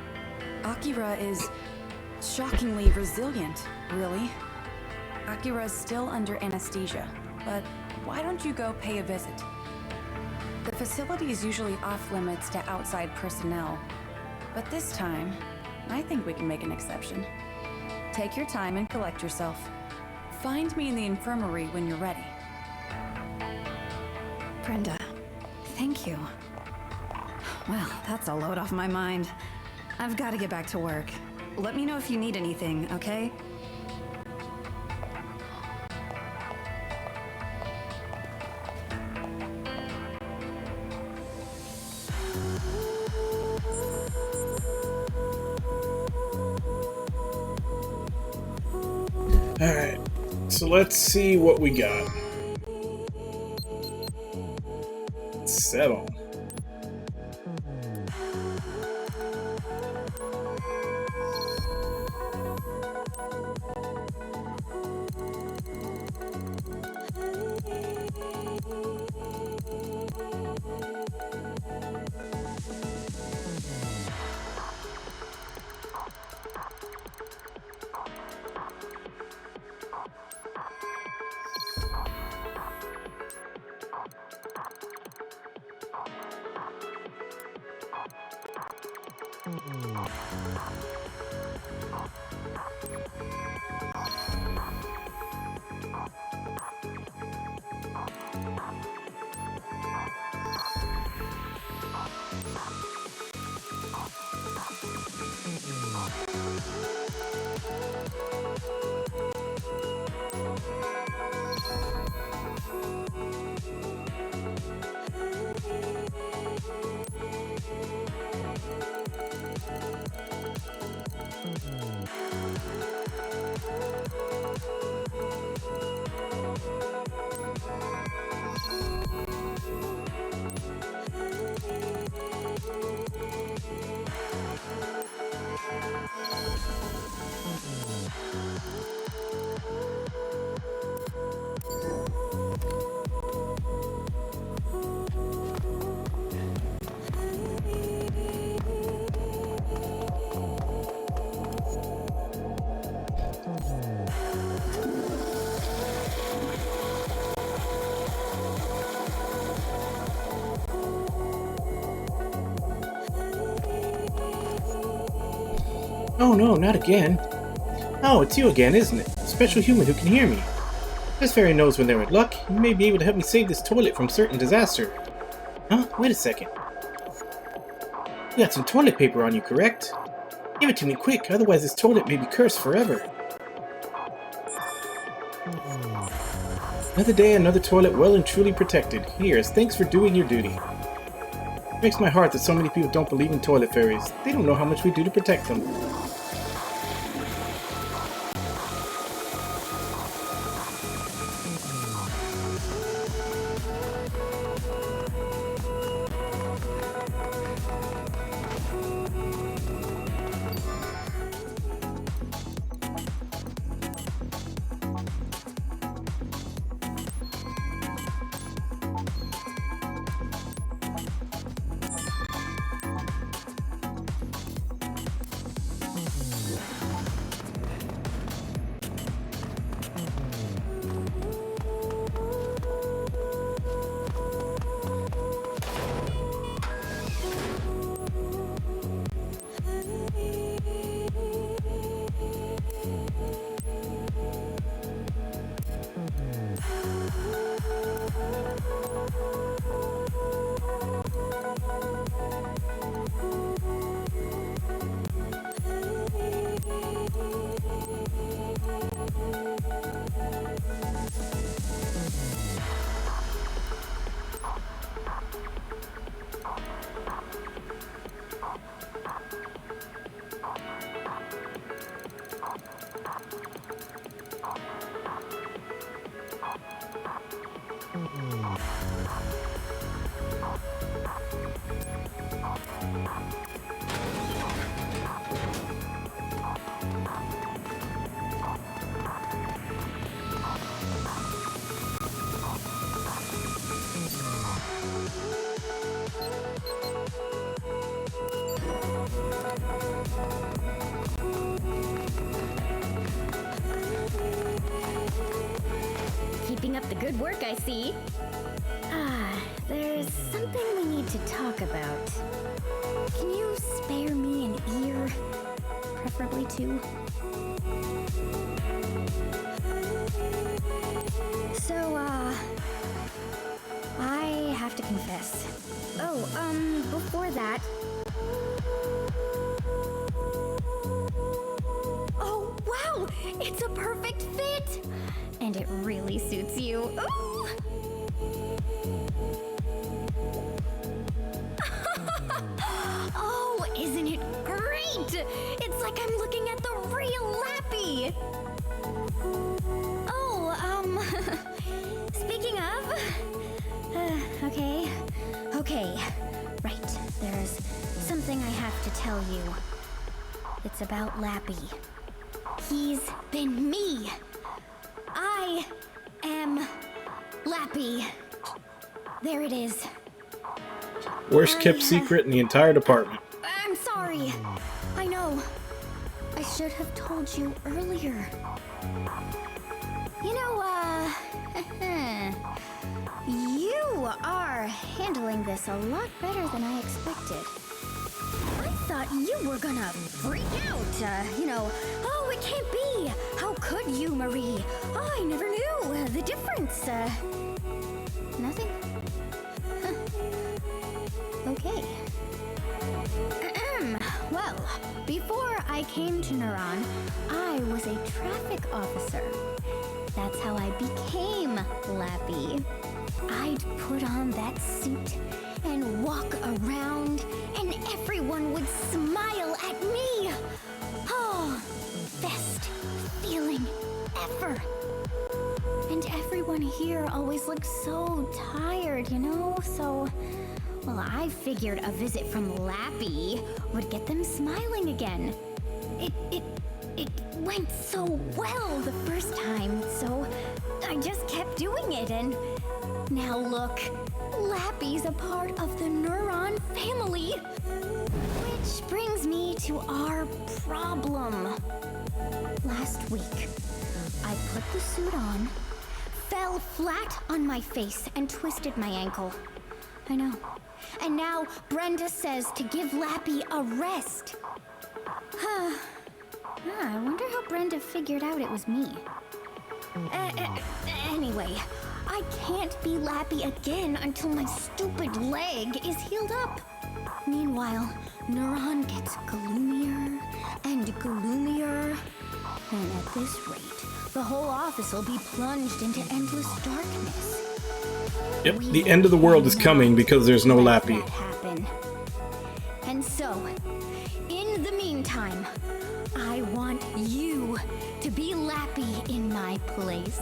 Akira is shockingly resilient, really. Akira's still under anesthesia, but why don't you go pay a visit? The facility is usually off limits to outside personnel, but this time, I think we can make an exception. Take your time and collect yourself. Find me in the infirmary when you're ready. Brenda, thank you. Well, that's a load off my mind. I've got to get back to work. Let me know if you need anything, okay? Alright, so let's see what we got. Settle. Oh no, not again. Oh, it's you again, isn't it? A special human who can hear me. This fairy knows when they're in luck. You may be able to help me save this toilet from certain disaster. Huh? Wait a second. You got some toilet paper on you, correct? Give it to me quick, otherwise this toilet may be cursed forever. Another day, another toilet well and truly protected. Here, as thanks for doing your duty. It breaks my heart that so many people don't believe in toilet fairies. They don't know how much we do to protect them. Good work, I see. There's something we need to talk about. Can you spare me an ear? Preferably two. So, I have to confess. Oh, before that... Oh, wow! It's a perfect fit! And it really suits you. Ooh! Oh, isn't it great? It's like I'm looking at the real Lappy! Oh, speaking of... Okay. Right, there's something I have to tell you. It's about Lappy. He's been me. I am Lappy. There it is. Worst kept secret in the entire department. I'm sorry. I know. I should have told you earlier. You know, you are handling this a lot better than I expected. I thought you were gonna freak out, oh, it can't be! How could you, Marie? Oh, I never knew the difference. Nothing? Huh. Okay. Well, before I came to Neuron, I was a traffic officer. That's how I became Lappy. I'd put on that suit and walk around, and everyone would smile at me. Oh, best feeling ever. And everyone here always looked so tired, So, well, I figured a visit from Lappy would get them smiling again. It went so well the first time, so I just kept doing it, and now look, Lappy's a part of the Neuron family. Which brings me to our problem. Last week, I put the suit on, fell flat on my face, and twisted my ankle. I know. And now Brenda says to give Lappy a rest. I wonder how Brenda figured out it was me. Anyway, I can't be Lappy again until my stupid leg is healed up. Meanwhile, Neuron gets gloomier and gloomier. And at this rate, the whole office will be plunged into endless darkness. Yep, the end of the world is coming because there's no Lappy. Happen. And so, in the meantime, I want you to be Lappy in my place.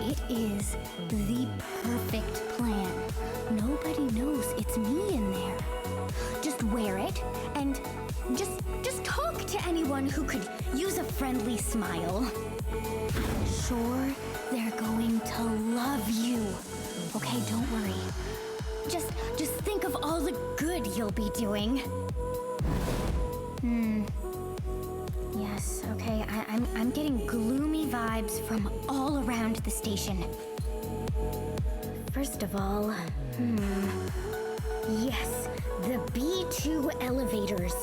It is the perfect plan. Nobody knows it's me in there. Just wear it and just talk to anyone who could use a friendly smile. I'm sure they're going to love you. Okay, don't worry. Just think of all the good you'll be doing. Yes, okay, I'm getting gloomy vibes from all around the station. First of all, yes, the B2 elevators.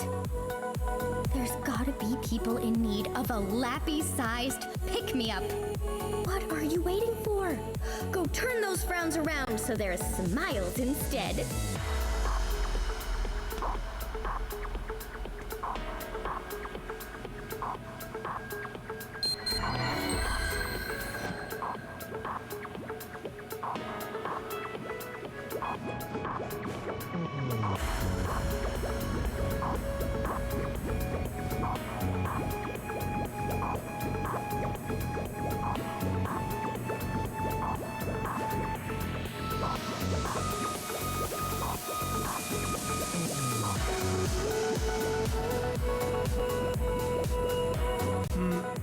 There's gotta be people in need of a Lappy-sized pick-me-up. What are you waiting for? Go turn those frowns around so there's smiles instead.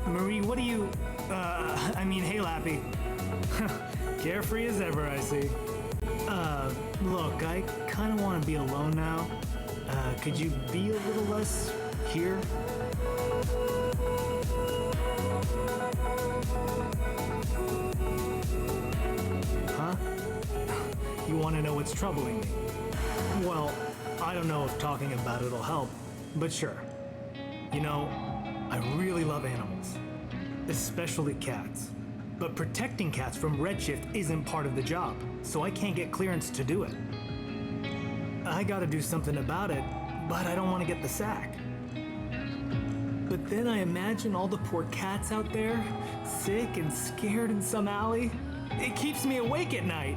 Marie, what do you... hey, Lappy. Carefree as ever, I see. Look, I kinda wanna be alone now. Could you be a little less here? Huh? You want to know what's troubling me? Well, I don't know if talking about it'll help, but sure. You know, I really love animals, especially cats. But protecting cats from Redshift isn't part of the job, so I can't get clearance to do it. I gotta do something about it, but I don't want to get the sack. But then I imagine all the poor cats out there, sick and scared in some alley. It keeps me awake at night.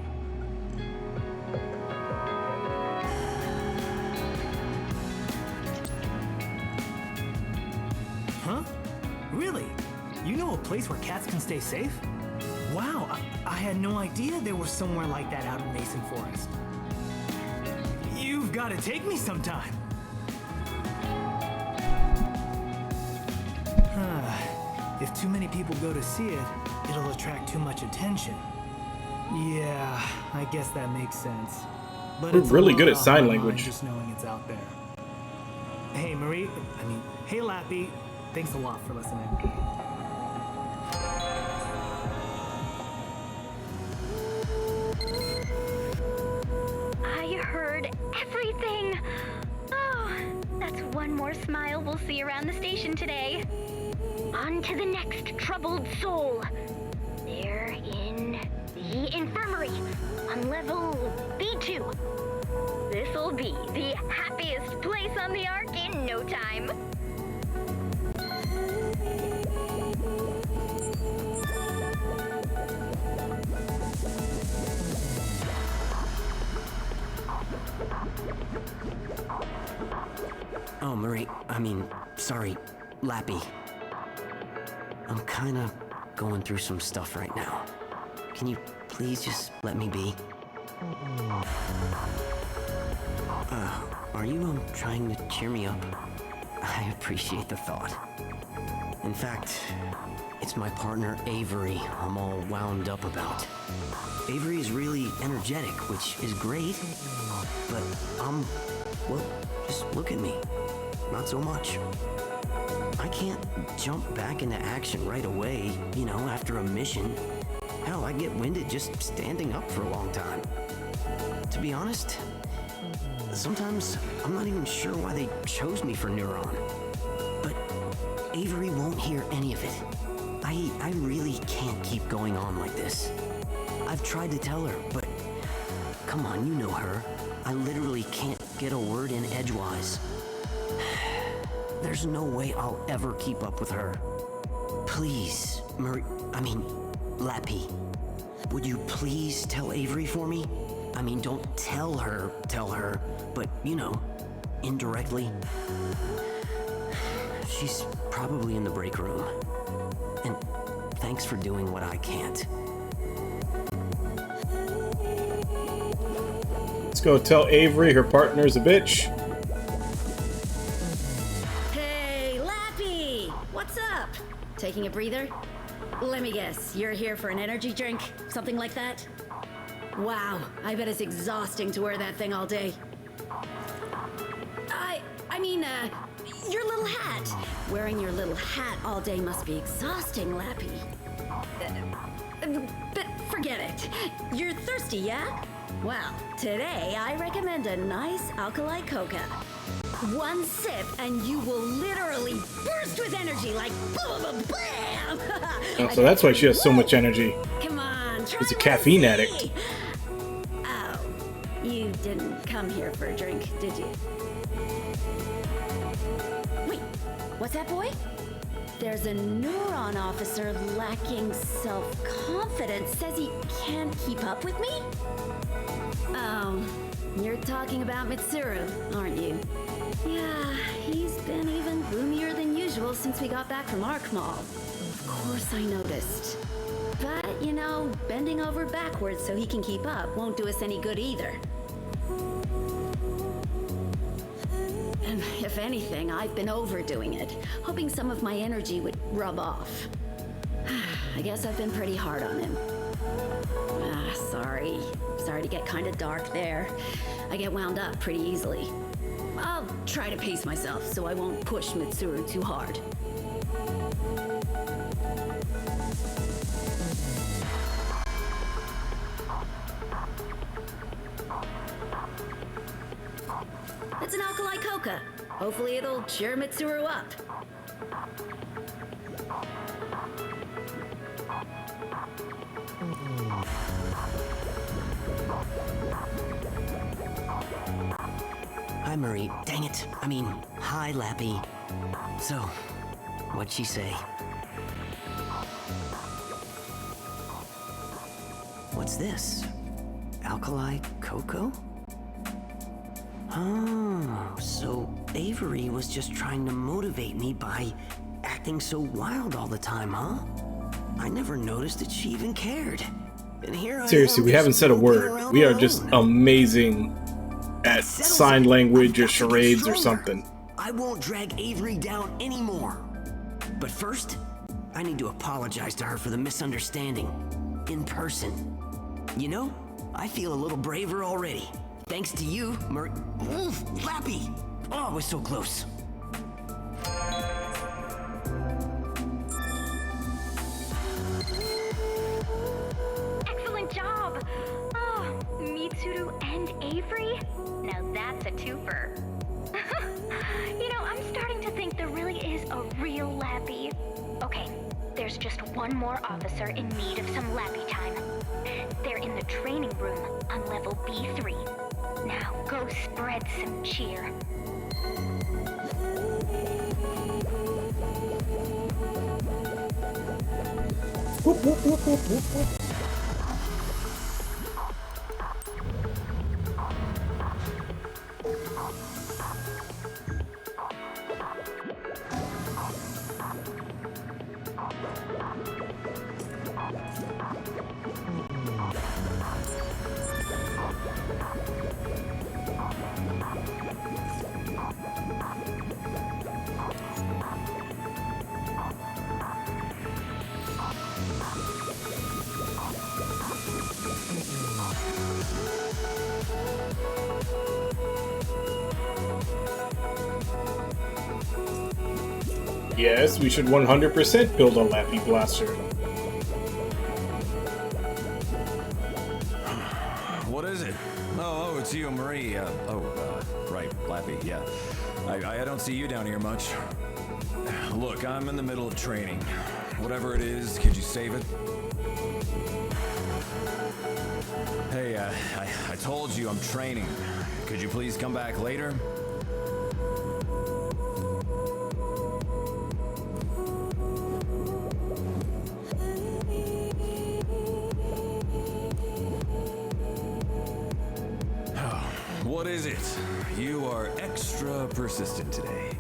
Huh? Really? You know a place where cats can stay safe? Wow, I had no idea there was somewhere like that out in Mason Forest. You've got to take me sometime. If too many people go to see it, it'll attract too much attention. Yeah, I guess that makes sense. But We're it's really good at off sign my mind language. just knowing it's out there. Hey, hey, Lappy. Thanks a lot for listening. I heard everything. Oh, that's one more smile we'll see around the station today. On to the next troubled soul. They're in the infirmary on level B2. This'll be the happiest place on the Ark in no time. Oh, sorry, Lappy. I'm kinda going through some stuff right now. Can you please just let me be? Are you trying to cheer me up? I appreciate the thought. In fact, it's my partner Avery I'm all wound up about. Avery is really energetic, which is great, but well, just look at me. Not so much. I can't jump back into action right away, after a mission. Hell, I get winded just standing up for a long time. To be honest, sometimes I'm not even sure why they chose me for Neuron. But Avery won't hear any of it. I really can't keep going on like this. I've tried to tell her, but come on, you know her. I literally can't get a word in edgewise. There's no way I'll ever keep up with her. Please, Lappy, would you please tell Avery for me? Don't tell her, but, indirectly. She's probably in the break room. And thanks for doing what I can't. Let's go tell Avery her partner's a bitch. Hey, Lappy! What's up? Taking a breather? Let me guess, you're here for an energy drink? Something like that? Wow, I bet it's exhausting to wear that thing all day. Your little hat. Wearing your little hat all day must be exhausting, Lappy. But forget it. You're thirsty, yeah? Well, today I recommend a nice alkali coca. One sip and you will literally burst with energy like boom, bam! Oh, so that's why she has so much energy. Come on, try She's a caffeine addict. Oh, you didn't come here for a drink, did you? Wait, what's that, boy? There's a Neuron officer lacking self-confidence. Says he can't keep up with me? Oh, you're talking about Mitsuru, aren't you? Yeah, he's been even gloomier than usual since we got back from Ark Mall. Of course I noticed. But, bending over backwards so he can keep up won't do us any good either. And if anything, I've been overdoing it, hoping some of my energy would rub off. I guess I've been pretty hard on him. Sorry to get kind of dark there. I get wound up pretty easily. I'll try to pace myself so I won't push Mitsuru too hard. It's an alkali coca. Hopefully it'll cheer Mitsuru up. Hi, Marie. Dang it. I mean, hi, Lappy. So, what'd she say? What's this? Alkali cocoa? Oh, so Avery was just trying to motivate me by acting so wild all the time, huh? I never noticed that she even cared. And here Seriously, we haven't said a word. We are just amazing at sign language or charades or something. I won't drag Avery down anymore. But first, I need to apologize to her for the misunderstanding. In person. You know, I feel a little braver already. Thanks to you, Oof, Lappy! Oh, I was so close. Excellent job! Oh, Mitsuru and Avery? Now that's a twofer. You know, I'm starting to think there really is a real Lappy. Okay, there's just one more officer in need of some Lappy time. They're in the training room on level B3. Now go spread some cheer. Whoop, whoop, whoop, whoop, whoop, whoop. Yes, we should 100% build a Lappy Blaster. What is it? Oh, it's you, Marie. Right, Lappy, yeah. I don't see you down here much. Look, I'm in the middle of training. Whatever it is, could you save it? Hey, I told you I'm training. Could you please come back later? What is it? You are extra persistent today.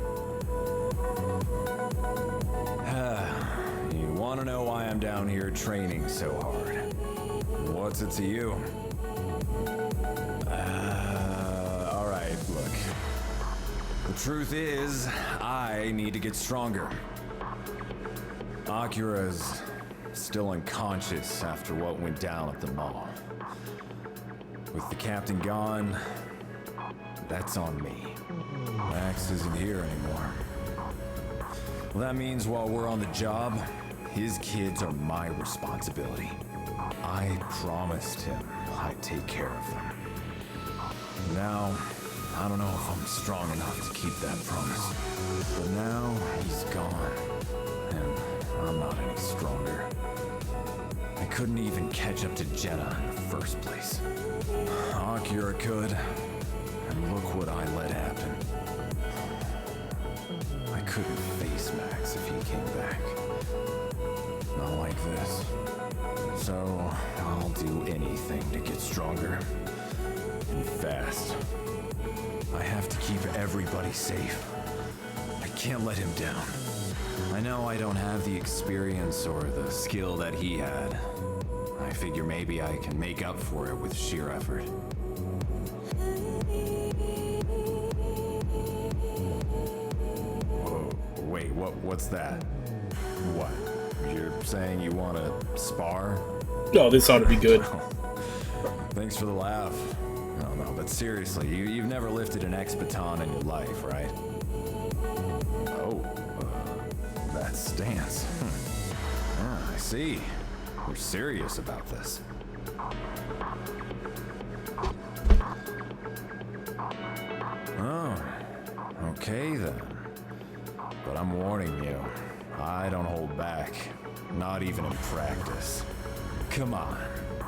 You want to know why I'm down here training so hard? What's it to you? Alright, look. The truth is, I need to get stronger. Akira's still unconscious after what went down at the mall. With the captain gone, that's on me. Max isn't here anymore. Well, that means while we're on the job, his kids are my responsibility. I promised him I'd take care of them. Now, I don't know if I'm strong enough to keep that promise. But now, he's gone, and I'm not any stronger. I couldn't even catch up to Jenna in the first place. Akira could, and look what I let happen. I couldn't face Max if he came back. Not like this. So, I'll do anything to get stronger. And fast. I have to keep everybody safe. I can't let him down. I know I don't have the experience or the skill that he had. I figure maybe I can make up for it with sheer effort. Whoa, wait, what's that? What? You're saying you want to spar? Oh, this ought to be good. Thanks for the laugh. No, but seriously, you've never lifted an X baton in your life, right? Oh, that stance. I see. You're serious about this. Oh, okay then. But I'm warning you, I don't hold back. Not even in practice. Come on,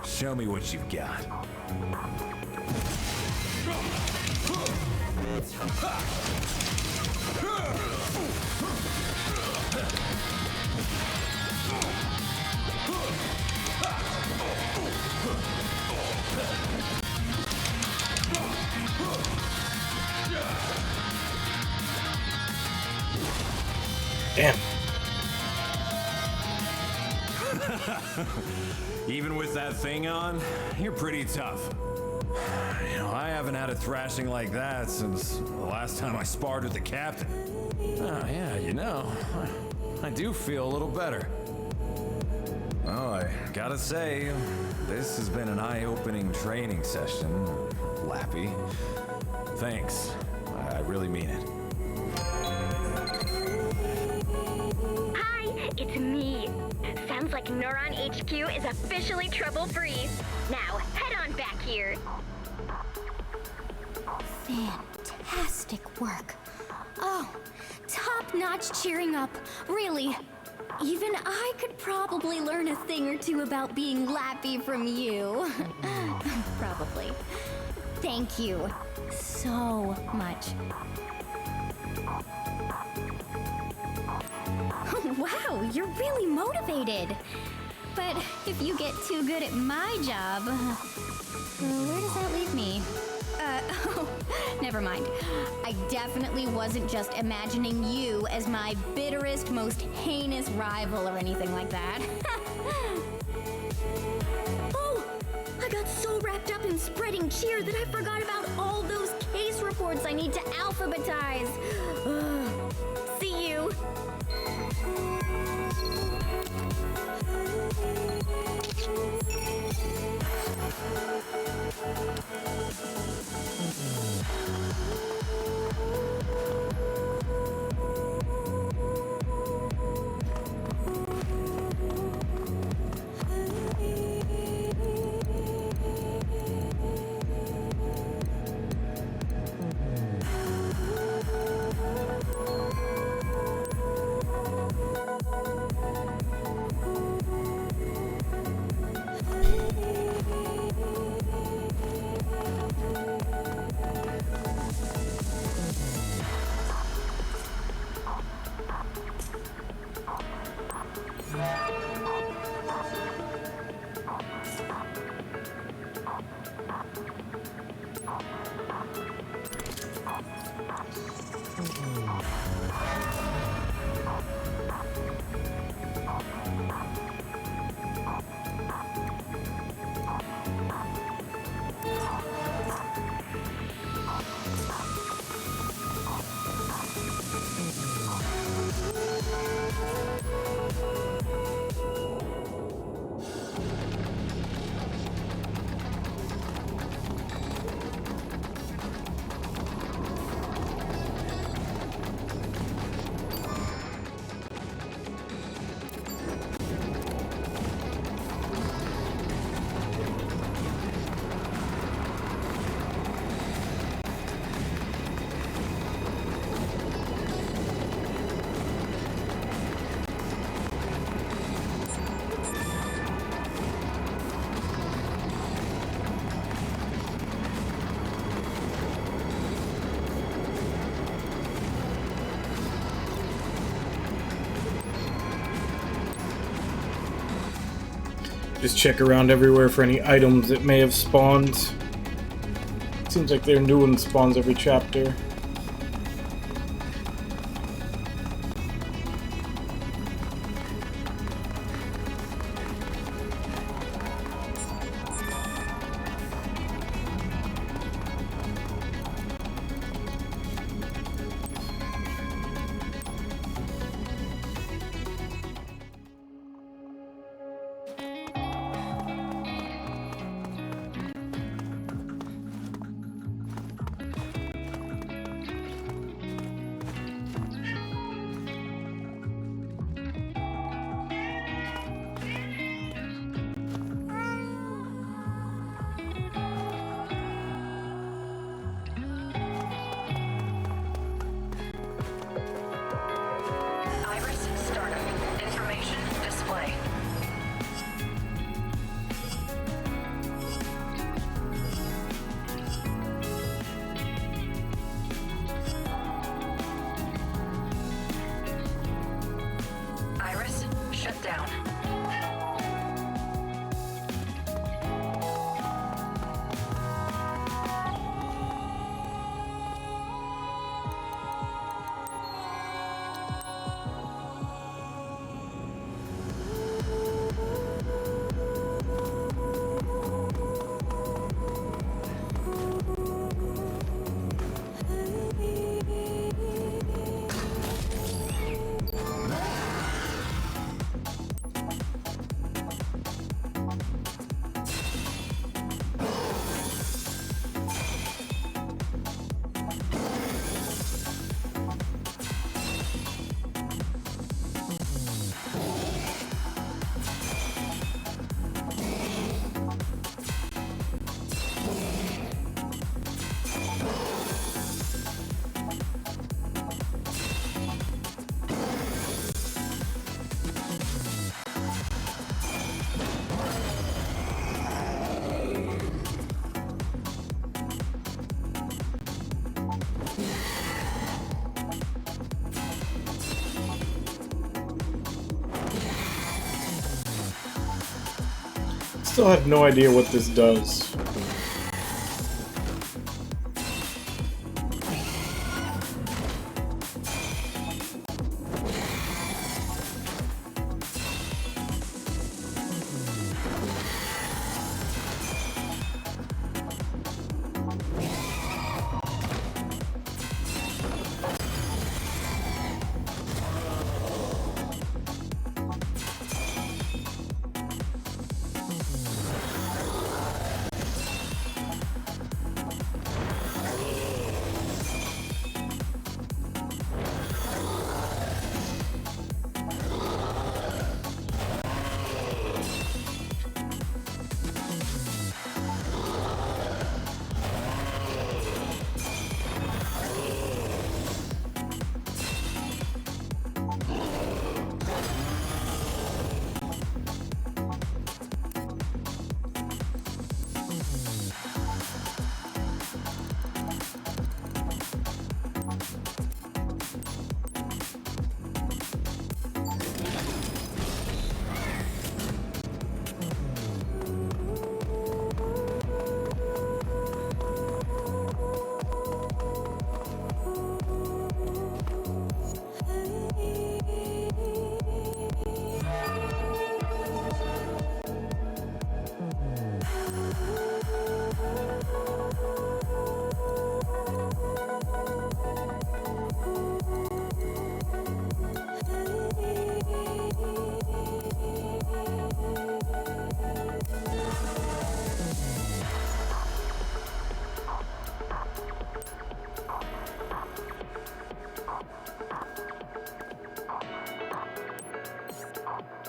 show me what you've got. Damn. Even with that thing on, you're pretty tough. You know, I haven't had a thrashing like that since the last time I sparred with the captain. Oh, yeah, you know, I do feel a little better. Well, I gotta say, this has been an eye-opening training session, Lappy. Thanks. I really mean it. Hi, it's me. Sounds like Neuron HQ is officially trouble-free. Now, head on back here. Fantastic work. Oh, top-notch cheering up. Really. Even I could probably learn a thing or two about being Lappy from you. Probably. Thank you so much. Wow, you're really motivated. But if you get too good at my job, where does that leave me? Oh, never mind. I definitely wasn't just imagining you as my bitterest, most heinous rival or anything like that. Oh, I got so wrapped up in spreading cheer that I forgot about all those case reports I need to alphabetize. See you. Just check around everywhere for any items that may have spawned. Seems like their new one spawns every chapter. shut down. Still have no idea what this does.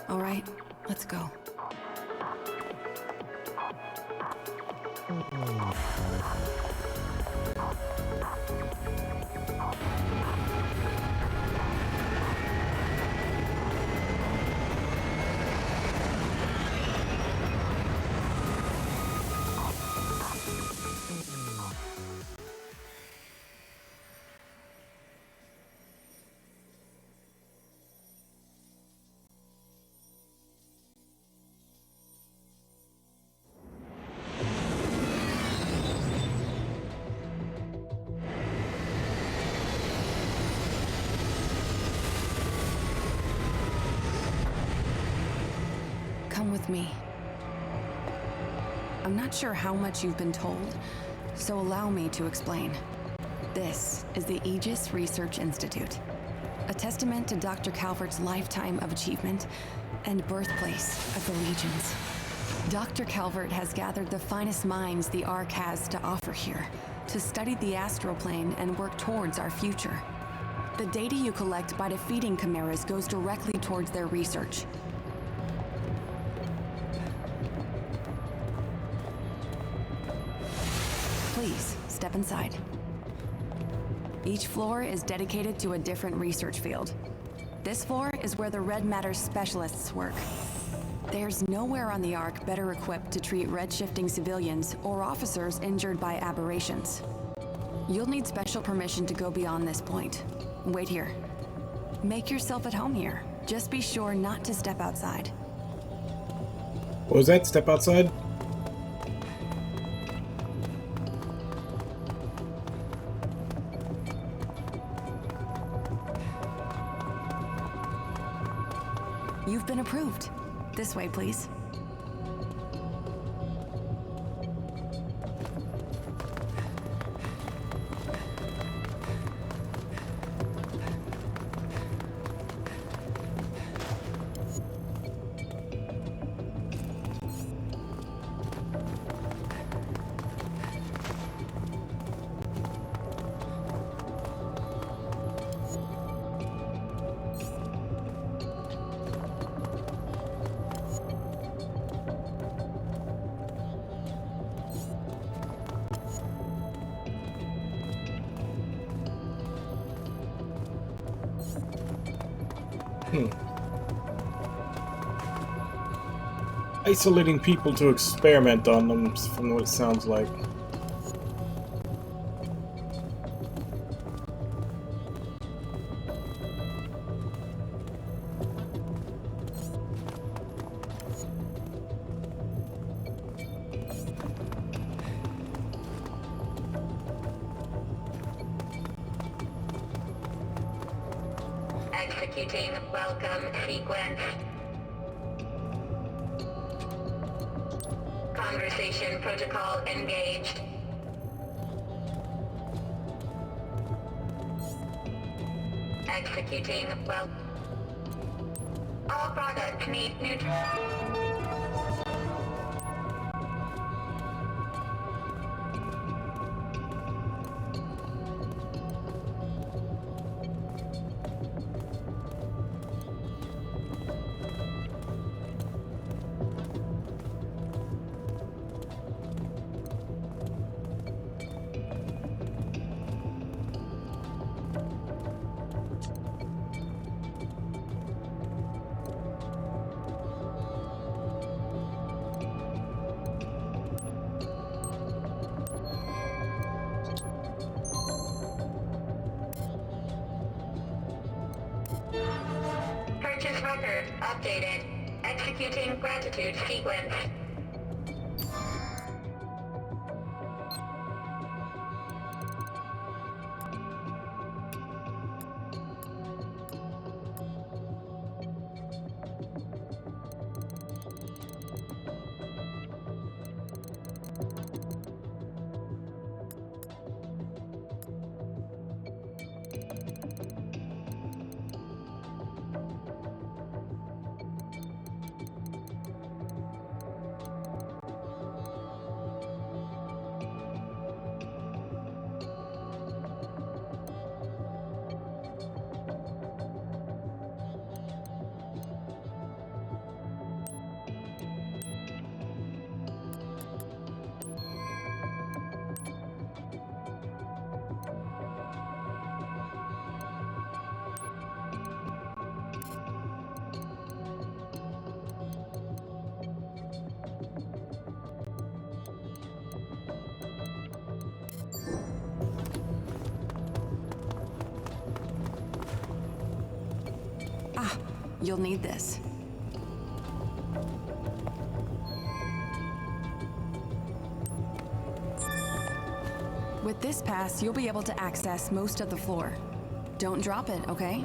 All right, let's go. Come with me. I'm not sure how much you've been told, so allow me to explain. This is the Aegis Research Institute, a testament to Dr. Calvert's lifetime of achievement and birthplace of the Legions. Dr. Calvert has gathered the finest minds the Ark has to offer here to study the Astral Plane and work towards our future. The data you collect by defeating chimeras goes directly towards their research. Please, step inside. Each floor is dedicated to a different research field. This floor is where the red matter specialists work. There's nowhere on the Ark better equipped to treat red-shifting civilians or officers injured by aberrations. You'll need special permission to go beyond this point. Wait here. Make yourself at home here. Just be sure not to step outside. What was that? Step outside? You've been approved. This way, please. Isolating people to experiment on them, from what it sounds like. Executing welcome sequence. Conversation protocol engaged. Executing well. All products need neutral. Purchase record updated. Executing gratitude sequence. You'll need this. With this pass, you'll be able to access most of the floor. Don't drop it, okay?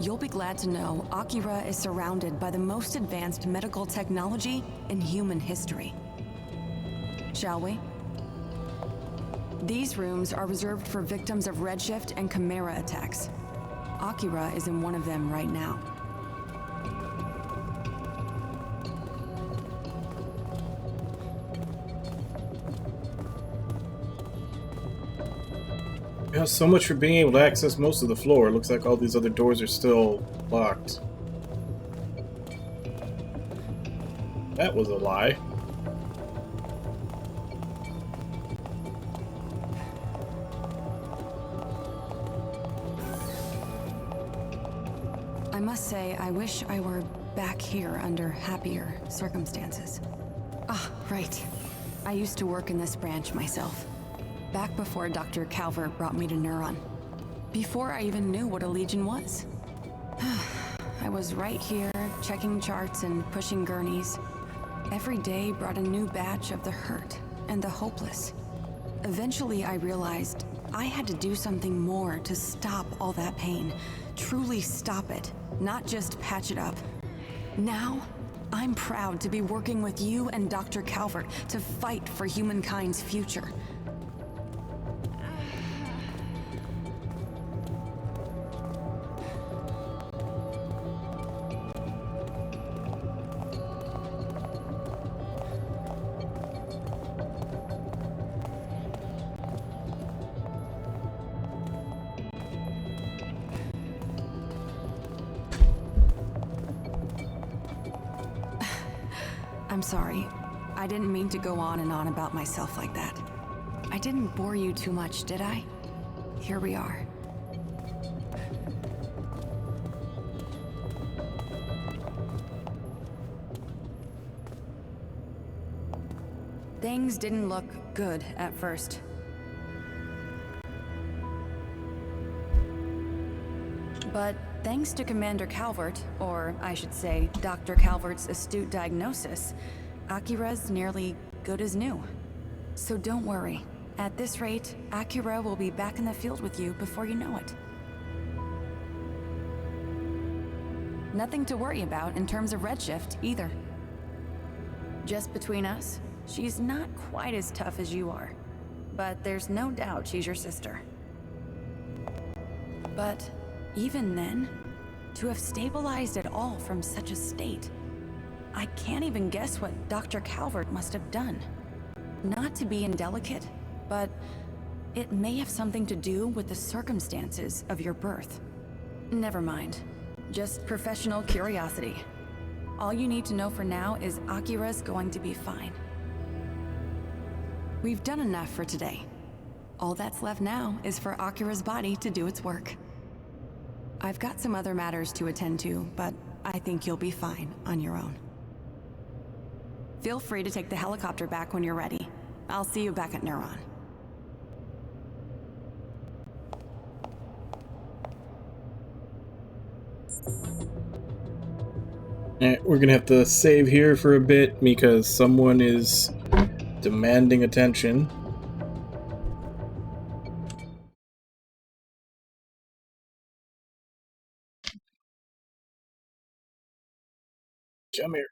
You'll be glad to know Akira is surrounded by the most advanced medical technology in human history. Shall we? These rooms are reserved for victims of Redshift and Chimera attacks. Akira is in one of them right now. Yeah, so much for being able to access most of the floor. It looks like all these other doors are still locked. That was a lie. I must say, I wish I were back here under happier circumstances. Ah, right. I used to work in this branch myself. Back before Dr. Calvert brought me to Neuron. Before I even knew what a Legion was. I was right here, checking charts and pushing gurneys. Every day brought a new batch of the hurt and the hopeless. Eventually, I realized I had to do something more to stop all that pain. Truly stop it, not just patch it up. Now, I'm proud to be working with you and Dr. Calvert to fight for humankind's future. I'm sorry. I didn't mean to go on and on about myself like that. I didn't bore you too much, did I? Here we are. Things didn't look good at first. But thanks to Commander Calvert, or I should say, Dr. Calvert's astute diagnosis, Akira's nearly good as new. So don't worry. At this rate, Akira will be back in the field with you before you know it. Nothing to worry about in terms of redshift, either. Just between us, she's not quite as tough as you are. But there's no doubt she's your sister. But even then, to have stabilized at all from such a state, I can't even guess what Dr. Calvert must have done. Not to be indelicate, but it may have something to do with the circumstances of your birth. Never mind. Just professional curiosity. All you need to know for now is Akira's going to be fine. We've done enough for today. All that's left now is for Akira's body to do its work. I've got some other matters to attend to, but I think you'll be fine on your own. Feel free to take the helicopter back when you're ready. I'll see you back at Neuron. We're gonna have to save here for a bit because someone is demanding attention. Come here.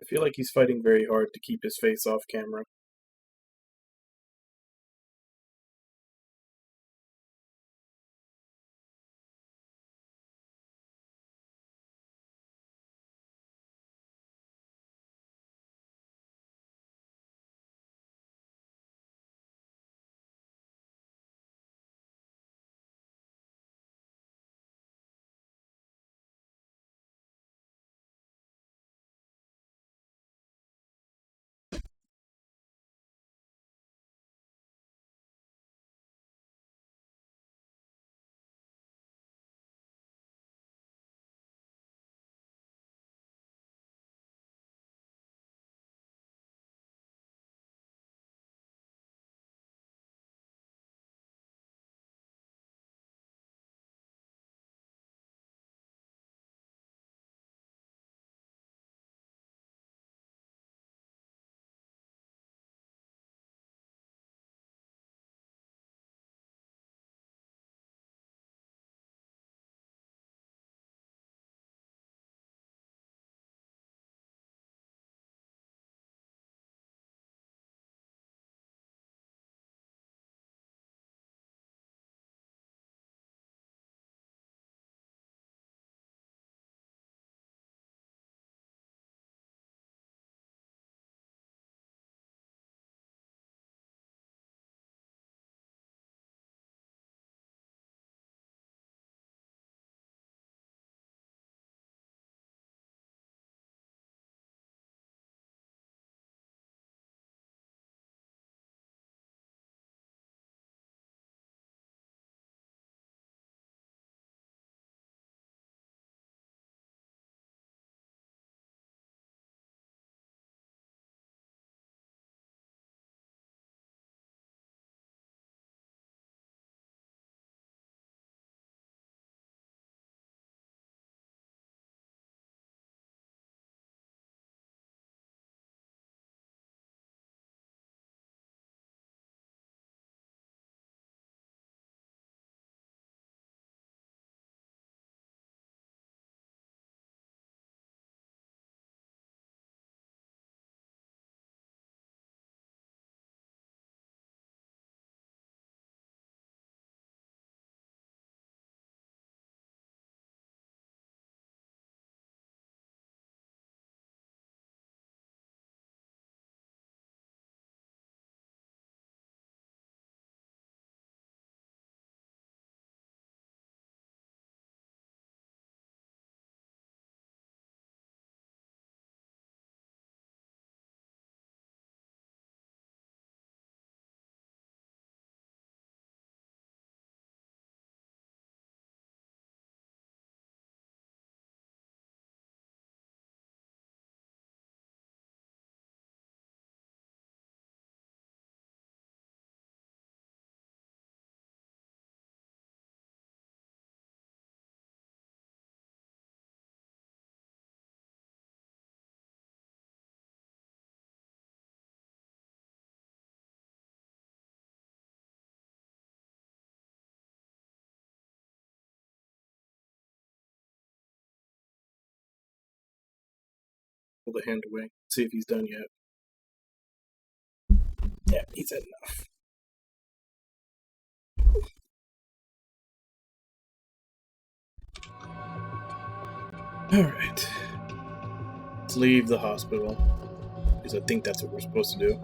I feel like he's fighting very hard to keep his face off camera. the hand away. See if he's done yet. Yeah, he's had enough. Alright. Let's leave the hospital. Because I think that's what we're supposed to do.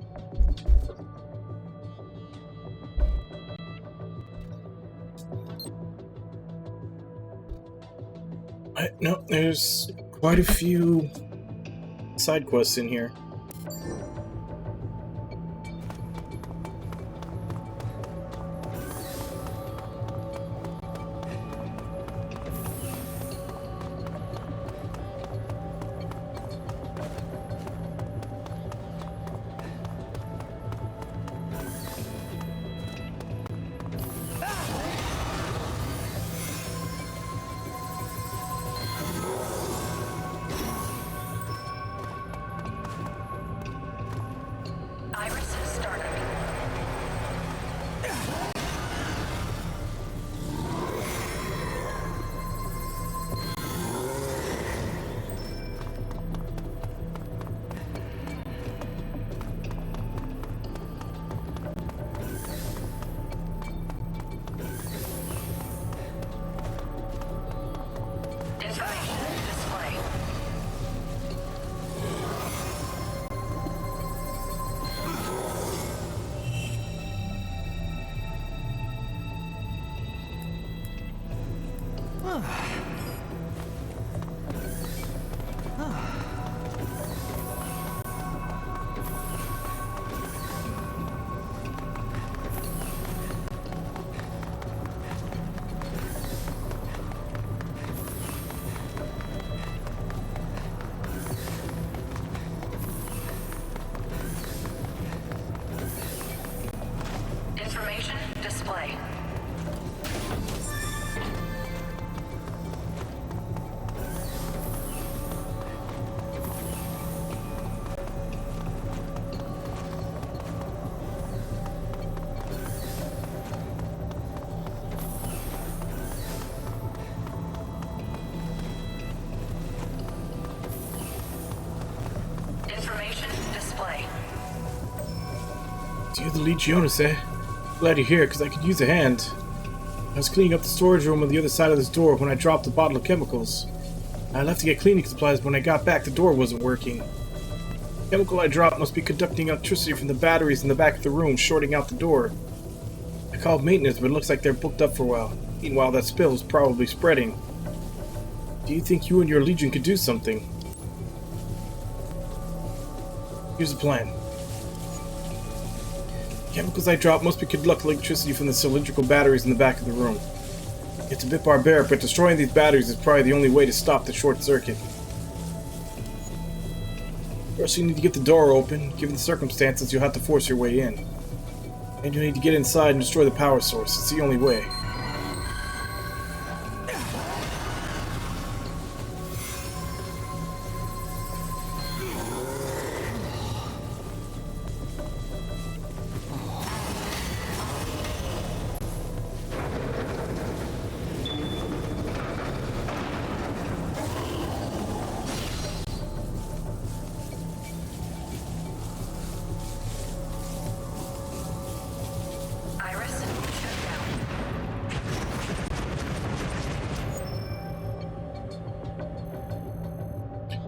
No, there's quite a few side quests in here. Information display. Information display. You're the Legionis, eh? Glad you're here, because I could use a hand. I was cleaning up the storage room on the other side of this door when I dropped a bottle of chemicals. I left to get cleaning supplies, but when I got back, the door wasn't working. The chemical I dropped must be conducting electricity from the batteries in the back of the room, shorting out the door. I called maintenance, but it looks like they're booked up for a while. Meanwhile, that spill is probably spreading. Do you think you and your Legion could do something? Here's the plan. Chemicals I dropped must be conducting electricity from the cylindrical batteries in the back of the room. It's a bit barbaric, but destroying these batteries is probably the only way to stop the short circuit. First, you need to get the door open. Given the circumstances, you'll have to force your way in. And you'll need to get inside and destroy the power source. It's the only way.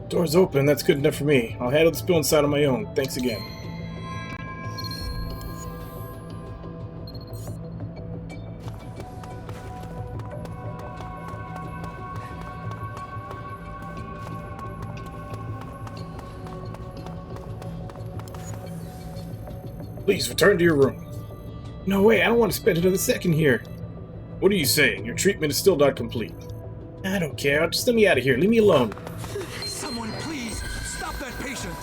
Door's open, that's good enough for me. I'll handle the spill inside on my own. Thanks again. Please return to your room. No way, I don't want to spend another second here. What are you saying? Your treatment is still not complete. I don't care, just let me out of here. Leave me alone. Someone please stop that patient.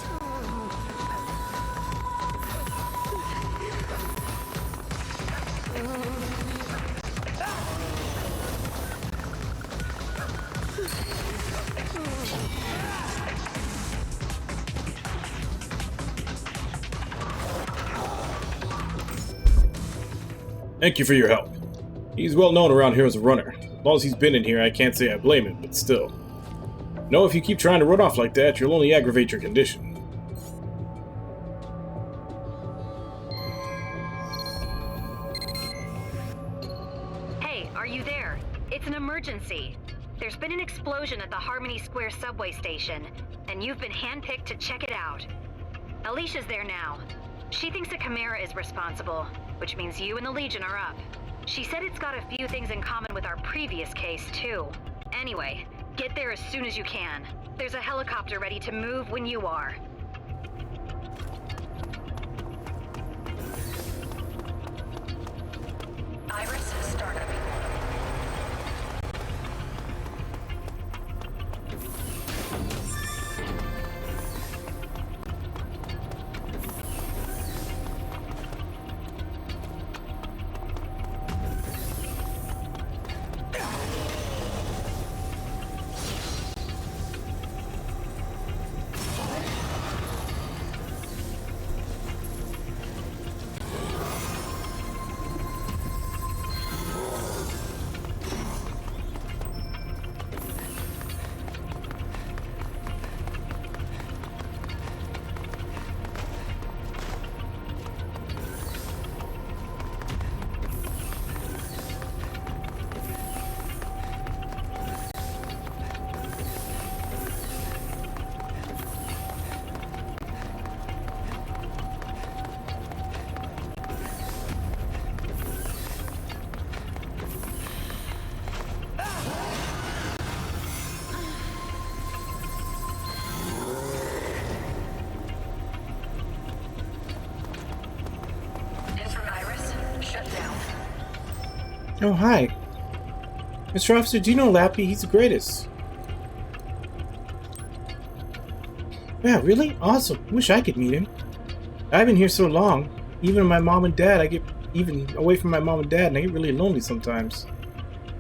Thank you for your help. He's well known around here as a runner. As long as he's been in here, I can't say I blame him, but still. No, if you keep trying to run off like that, you'll only aggravate your condition. Hey, are you there? It's an emergency. There's been an explosion at the Harmony Square subway station, and you've been handpicked to check it out. Alicia's there now. She thinks a Chimera is responsible, which means you and the Legion are up. She said it's got a few things in common with our previous case, too. Anyway, get there as soon as you can. There's a helicopter ready to move when you are. Iris startup. Oh, hi. Mr. Officer, do you know Lappy? He's the greatest. Yeah, really? Awesome. Wish I could meet him. I've been here so long. Even my mom and dad, I get even away from my mom and dad, and I get really lonely sometimes.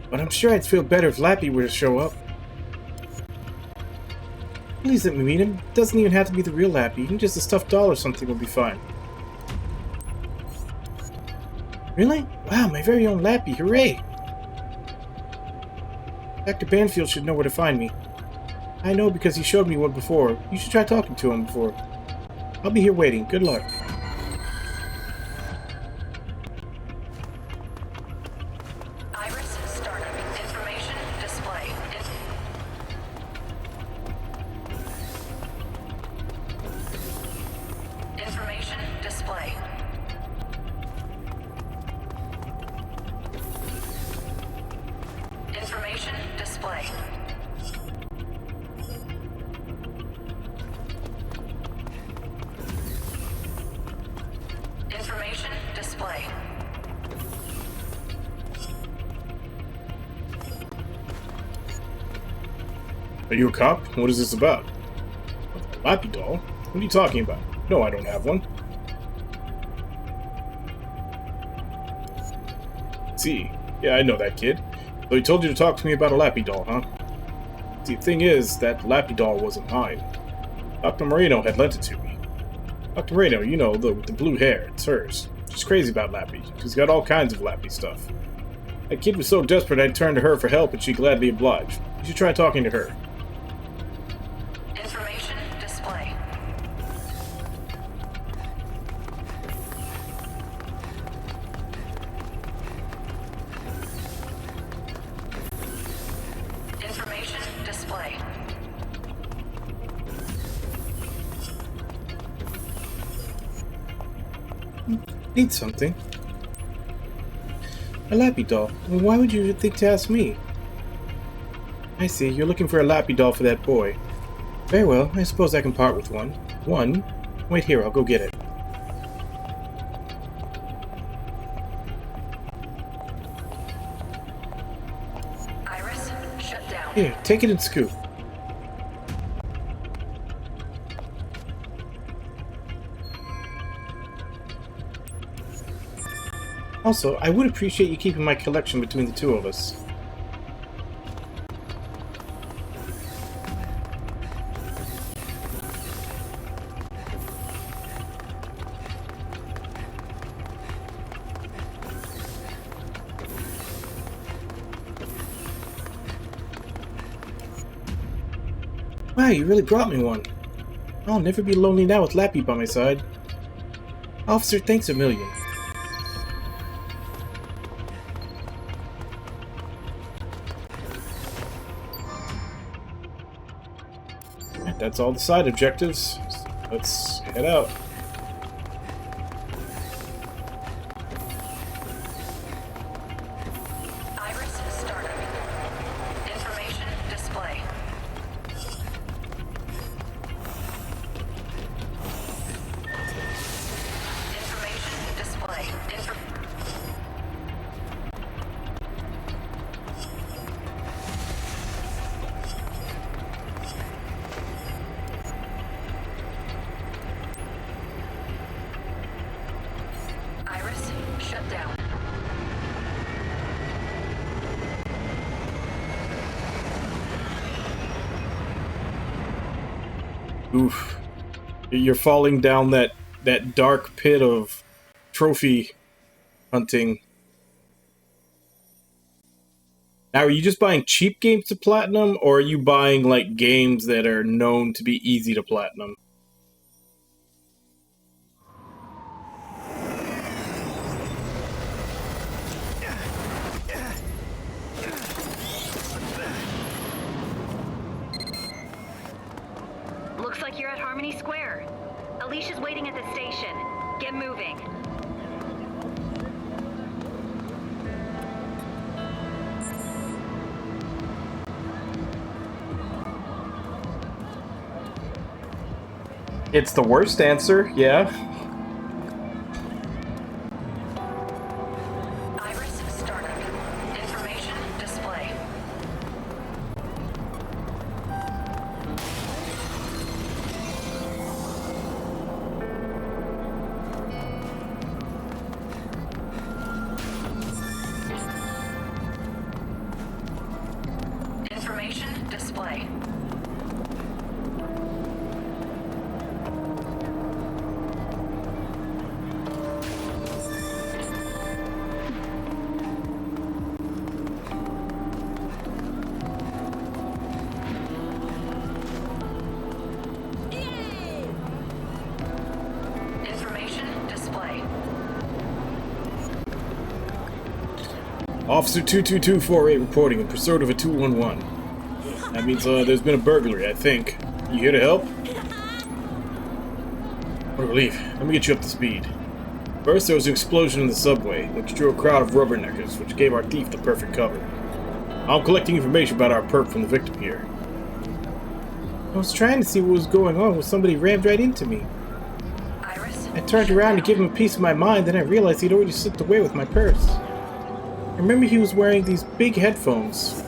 But I'm sure I'd feel better if Lappy were to show up. Please let me meet him. It doesn't even have to be the real Lappy. Even just a stuffed doll or something will be fine. Really? Wow, my very own Lappy. Hooray! Dr. Banfield should know where to find me. I know because he showed me one before. You should try talking to him before. I'll be here waiting. Good luck. Iris startup. Information display. Information display. Information display. Information display. Are you a cop? What is this about? Lappy doll? What are you talking about? No, I don't have one. See, yeah, I know that kid. So he told you to talk to me about a Lappy doll, huh? See, the thing is, that Lappy doll wasn't mine. Dr. Moreno had lent it to me. Dr. Moreno, you know, with the blue hair, it's hers. She's crazy about Lappy. She's got all kinds of Lappy stuff. That kid was so desperate I'd turn to her for help, and she gladly obliged. You should try talking to her. Information display. Information display. Need something. A Lappy doll. Well, why would you think to ask me? I see, you're looking for a Lappy doll for that boy. Very well, I suppose I can part with one. One? Wait here, I'll go get it. Iris, shut down. Here, take it and scoop. Also, I would appreciate you keeping my collection between the two of us. Wow, you really brought me one. I'll never be lonely now with Lappy by my side. Officer, thanks a million. That's all the side objectives. Let's head out. Iris startup. Information display. Information display. Iris shut down. Oof. You're falling down that dark pit of trophy hunting. Now, are you just buying cheap games to platinum, or are you buying, like, games that are known to be easy to platinum? Looks like you're at Harmony Square. Alicia's waiting at the station. Get moving. It's the worst answer, yeah. Iris startup. Information display. Information display. Information display. Officer 22248 reporting in pursuit of a 211. That means there's been a burglary, I think. You here to help? What a relief. Let me get you up to speed. First, there was an explosion in the subway, which drew a crowd of rubberneckers, which gave our thief the perfect cover. I'm collecting information about our perp from the victim here. I was trying to see what was going on when somebody rammed right into me. I turned around to give him a piece of my mind, then I realized he'd already slipped away with my purse. I remember he was wearing these big headphones.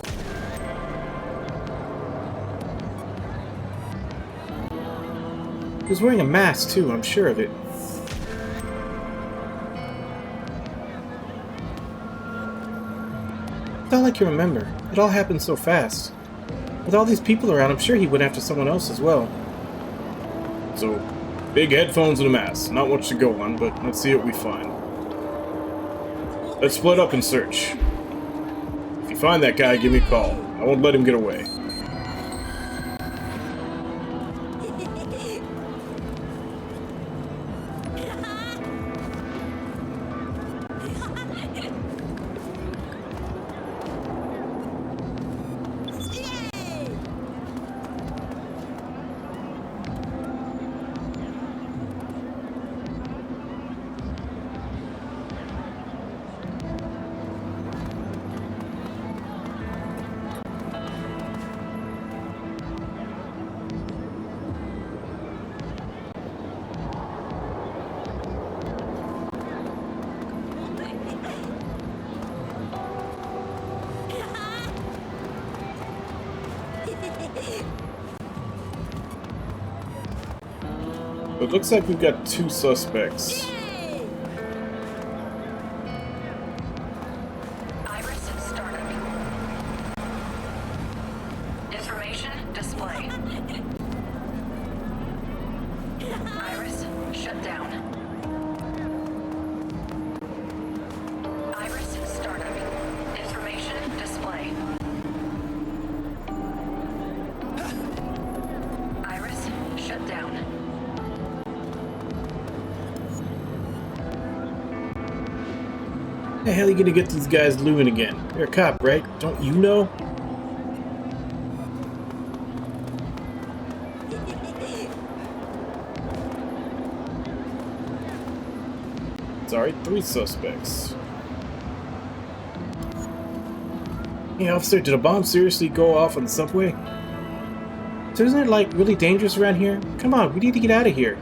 He was wearing a mask too, I'm sure of it. It's not like you remember. It all happened so fast. With all these people around, I'm sure he went after someone else as well. So, big headphones and a mask. Not much to go on, but let's see what we find. Let's split up and search. If you find that guy, give me a call. I won't let him get away. It looks like we've got two suspects. Iris startup. Information display. Iris shut down. Iris startup. Information display. How the hell are you gonna get these guys looming again? You're a cop, right? Don't you know? Sorry, 3 suspects. Hey, officer, did a bomb seriously go off on the subway? So isn't it, like, really dangerous around here? Come on, we need to get out of here.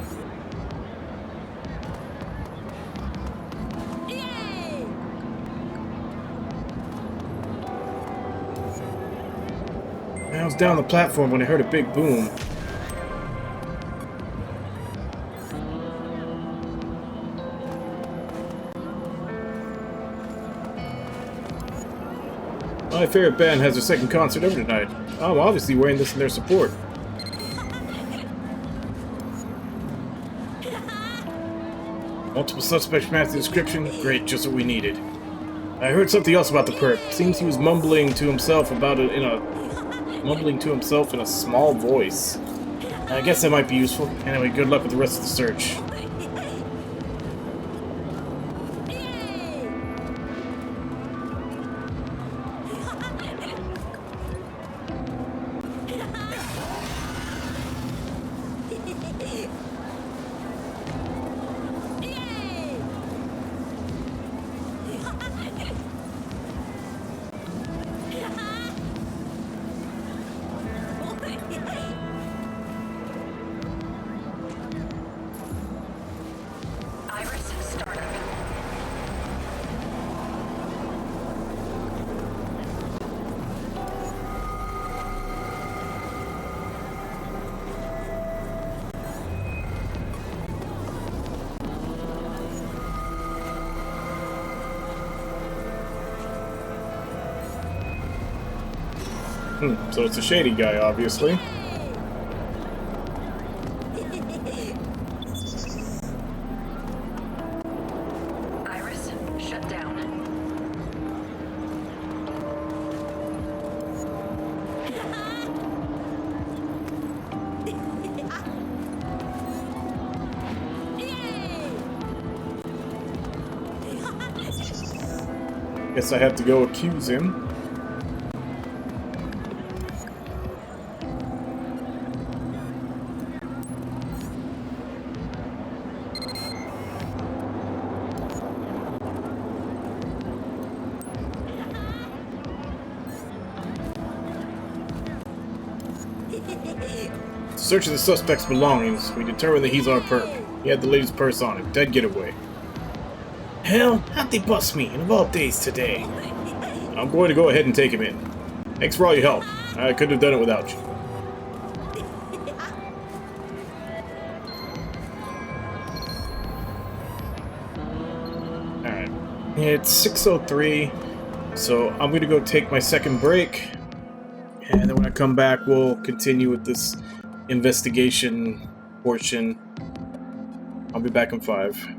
I was down the platform when I heard a big boom. My favorite band has their second concert ever tonight. I'm obviously wearing this in their support. Multiple suspects match the description. Great, just what we needed. I heard something else about the perp. Seems he was mumbling to himself about it in a small voice. I guess that might be useful. Anyway, good luck with the rest of the search. So it's a shady guy, obviously. Iris, shut down. Guess I have to go accuse him. Searching the suspect's belongings, we determined that he's our perp. He had the lady's purse on him. Dead getaway. Hell, how'd they bust me, and of all days today? I'm going to go ahead and take him in. Thanks for all your help. I couldn't have done it without you. Alright. It's 6:03, so I'm going to go take my second break. And then when I come back, we'll continue with this investigation portion. I'll be back in 5.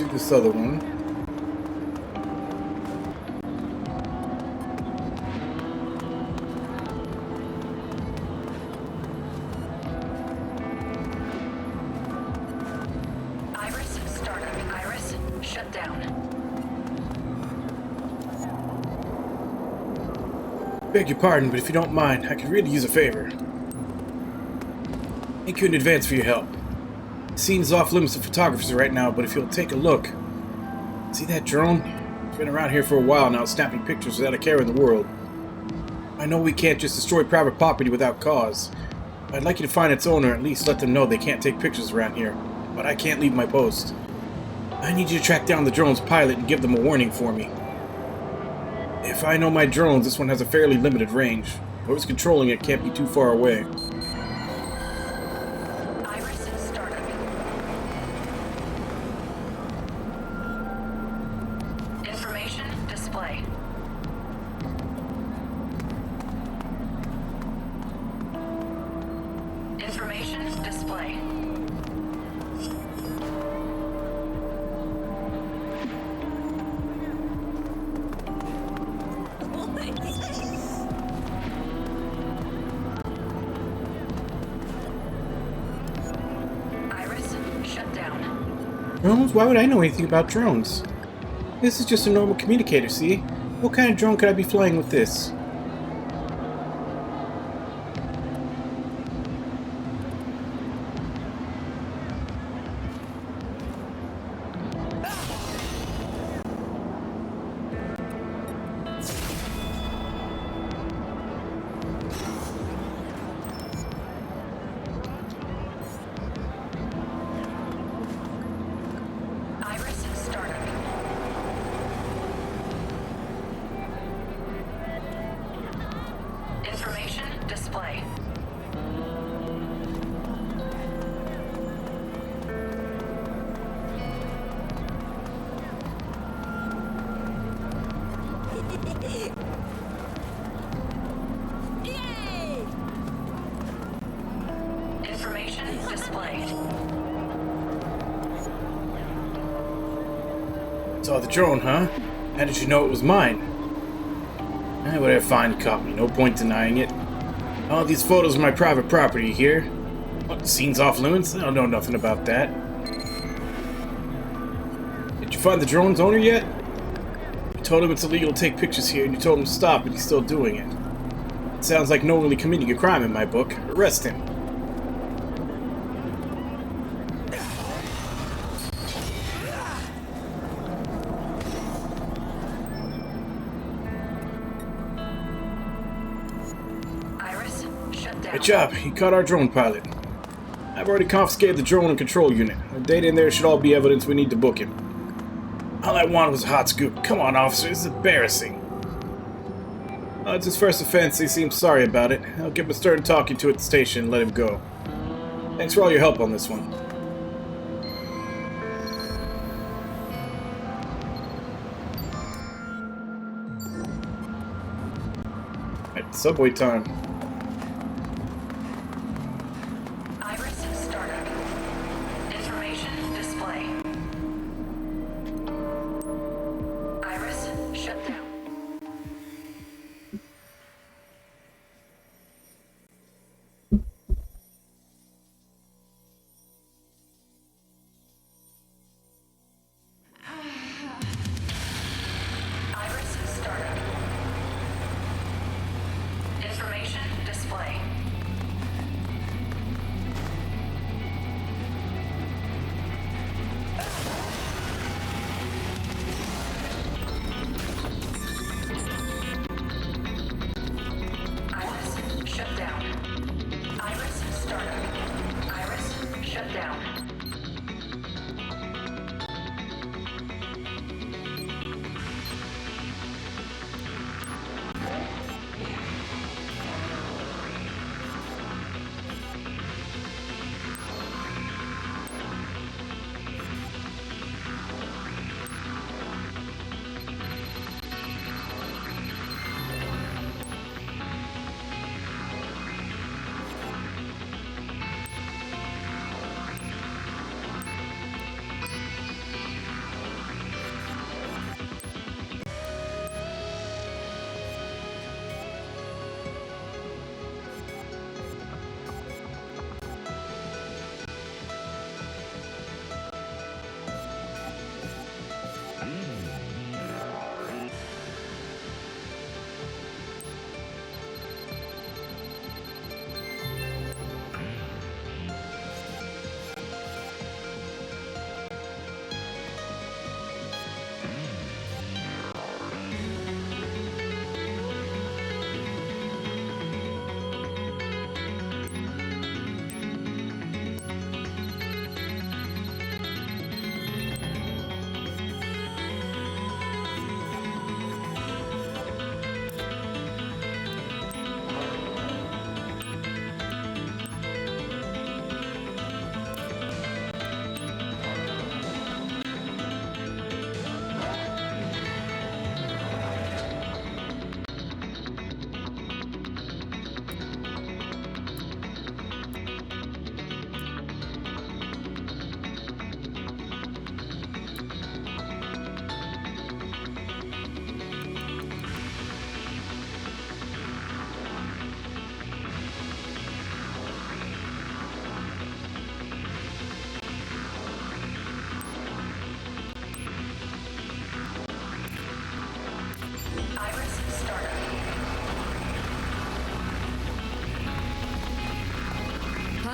do this other one. Iris, startup. Iris, shut down. Beg your pardon, but if you don't mind, I could really use a favor. Thank you in advance for your help. The scene is off limits to photographers right now, but if you'll take a look. See that drone? It's been around here for a while now, snapping pictures without a care in the world. I know we can't just destroy private property without cause. I'd like you to find its owner, at least let them know they can't take pictures around here. But I can't leave my post. I need you to track down the drone's pilot and give them a warning for me. If I know my drones, this one has a fairly limited range. Whoever's controlling it can't be too far away. Iris, startup. Information display. Information display. Iris, shut down. Drones? Why would I know anything about drones? This is just a normal communicator, see? What kind of drone could I be flying with this? Iris, startup. Information display. Information displayed. Saw the drone, huh? How did you know it was mine? Whatever, fine, you caught me. No point denying it. All these photos of my private property here. What, the scene's off limits? I don't know nothing about that. Did you find the drone's owner yet? You told him it's illegal to take pictures here, and you told him to stop, but he's still doing it. It sounds like knowingly committing a crime in my book. Arrest him. Iris, shut down. Good job. You caught our drone pilot. I've already confiscated the drone and control unit. The data in there should all be evidence we need to book him. All I wanted was a hot scoop. Come on, officer. This is embarrassing. It's his first offense. He seems sorry about it. I'll give him a stern talking to at the station and let him go. Thanks for all your help on this one. Alright, subway time. Iris, startup. Information display. Iris, shut down. Iris, startup. Information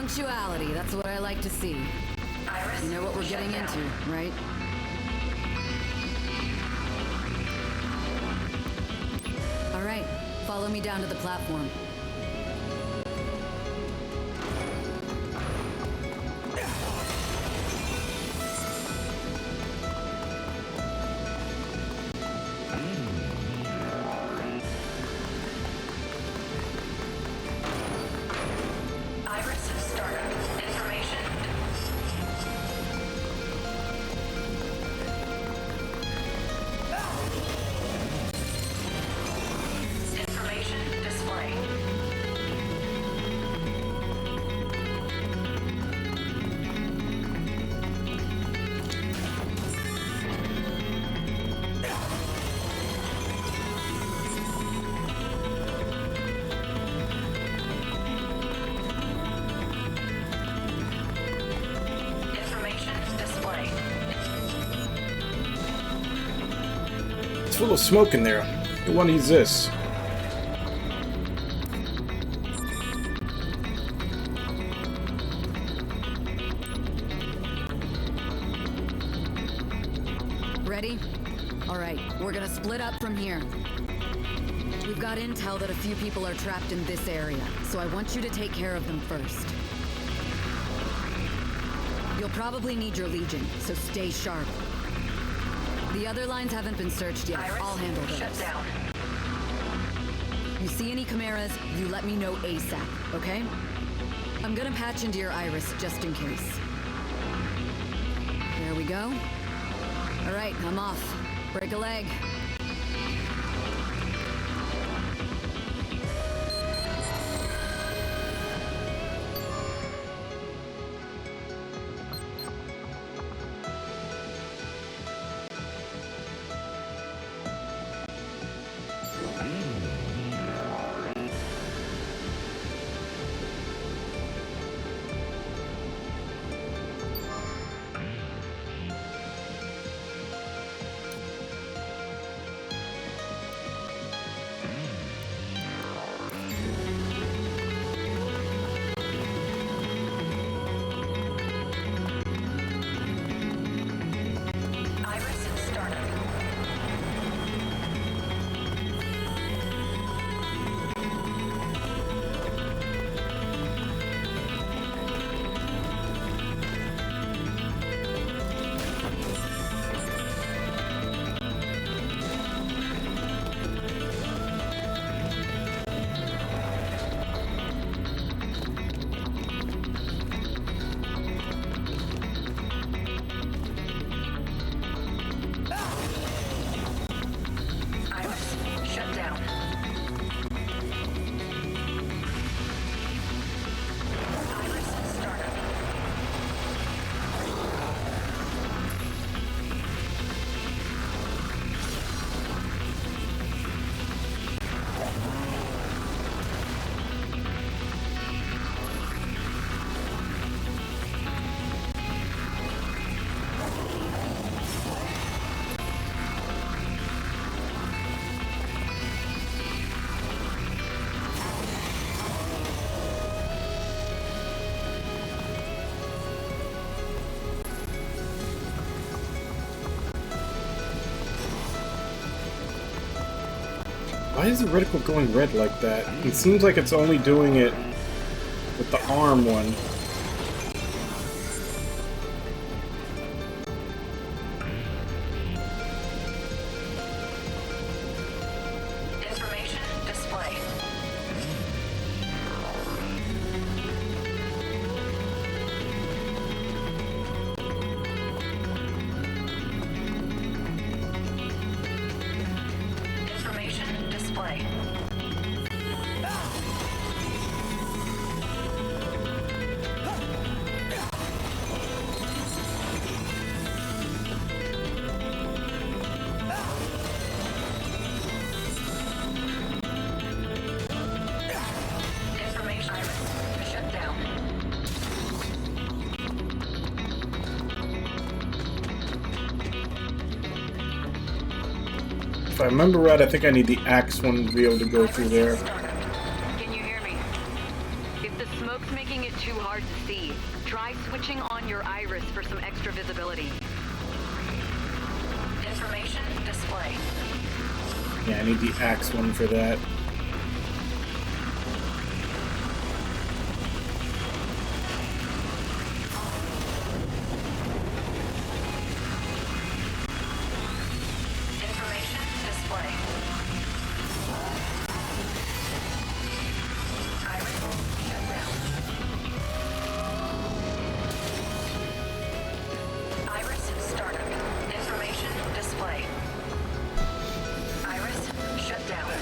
Punctuality, that's what I like to see. You know what we're getting into, right? All right, follow me down to the platform. It's full of smoke in there. Who one needs this? Ready? All right, we're gonna split up from here. We've got intel that a few people are trapped in this area, so I want you to take care of them first. You'll probably need your Legion, so stay sharp. The other lines haven't been searched yet. I'll handle those. Shut down. You see any chimeras, you let me know ASAP, okay? I'm gonna patch into your iris just in case. There we go. All right, I'm off. Break a leg. Why is the reticle going red like that? It seems like it's only doing it with the arm one. Information display. Information display. Information iris shut down. If I remember right, I think I need the axe one to be able to go through there. Can you hear me? If the smoke's making it too hard to on your iris for some extra visibility. Information display. Yeah, I need the axe one for that. Information display. Iris shut down. Iris startup. Information display. Iris shut down.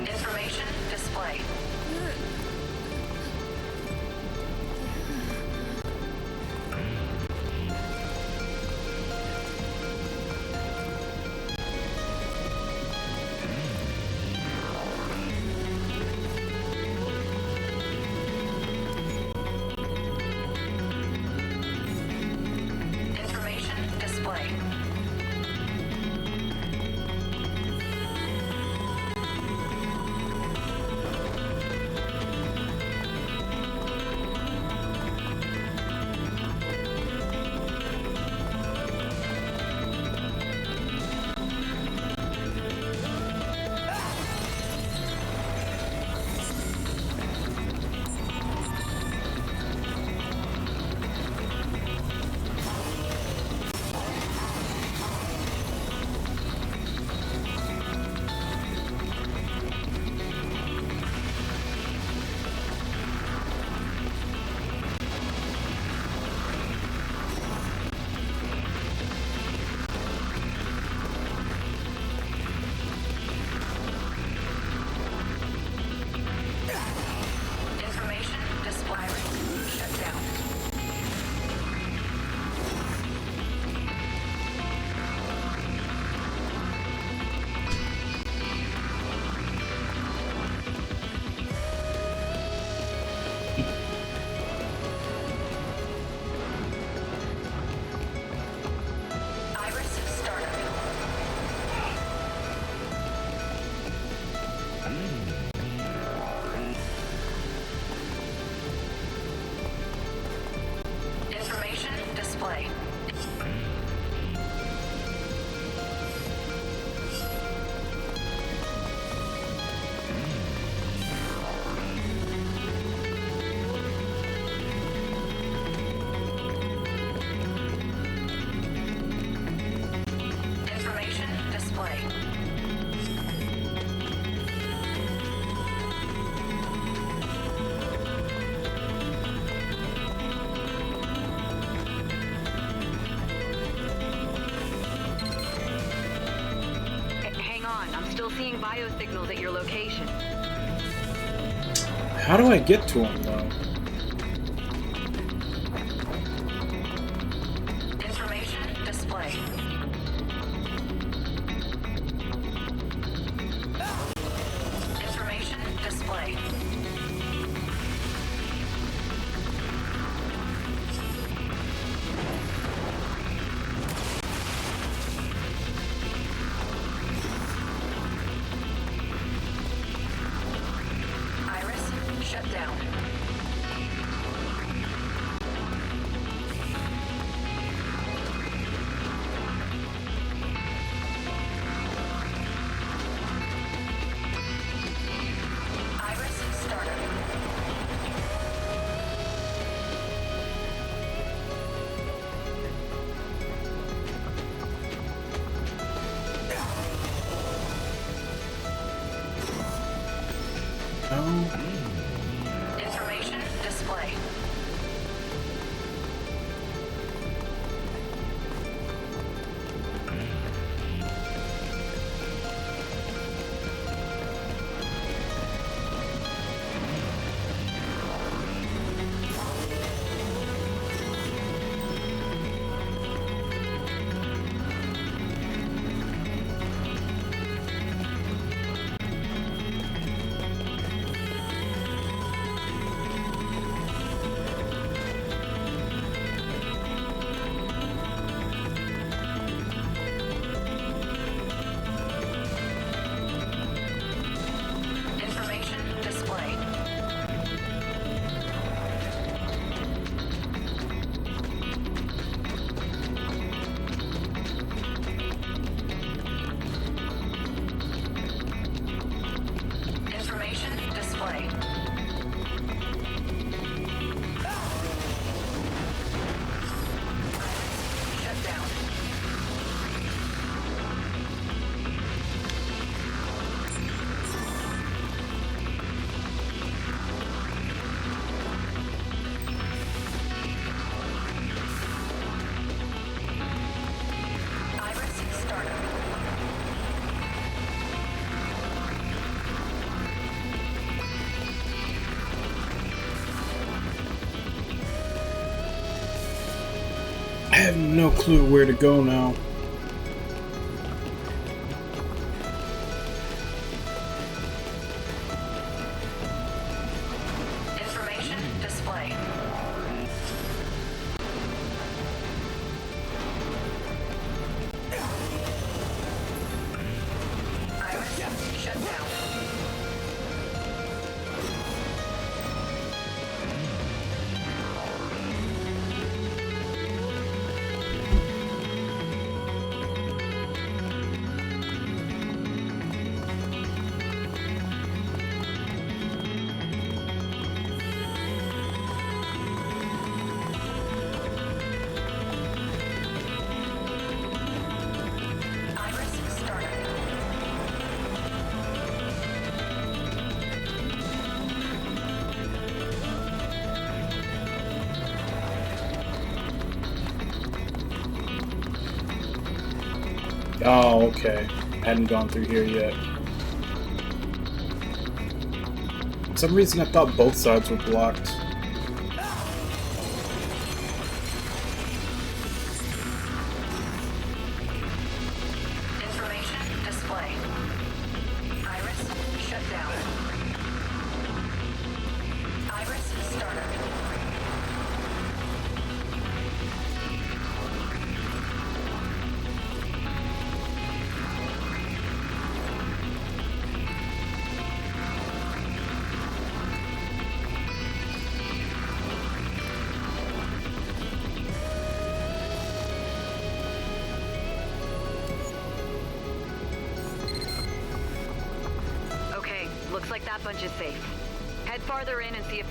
Information display. Information display. Information display. Shut down. Iris startup. Information display. Information display. Hang on, I'm still seeing biosignals at your location. How do I get to him, though? Information display. Information display. Iris shut down. Iris startup. Information display. Information display. Information display. Shut down. Iris startup. I have no clue where to go now. Information display. Iris shut down. Iris startup. Oh, okay. Hadn't gone through here yet. For some reason, I thought both sides were blocked. Information display. Iris shut down. Iris startup. Okay, looks like that bunch is safe. Head farther in and see if...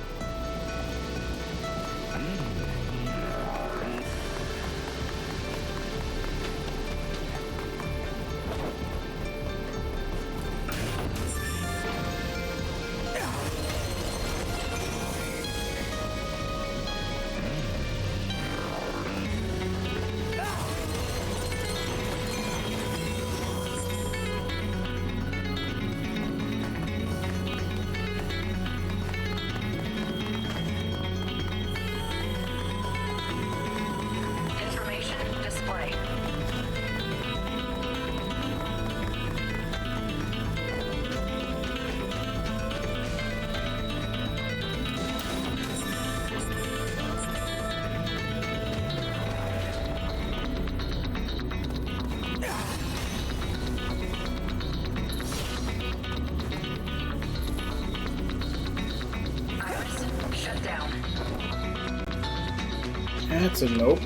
That's a nope.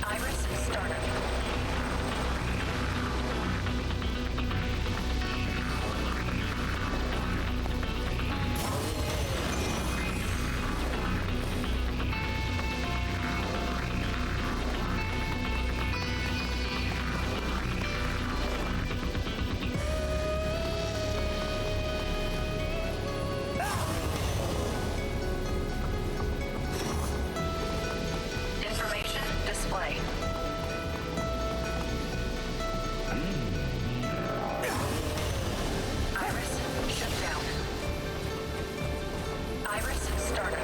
Iris started. Information display. Iris shut down. Iris started.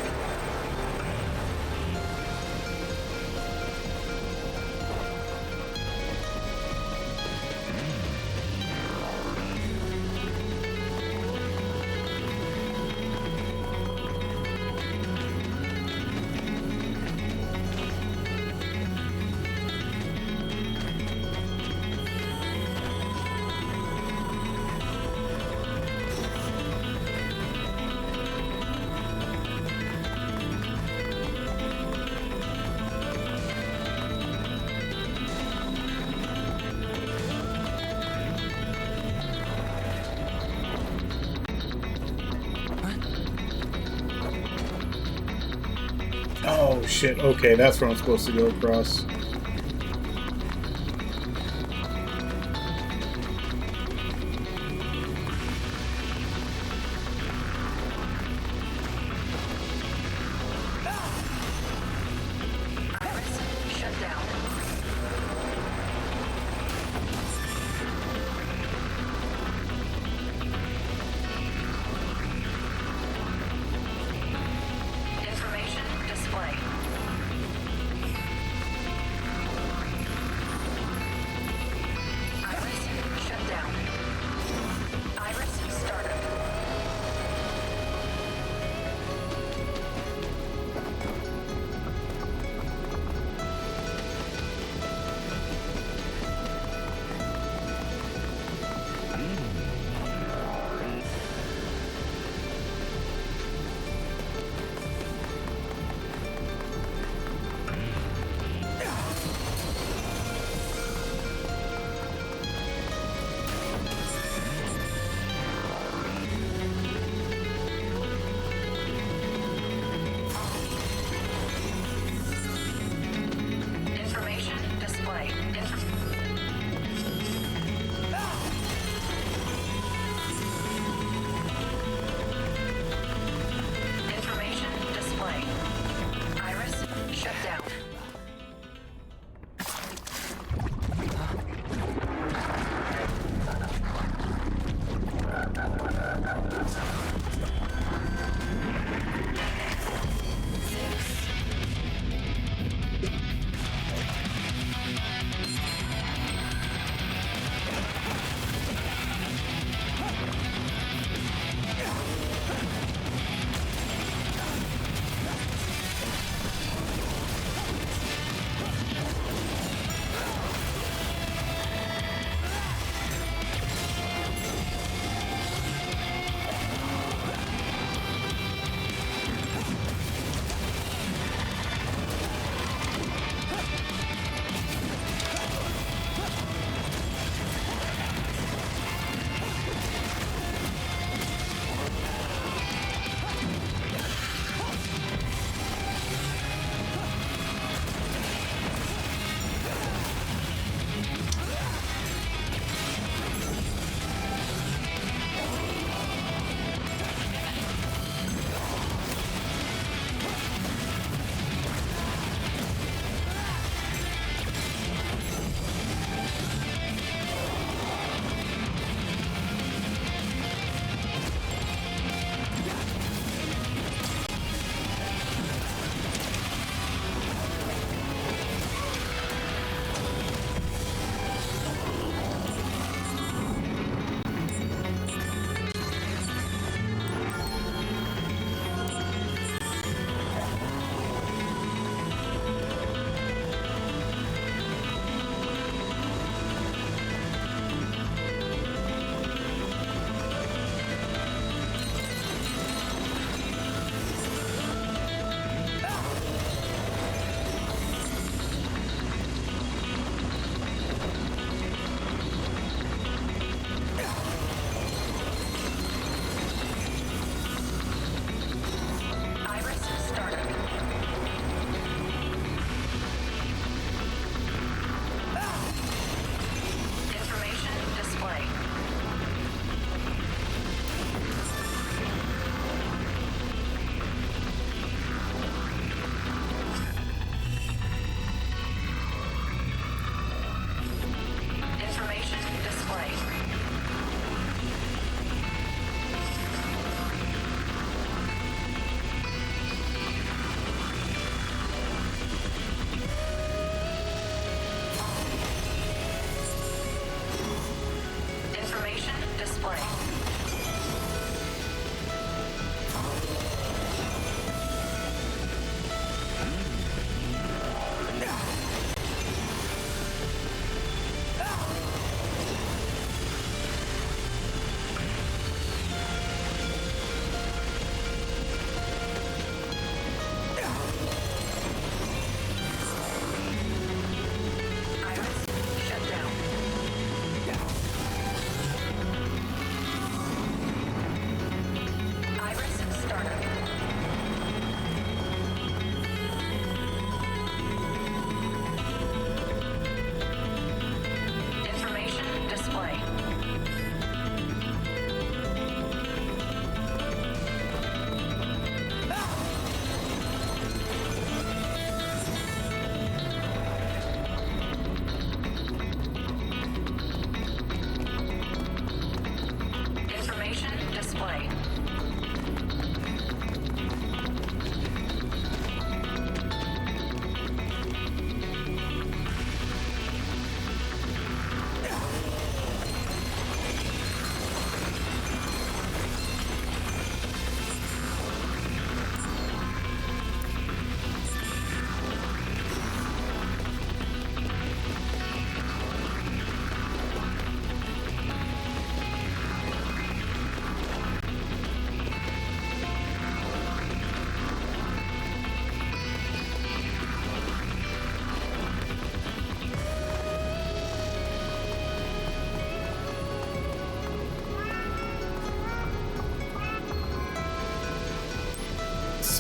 Oh shit, okay, that's where I'm supposed to go across. Iris shut down. Information display.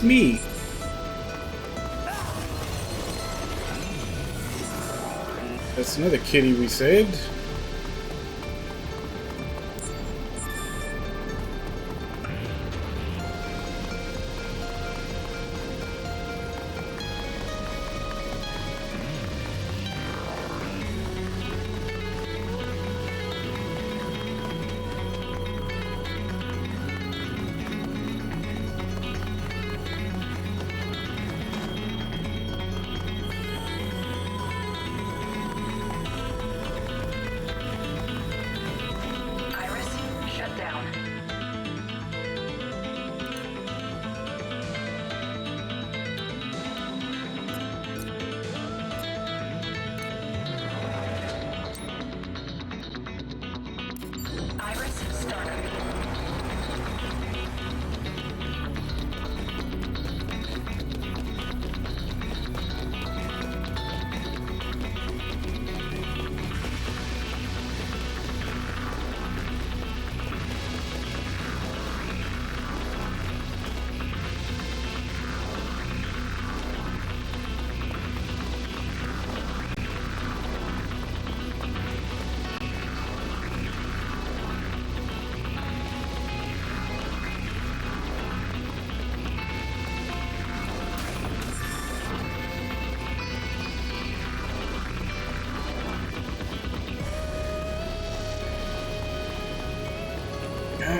It's me. That's another kitty we saved.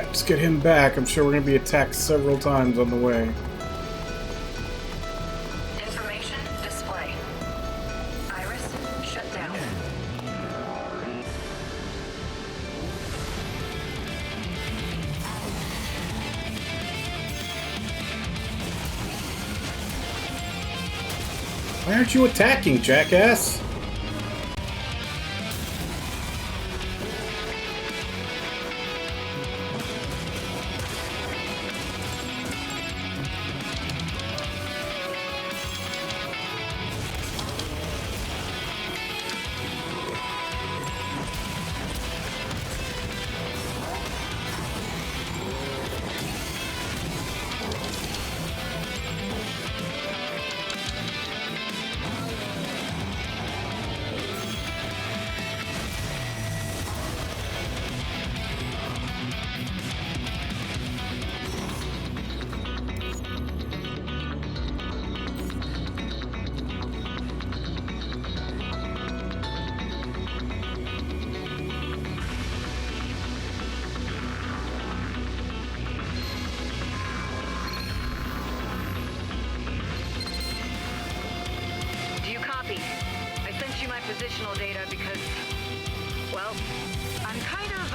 Let's get him back. I'm sure we're going to be attacked several times on the way. Information display. Iris shut down. Why aren't you attacking, jackass? Positional data because, well, I'm kind of,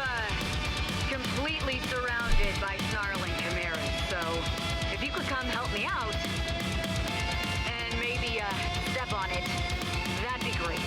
completely surrounded by snarling chimeras, so if you could come help me out, and maybe, step on it, that'd be great.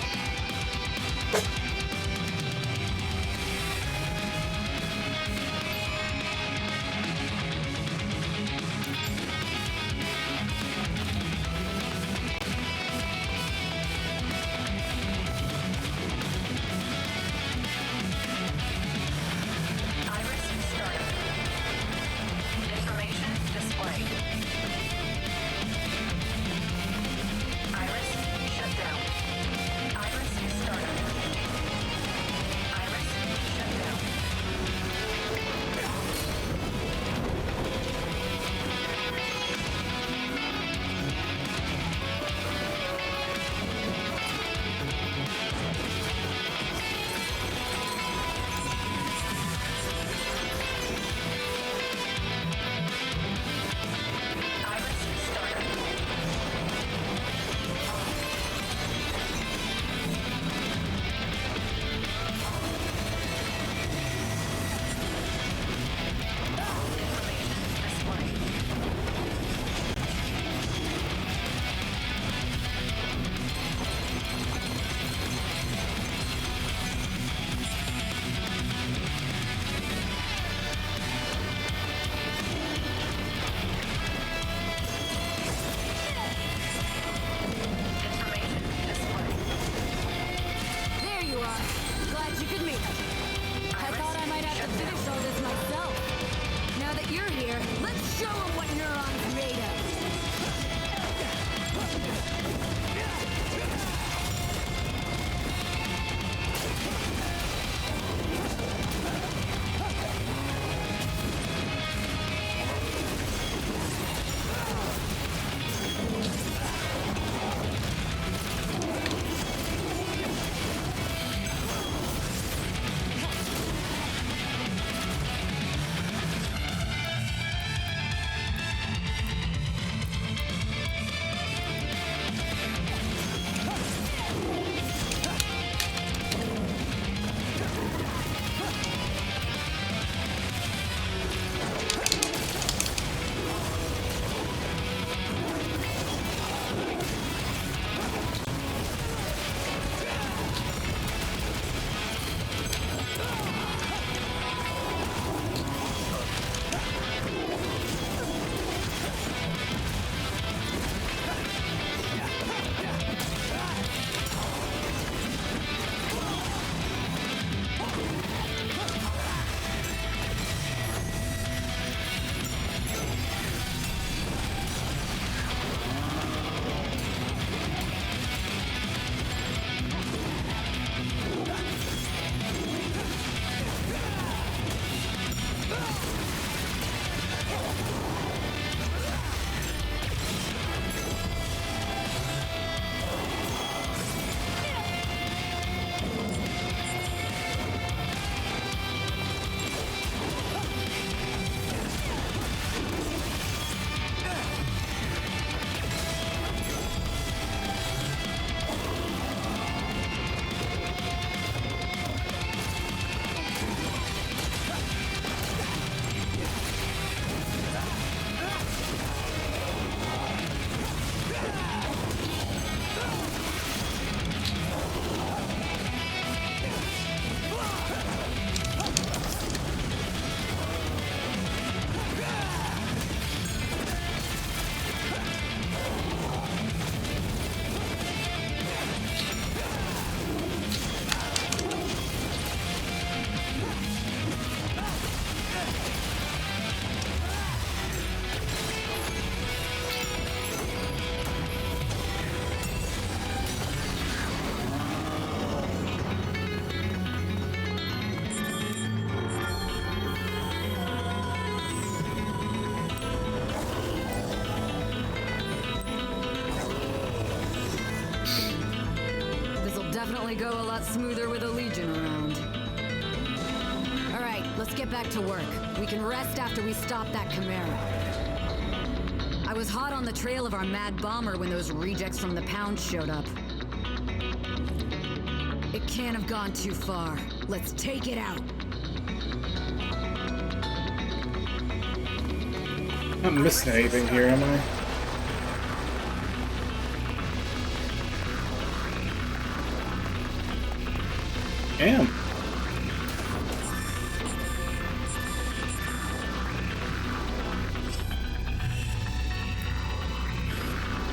definitely go a lot smoother with a Legion around. All right, let's get back to work. We can rest after we stop that Chimera. I was hot on the trail of our mad bomber when those rejects from the Pound showed up. It can't have gone too far. Let's take it out. I'm not missing anything here, am I? Am.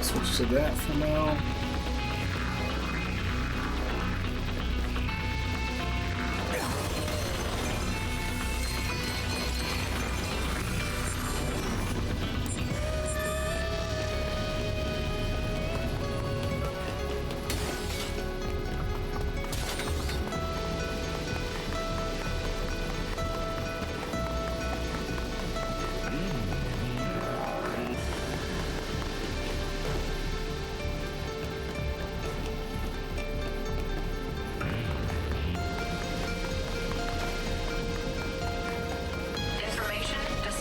Switch to that for now.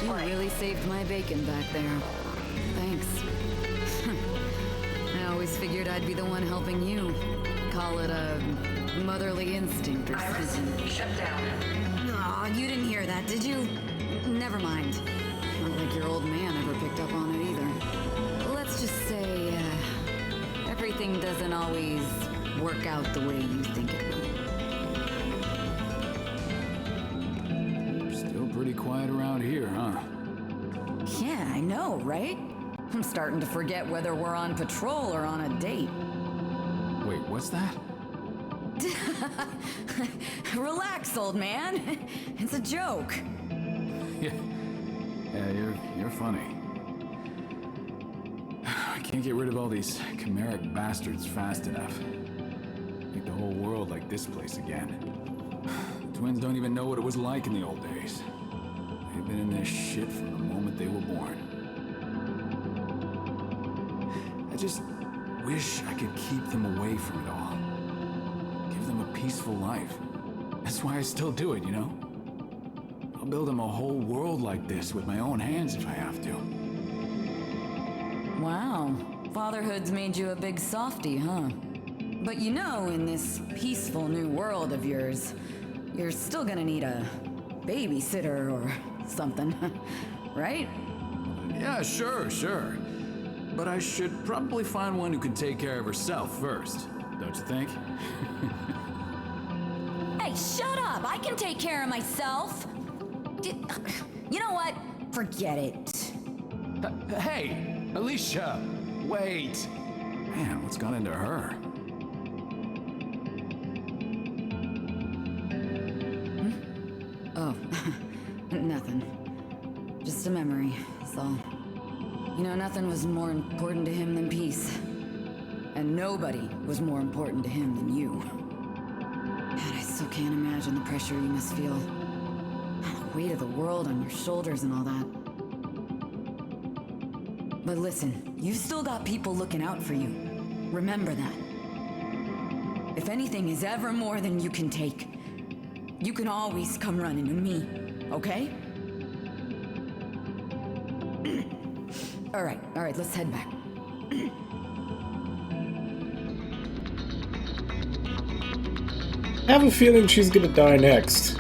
You really saved my bacon back there. Thanks. I always figured I'd be the one helping you. Call it a motherly instinct or something. Shut down. Aw, you didn't hear that, did you? Never mind. Not like your old man ever picked up on it either. Let's just say, everything doesn't always work out the way you think it will. Still pretty quiet around here, huh? Yeah, I know, right? I'm starting to forget whether we're on patrol or on a date. Wait, what's that? Relax, old man. It's a joke. Yeah, you're funny. I can't get rid of all these chimeric bastards fast enough. Make the whole world like this place again. The twins don't even know what it was like in the old days. They've been in this shit from the moment they were born. I just wish I could keep them away from it all. Give them a peaceful life. That's why I still do it, you know? I'll build them a whole world like this with my own hands if I have to. Wow, fatherhood's made you a big softie, huh? But you know, in this peaceful new world of yours, you're still gonna need a babysitter or something, right? Yeah, sure. But I should probably find one who can take care of herself first, don't you think? Hey, shut up! I can take care of myself! You know what? Forget it. Hey, Alicia! Wait! Man, what's gone into her? Oh, nothing. Just a memory, that's all. You know, nothing was more important to him than peace. And nobody was more important to him than you. Man, I still can't imagine the pressure you must feel. The weight of the world on your shoulders and all that. But listen, you've still got people looking out for you. Remember that. If anything is ever more than you can take, you can always come running to me, okay? All right, let's head back. I have a feeling she's gonna die next.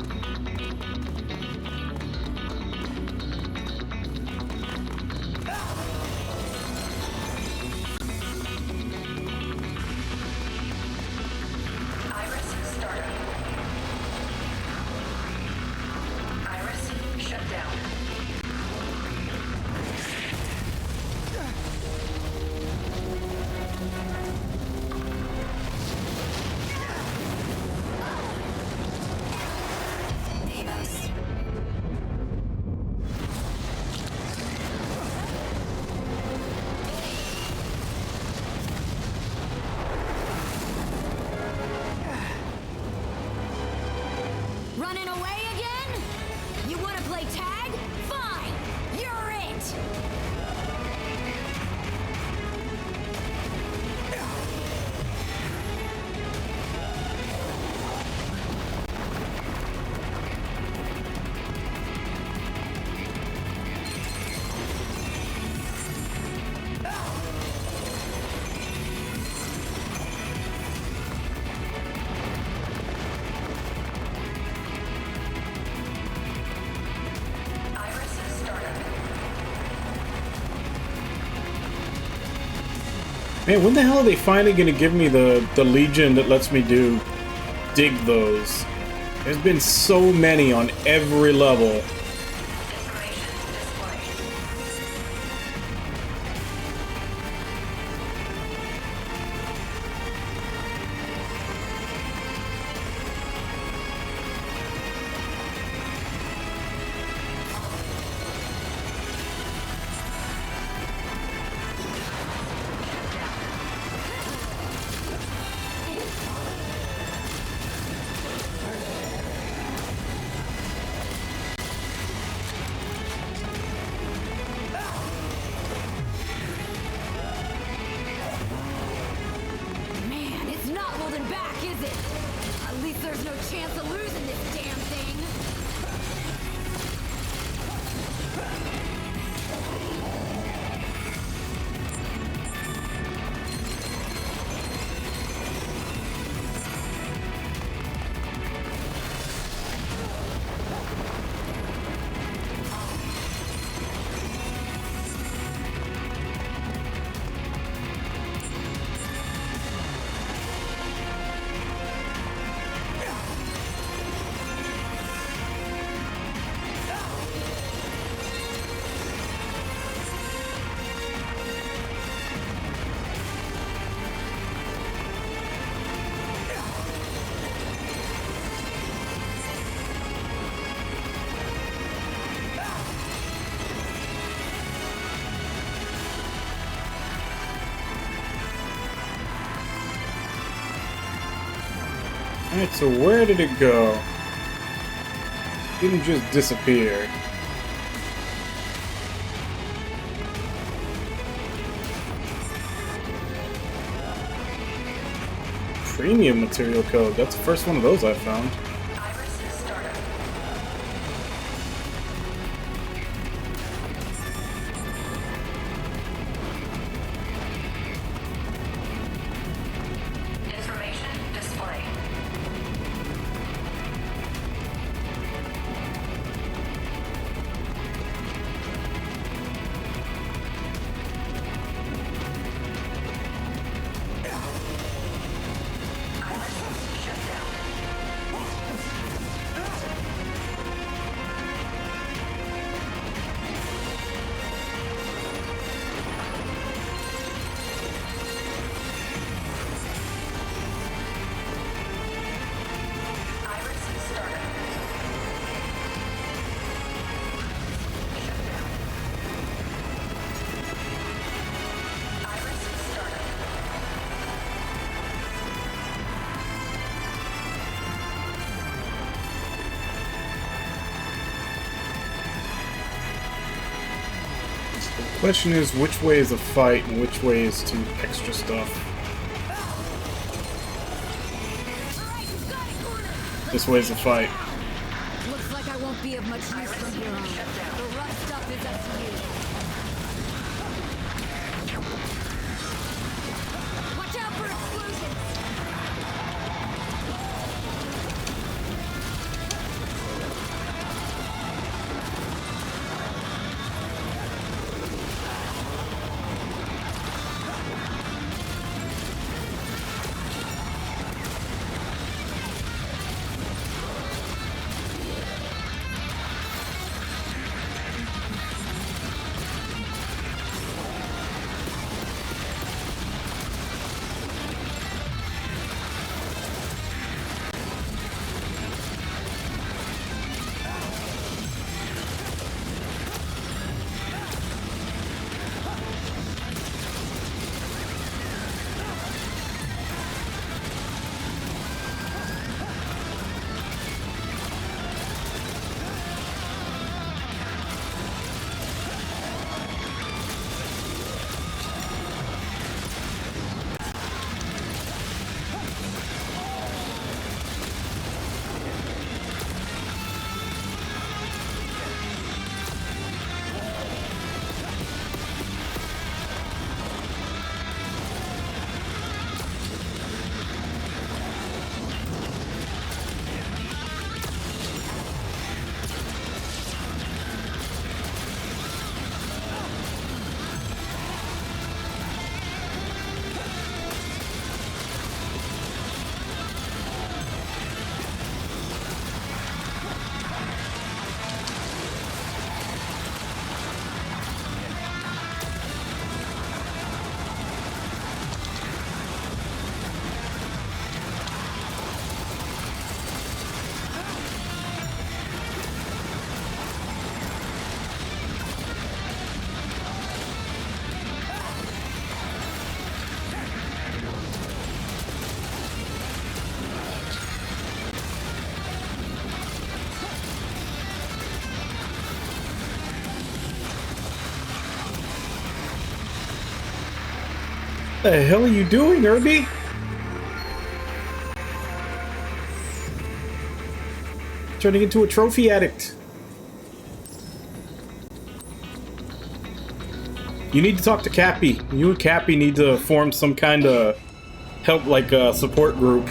Running away again? You want to play tag? Fine! You're it! Man, when the hell are they finally gonna give me the Legion that lets me dig those? There's been so many on every level. Man, it's not holding back, is it? At least there's no chance of losing this damn thing. Alright, so where did it go? It didn't just disappear. Premium material code. That's the first one of those I found. The question is, which way is a fight and which way is to extra stuff? This way is a fight. Looks like I won't be of much use from here on. The rough stuff is up to you. Watch out for explosions! The hell are you doing, Irby? Turning into a trophy addict. You need to talk to Cappy. You and Cappy need to form some kind of help, like a support group.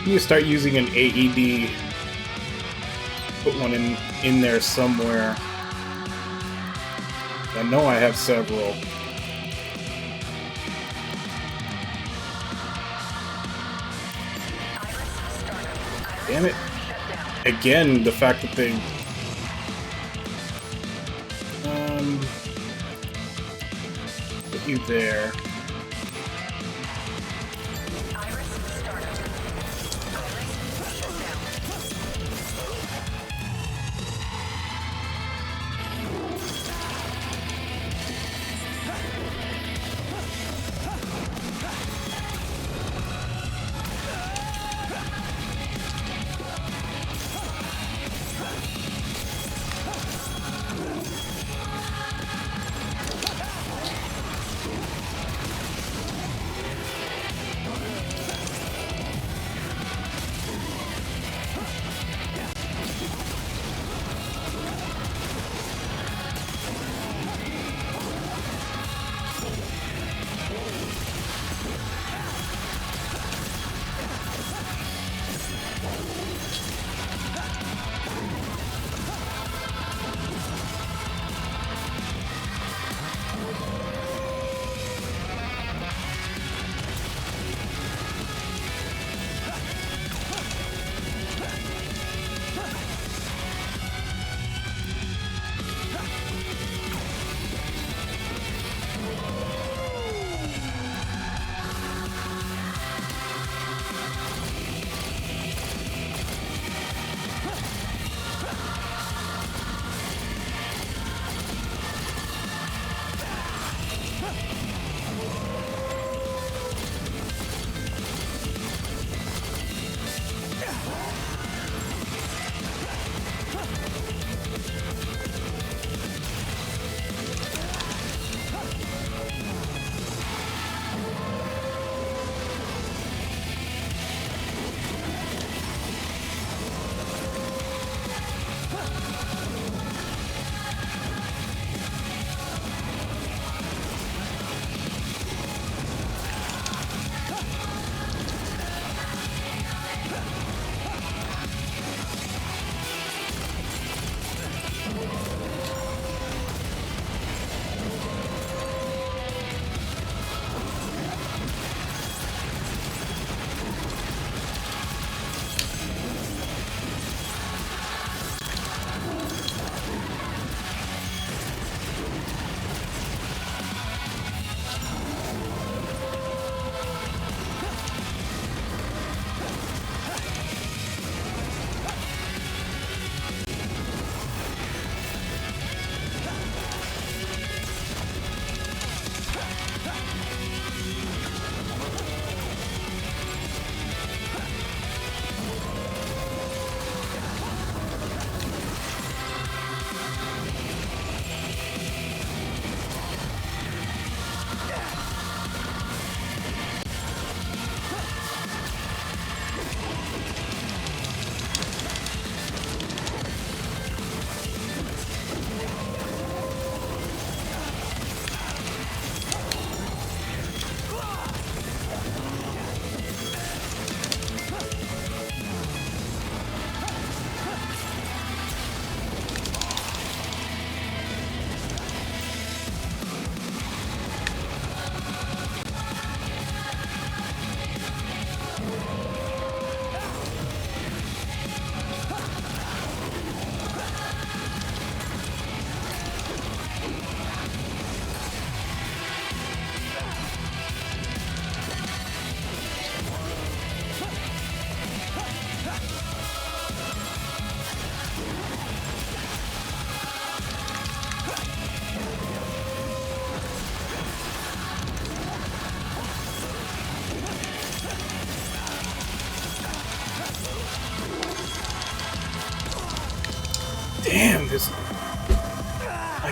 You start using an AED. Put one in there somewhere. I know I have several. Damn it. Again, the fact that they... put you there.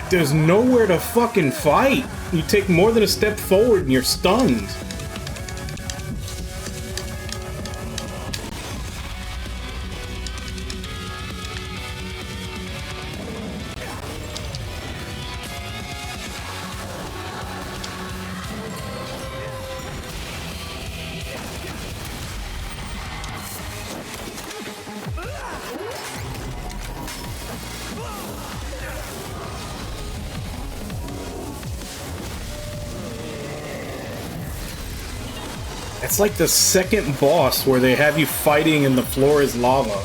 There's nowhere to fucking fight. You take more than a step forward and you're stunned. It's like the second boss where they have you fighting and the floor is lava.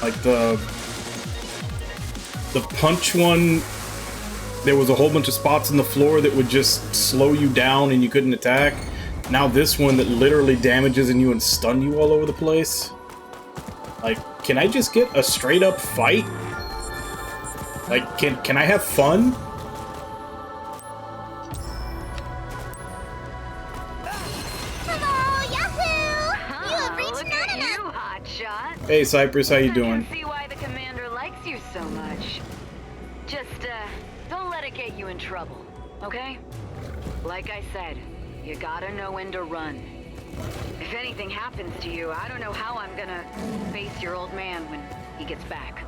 Like the punch one, there was a whole bunch of spots in the floor that would just slow you down and you couldn't attack. Now this one that literally damages in you and stun you all over the place. Like, can I just get a straight up fight? Like, can I have fun? Hey Cypress, how you doing? See why the commander likes you so much. Just, don't let it get you in trouble, okay? Like I said, you gotta know when to run. If anything happens to you, I don't know how I'm gonna face your old man when he gets back.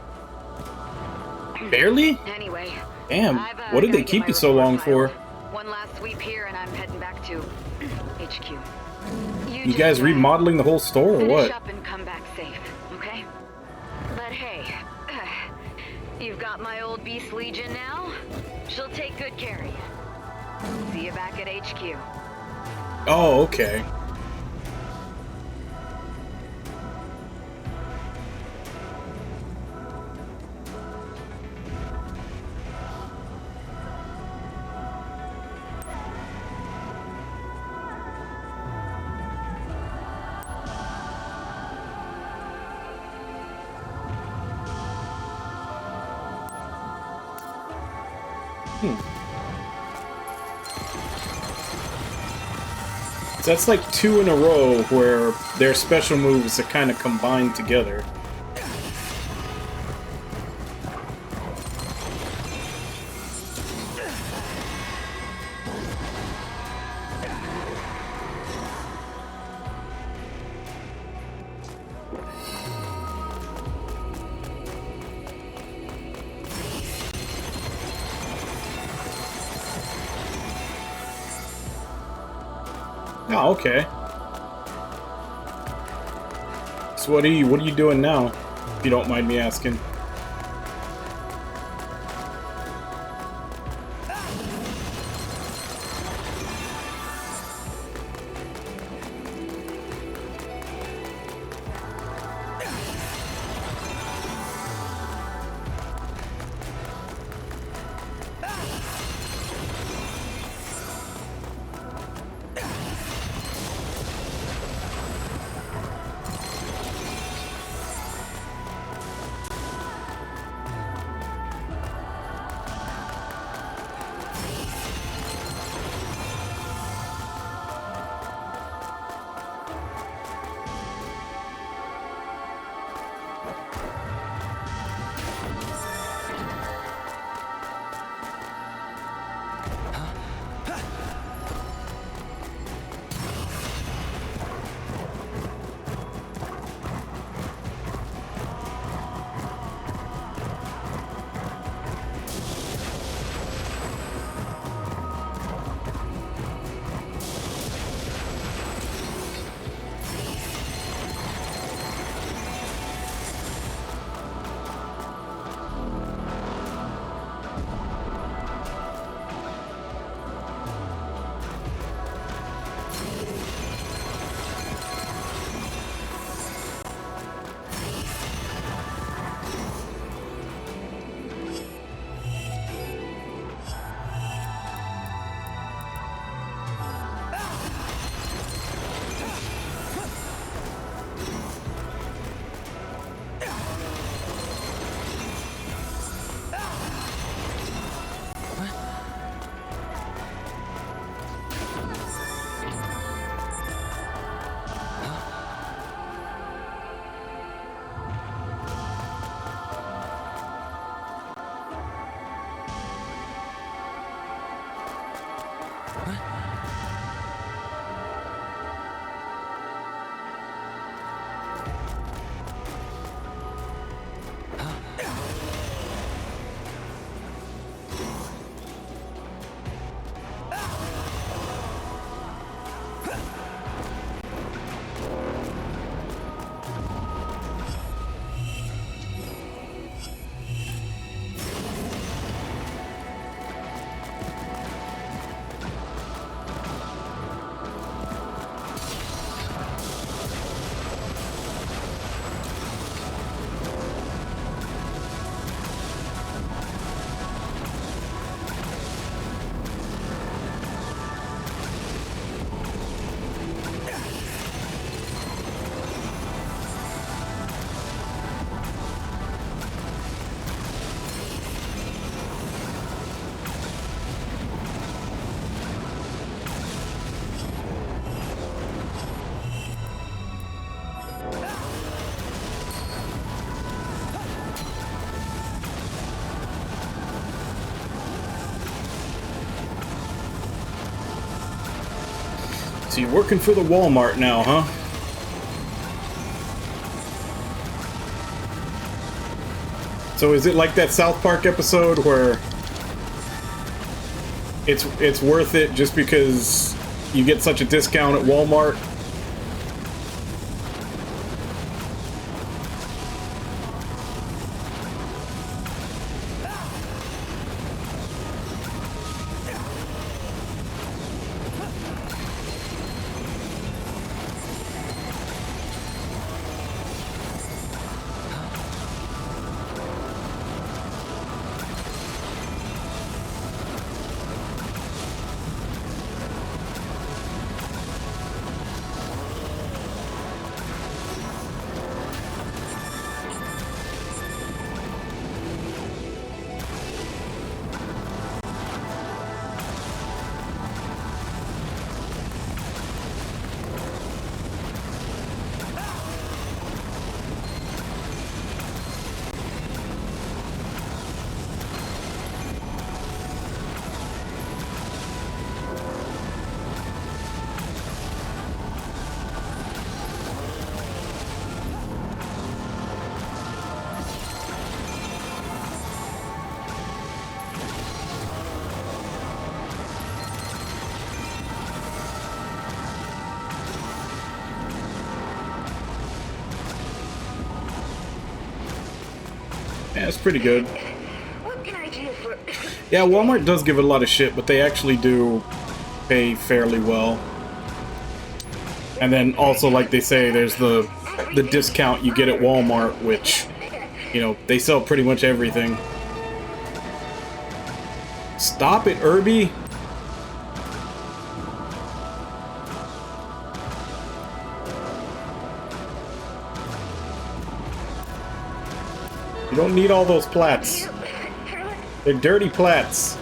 Barely? Anyway. Damn, what did they keep you so long for? One last sweep here and I'm heading back to HQ. You guys remodeling the whole store or Finish what? up and come back safe, okay? But hey, you've got my old Beast Legion now. She'll take good care of you. See you back at HQ. Oh, okay. So that's like 2 in a row where their special moves are kind of combined together. Oh, okay. So what are you doing now, if you don't mind me asking? So you're working for the Walmart now, huh? So is it like that South Park episode where it's worth it just because you get such a discount at Walmart? Yeah, it's pretty good. Yeah, Walmart does give it a lot of shit, but they actually do pay fairly well. And then also, like they say, there's the discount you get at Walmart, which, you know, they sell pretty much everything. Stop it, Irby! You don't need all those plats. They're dirty plats.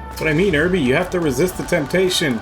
That's what I mean, Irby. You have to resist the temptation.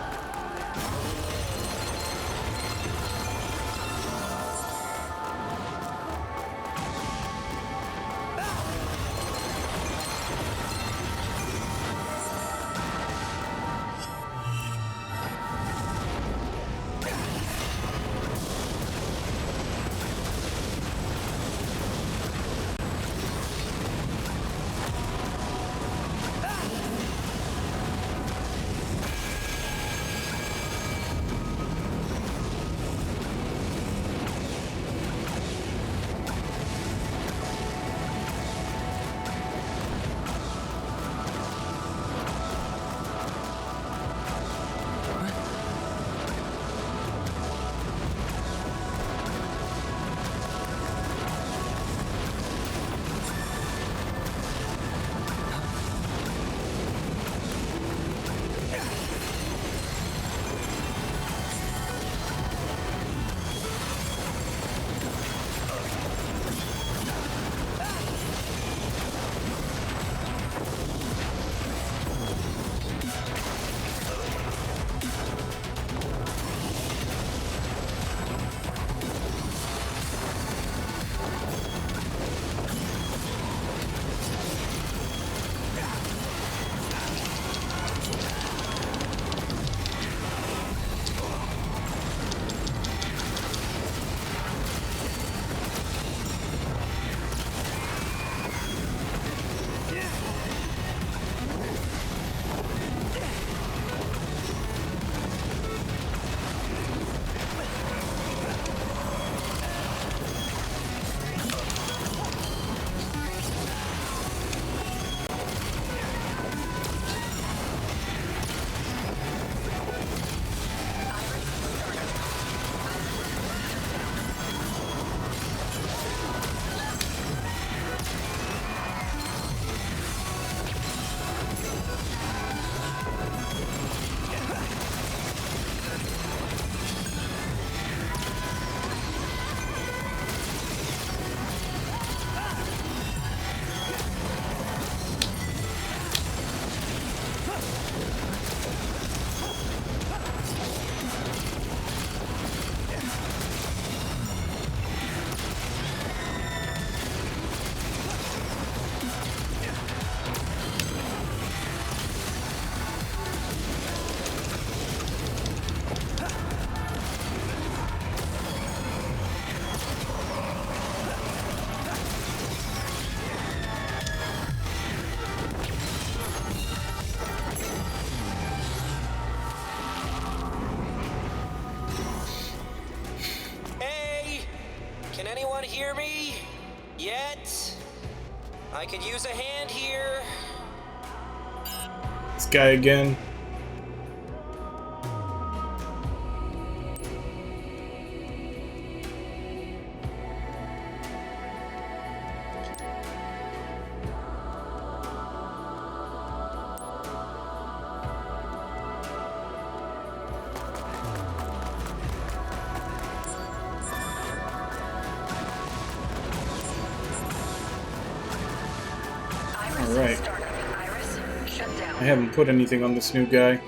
hear me? Yet? I could use a hand here. This guy again. Alright. I haven't put anything on this new guy.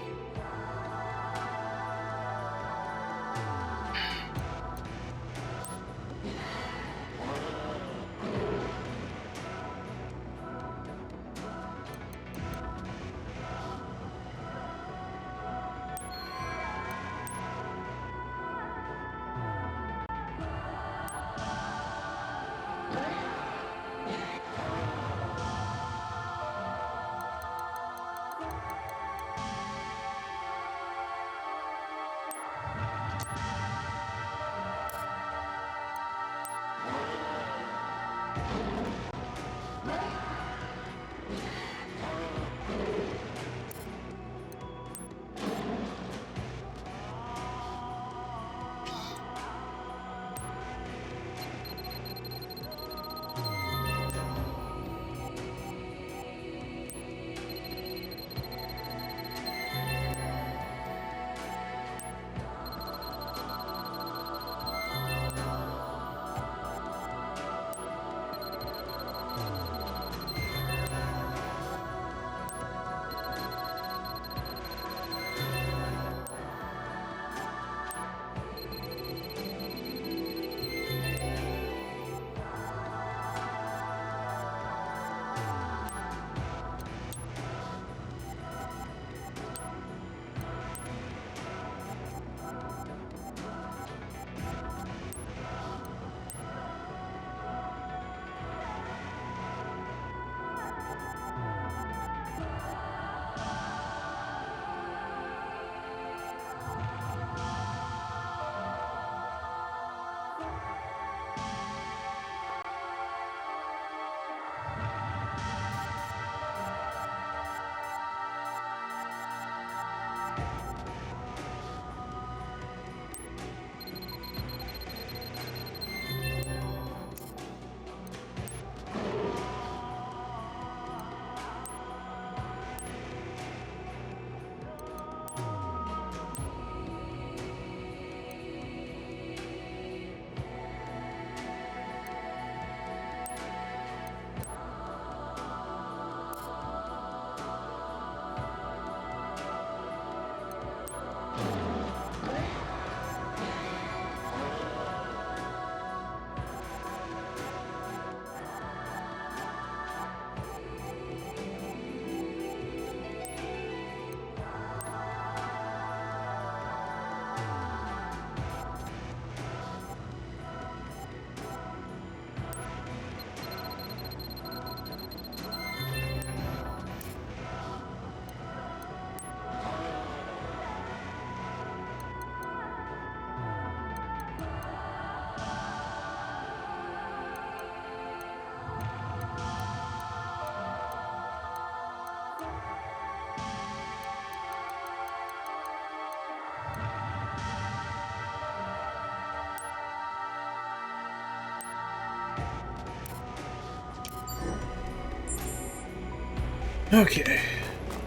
Okay.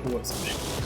What's it?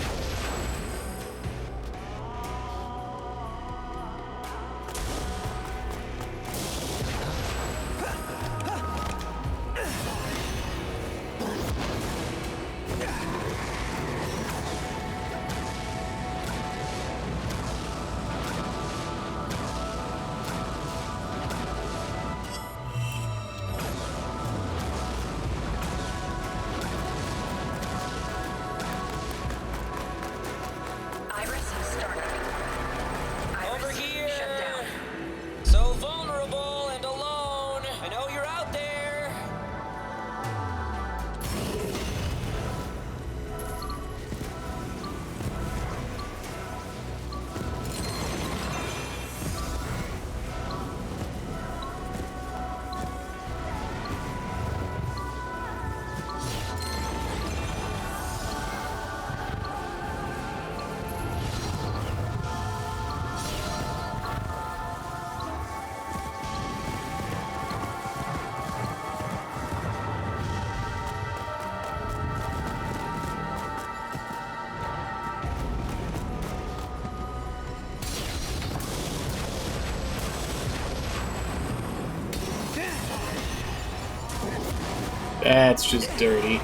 That's just dirty.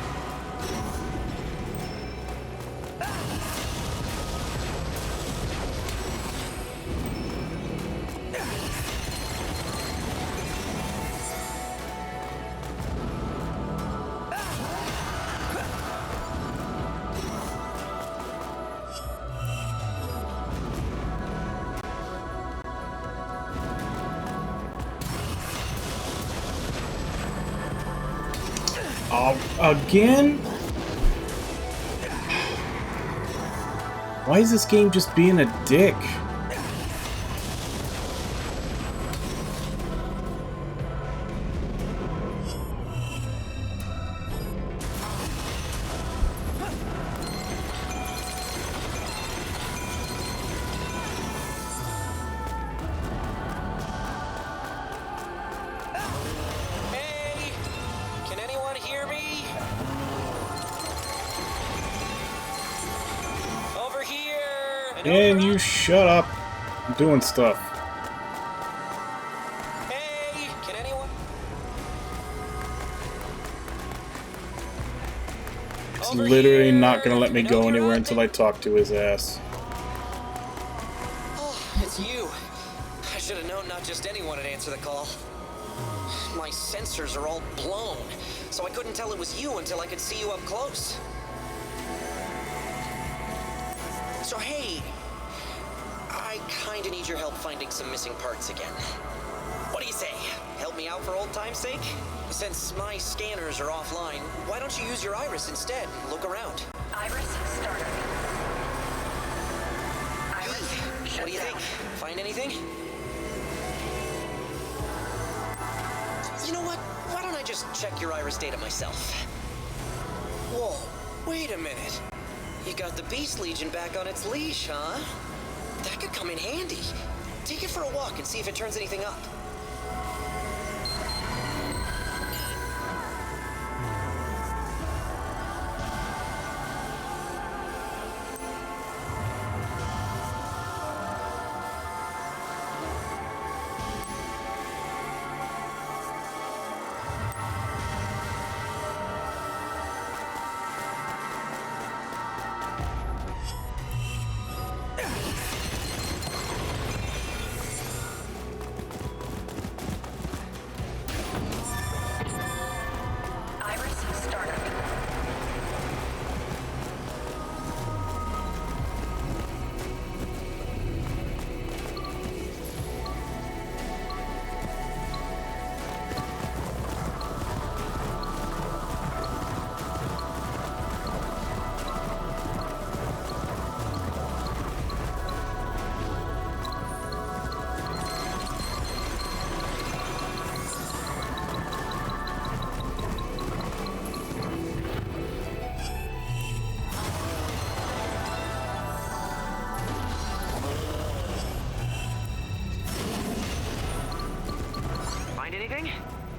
Oh, again? Why is this game just being a dick? Can anyone hear me? Over here! And you shut up. I'm doing stuff. Hey! Can anyone? He's literally not gonna let me go anywhere until I talk to his ass. Oh, it's you. I should have known not just anyone would answer the call. My sensors are all blown, so I couldn't tell it was you until I could see you up close. So hey, I kinda need your help finding some missing parts again. What do you say? Help me out for old time's sake? Since my scanners are offline, why don't you use your iris instead and look around? Iris started. What do you think? Find anything? You know what? Why don't I just check your iris data myself? Whoa, wait a minute. You got the Beast Legion back on its leash, huh? That could come in handy. Take it for a walk and see if it turns anything up.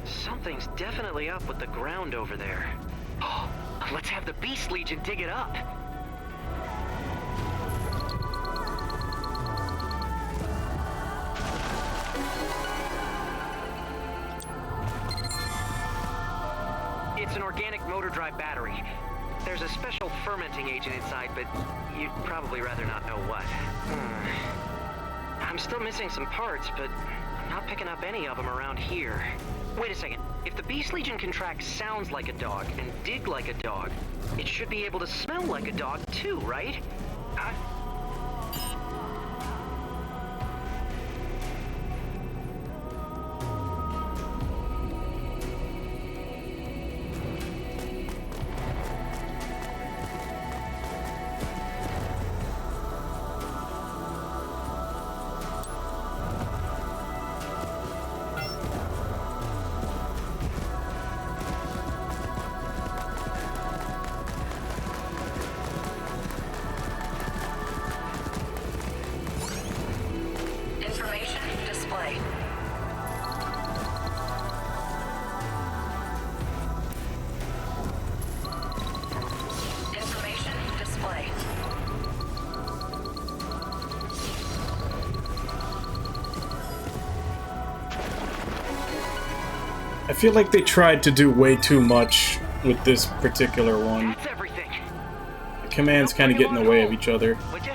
Something's definitely up with the ground over there. Oh, let's have the Beast Legion dig it up. It's an organic motor drive battery. There's a special fermenting agent inside, but you'd probably rather not know what. I'm still missing some parts, but I'm not picking up any of them around here. Wait a second. If the Beast Legion can track sounds like a dog and dig like a dog, it should be able to smell like a dog too, right? I feel like they tried to do way too much with this particular one. That's everything. The commands kind of get in the way of each other. Would you?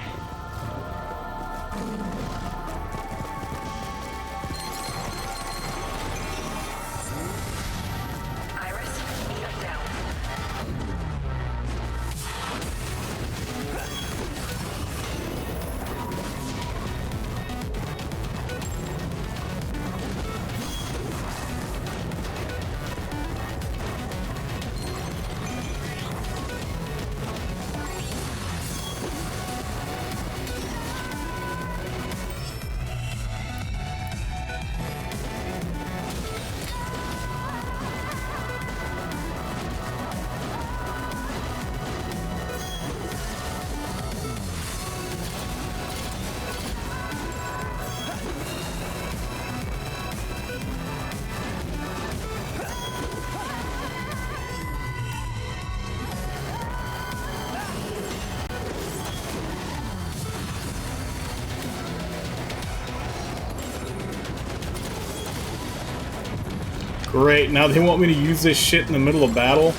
Great, now they want me to use this shit in the middle of battle?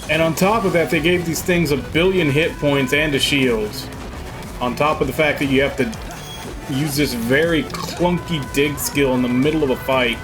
And on top of that, they gave these things 1 billion hit points and a shield. On top of the fact that you have to use this very clunky dig skill in the middle of a fight.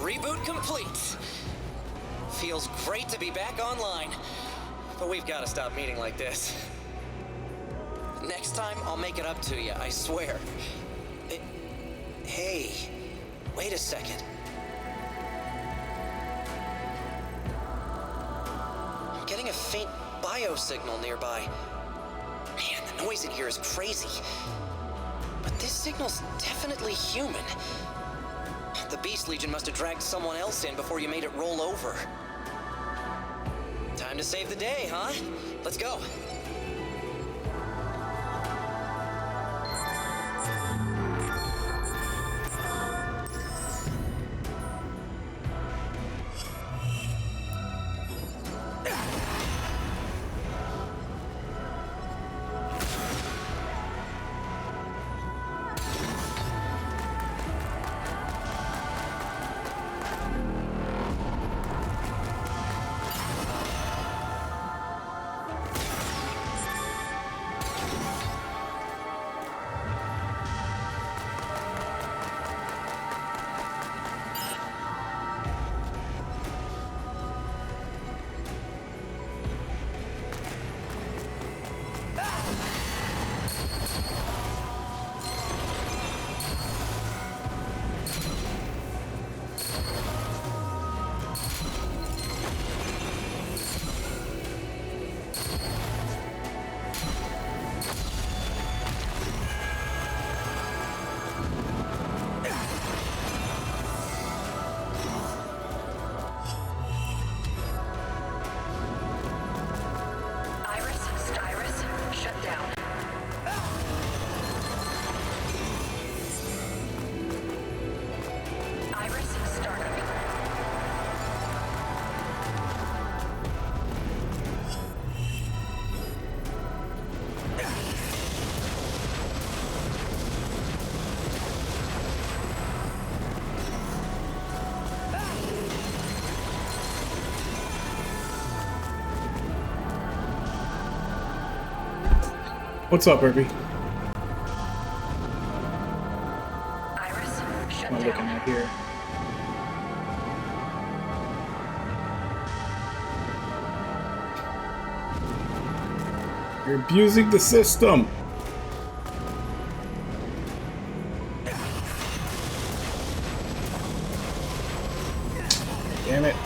Reboot complete. Feels great to be back online. But we've got to stop meeting like this. Next time, I'll make it up to you, I swear. Hey, wait a second. I'm getting a faint biosignal nearby. Man, the noise in here is crazy. But this signal's definitely human. The Beast Legion must have dragged someone else in before you made it roll over. Time to save the day, huh? Let's go. What's up, Irby? Iris, shut I'm down. looking at here. You're abusing the system. Damn it.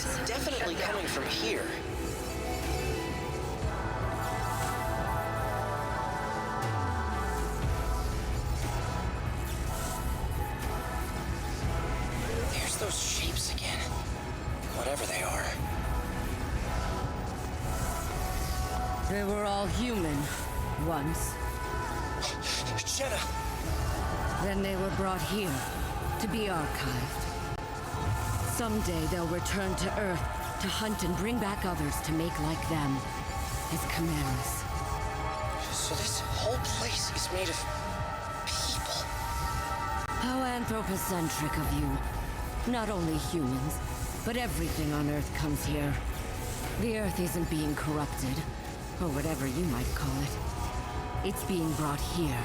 It's definitely coming from here. There's those shapes again. Whatever they are. They were all human, once. Jenna! Then they were brought here, to be archived. Someday they'll return to Earth to hunt and bring back others to make like them, as chimeras. So this whole place is made of people. How anthropocentric of you. Not only humans, but everything on Earth comes here. The Earth isn't being corrupted, or whatever you might call it. It's being brought here,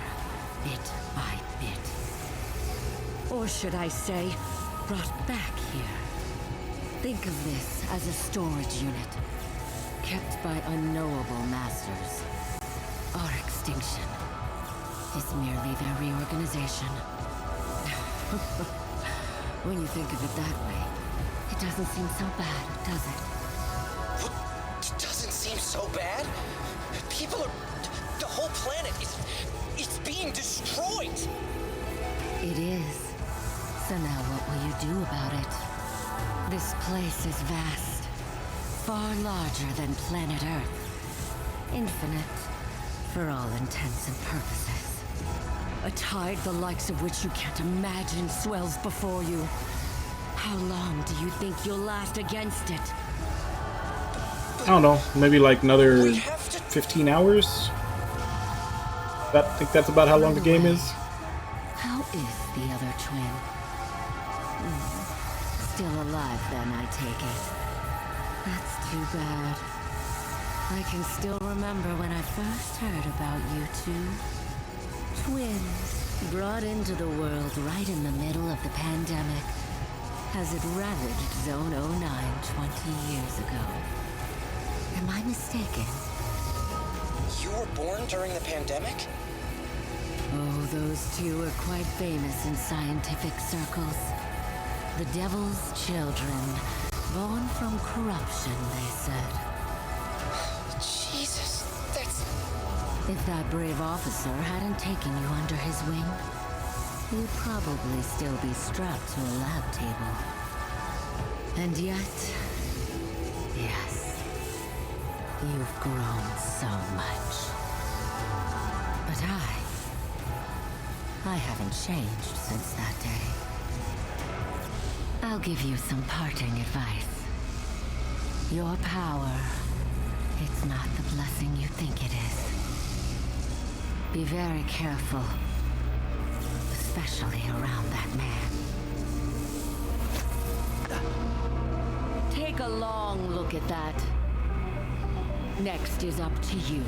bit by bit. Or should I say, brought back here. Think of this as a storage unit, kept by unknowable masters. Our extinction is merely their reorganization. When you think of it that way, it doesn't seem so bad, does it? It doesn't seem so bad. People are... The whole planet is... It's being destroyed! It is. So now what will you do about it? This place is vast. Far larger than planet Earth. Infinite, for all intents and purposes. A tide the likes of which you can't imagine swells before you. How long do you think you'll last against it? I don't know, maybe like another 15 hours? I think that's about how long the game is. How is the other twin? Still alive then, I take it. That's too bad. I can still remember when I first heard about you two. Twins, brought into the world right in the middle of the pandemic, as it ravaged Zone 09 20 years ago. Am I mistaken? You were born during the pandemic? Oh, those two are quite famous in scientific circles. The devil's children, born from corruption, they said. Jesus, that's... If that brave officer hadn't taken you under his wing, you'd probably still be strapped to a lab table. And yet, yes, you've grown so much. But I haven't changed since that day. I'll give you some parting advice. Your power, it's not the blessing you think it is. Be very careful, especially around that man. Take a long look at that. Next is up to you.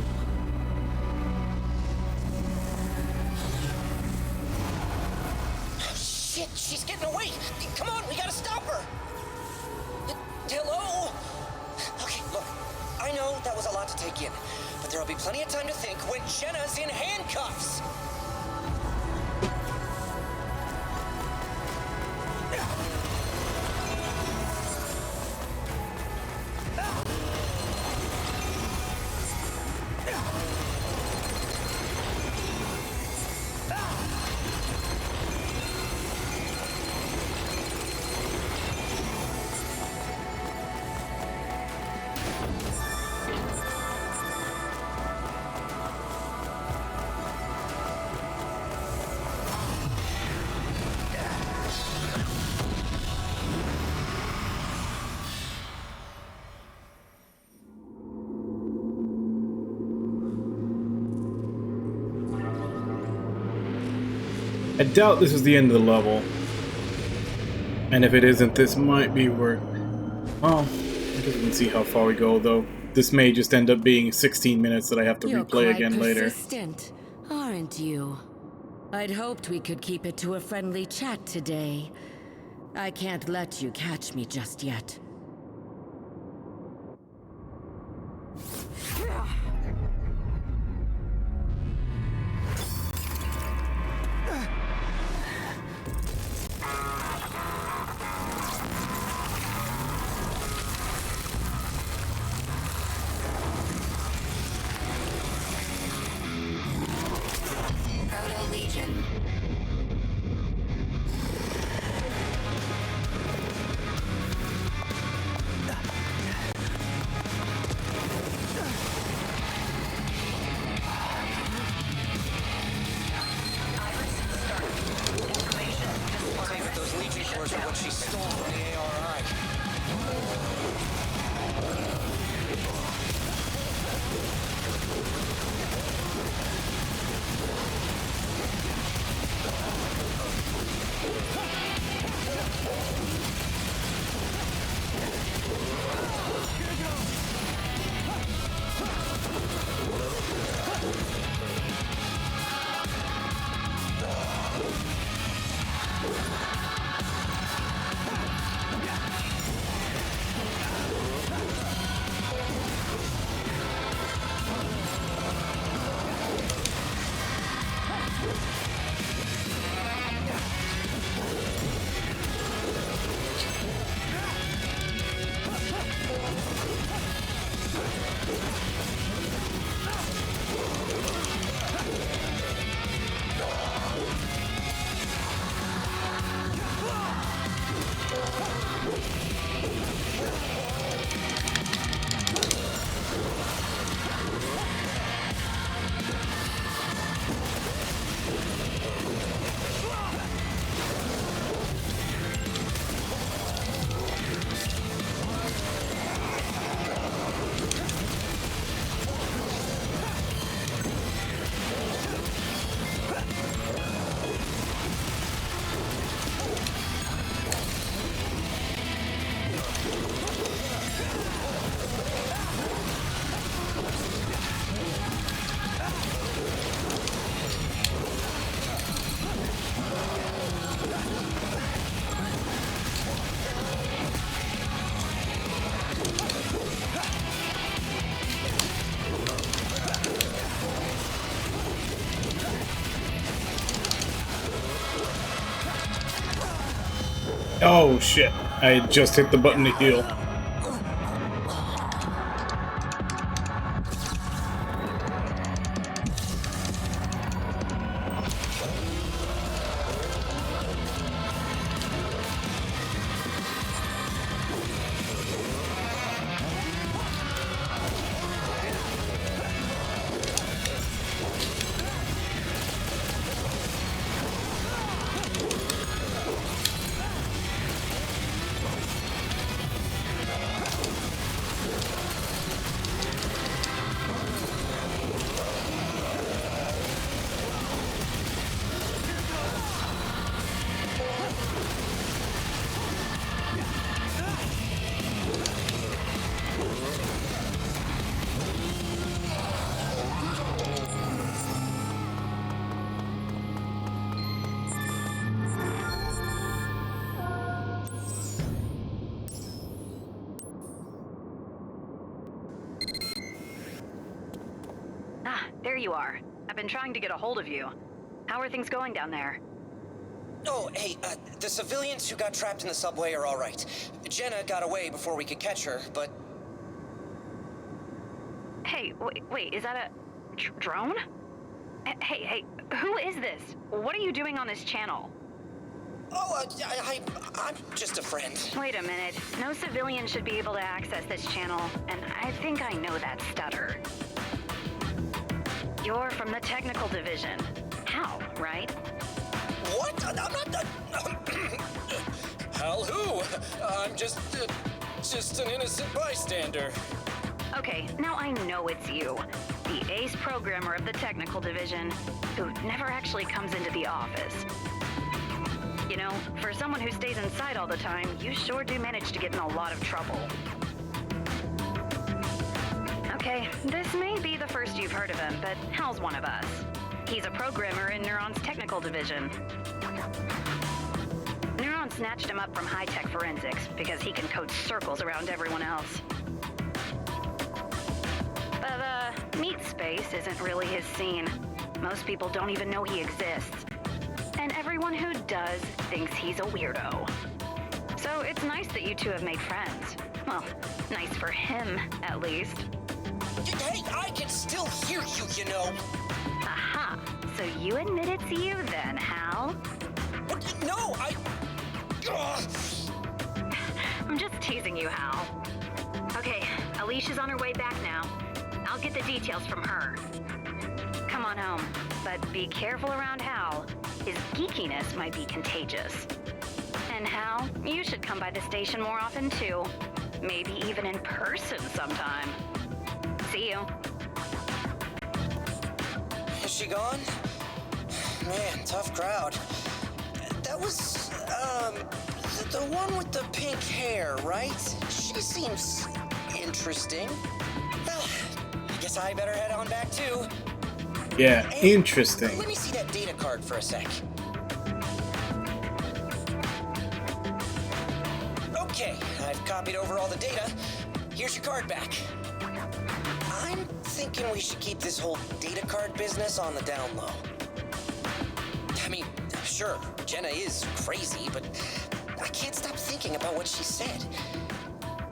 Shit, she's getting away! Come on, we gotta stop her! Hello? Okay, look, I know that was a lot to take in, but there'll be plenty of time to think when Jenna's in handcuffs! I doubt this is the end of the level. And if it isn't, this might be where... Oh, I didn't see how far we go, though. This may just end up being 16 minutes that I have to replay again later. You're quite persistent, aren't you? I'd hoped we could keep it to a friendly chat today. I can't let you catch me just yet. Legion. Take it those Legion cores are what she stole from the ARI. Oh shit, I just hit the button to heal. There you are. I've been trying to get a hold of you. How are things going down there? Oh, hey, the civilians who got trapped in the subway are all right. Jenna got away before we could catch her, but... Hey, wait, is that a drone? Hey, who is this? What are you doing on this channel? Oh, I'm just a friend. Wait a minute. No civilian should be able to access this channel, and I think I know that stutter. You're from the technical division. Hal, right? What? I'm not... Hal who? I'm just an innocent bystander. Okay, now I know it's you. The ace programmer of the technical division, who never actually comes into the office. You know, for someone who stays inside all the time, you sure do manage to get in a lot of trouble. Okay, this may be the first you've heard of him, but Hal's one of us. He's a programmer in Neuron's technical division. Neuron snatched him up from high-tech forensics because he can code circles around everyone else. But, meat space isn't really his scene. Most people don't even know he exists. And everyone who does thinks he's a weirdo. So it's nice that you two have made friends. Well, nice for him, at least. Hey, I can still hear you, you know. Aha! So you admit it's you then, Hal? No, I'm just teasing you, Hal. Okay, Alicia's on her way back now. I'll get the details from her. Come on home, but be careful around Hal. His geekiness might be contagious. And Hal, you should come by the station more often too. Maybe even in person sometime. See you. Is she gone? Man, tough crowd. That was, the one with the pink hair, right? She seems interesting. Well, I guess I better head on back too. Yeah, Hey, interesting. Let me see that data card for a sec. Okay, I've copied over all the data. Here's your card back. I'm thinking we should keep this whole data card business on the down low. I mean, sure, Jenna is crazy, but I can't stop thinking about what she said.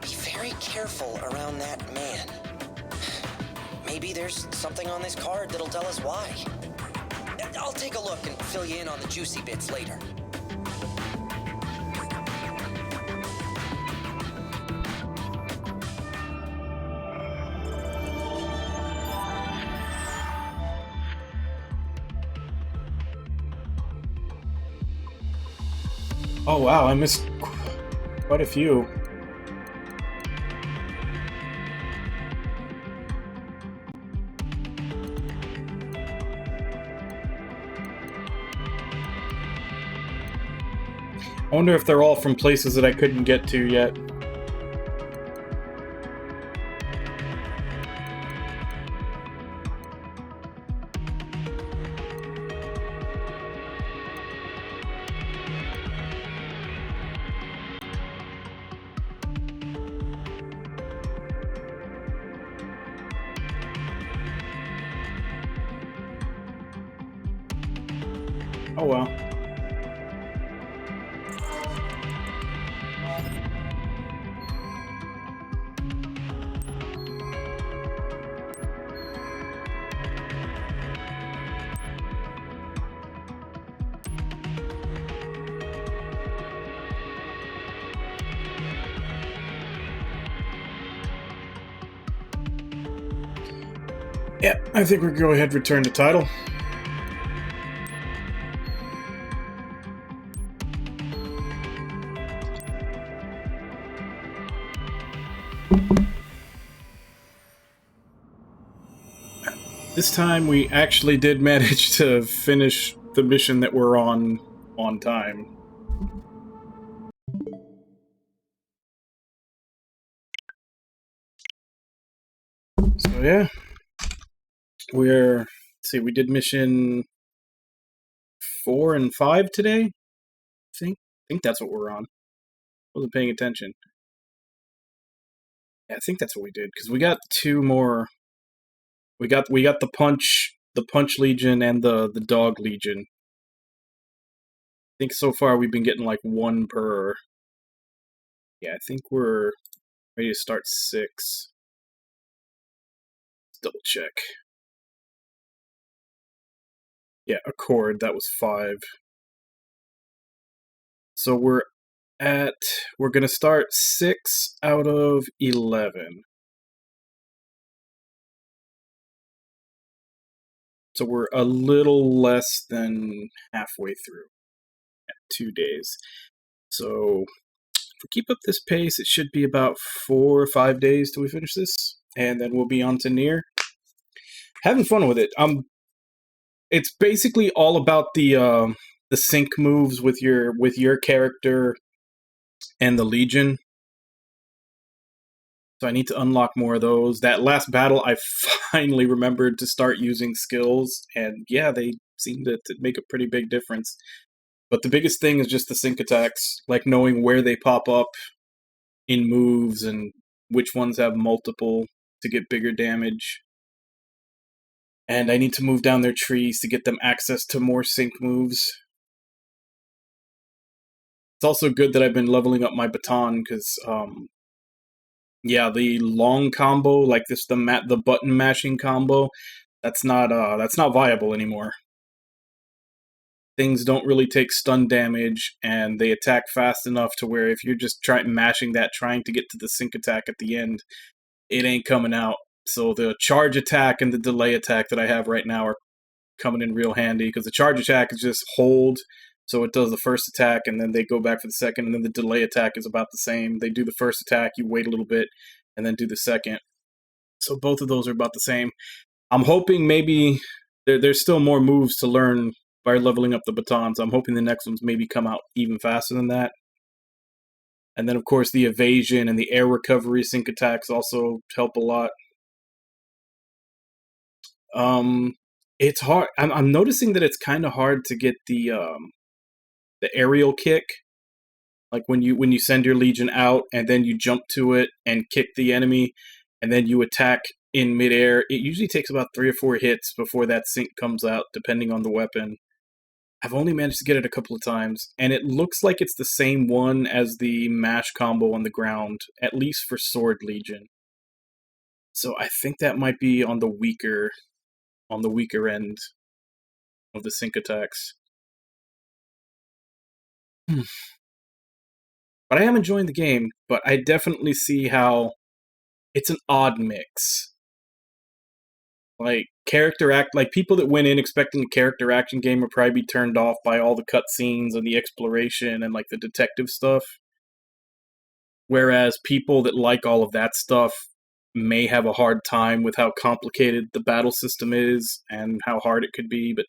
Be very careful around that man. Maybe there's something on this card that'll tell us why. I'll take a look and fill you in on the juicy bits later. Oh wow, I missed quite a few. I wonder if they're all from places that I couldn't get to yet. Oh well. Yeah, I think we'll go ahead and return to title. This time we actually did manage to finish the mission that we're on time. So yeah, let's see, we did mission 4 and 5 today. I think that's what we're on. Wasn't paying attention. Yeah, I think that's what we did because we got 2 more. We got the punch legion and the dog legion. I think so far we've been getting like 1 per. Yeah, I think we're ready to start 6. Let's double check. Yeah, Accord, that was 5. So we're gonna start 6 out of 11. So we're a little less than halfway through at 2 days. So if we keep up this pace, it should be about 4 or 5 days till we finish this, and then we'll be on to Nier. Having fun with it. It's basically all about the sync moves with your character and the Legion. So I need to unlock more of those. That last battle, I finally remembered to start using skills, and yeah, they seem to make a pretty big difference. But the biggest thing is just the sync attacks, like knowing where they pop up in moves and which ones have multiple to get bigger damage. And I need to move down their trees to get them access to more sync moves. It's also good that I've been leveling up my baton, because yeah, the long combo, like the button mashing combo, that's not viable anymore. things don't really take stun damage, and they attack fast enough to where if you're just mashing that, trying to get to the sync attack at the end, it ain't coming out. So the charge attack and the delay attack that I have right now are coming in real handy, because the charge attack is just hold, so it does the first attack, and then they go back for the second, and then the delay attack is about the same. They do the first attack, you wait a little bit, and then do the second. So both of those are about the same. I'm hoping maybe there's still more moves to learn by leveling up the batons. I'm hoping the next ones maybe come out even faster than that. And then, of course, the evasion and the air recovery sync attacks also help a lot. It's hard. I'm noticing that it's kind of hard to get the aerial kick. Like when you send your Legion out and then you jump to it and kick the enemy, and then you attack in midair. It usually takes about 3 or 4 hits before that sync comes out, depending on the weapon. I've only managed to get it a couple of times, and it looks like it's the same one as the mash combo on the ground, at least for Sword Legion. So I think that might be on the weaker end of the sync attacks. But I am enjoying the game, but I definitely see how it's an odd mix. Like people that went in expecting a character action game would probably be turned off by all the cutscenes and the exploration and like the detective stuff. Whereas people that like all of that stuff may have a hard time with how complicated the battle system is and how hard it could be. But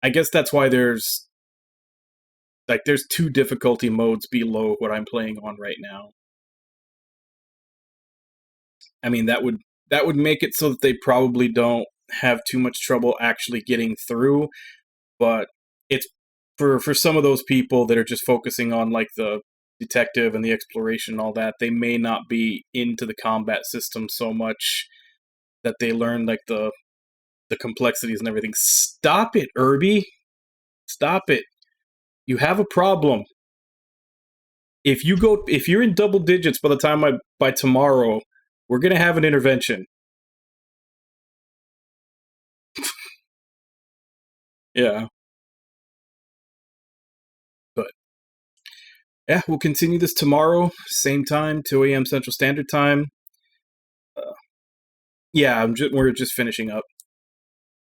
I guess that's why there's 2 difficulty modes below what I'm playing on right now. I mean, that would make it so that they probably don't have too much trouble actually getting through, but it's for some of those people that are just focusing on like the detective and the exploration and all that, they may not be into the combat system so much that they learn like the complexities and everything. Stop it, Irby! Stop it! You have a problem. If you're in double digits by tomorrow, we're gonna have an intervention. Yeah. But yeah, we'll continue this tomorrow, same time, 2 a.m. Central Standard Time. Yeah, we're just finishing up.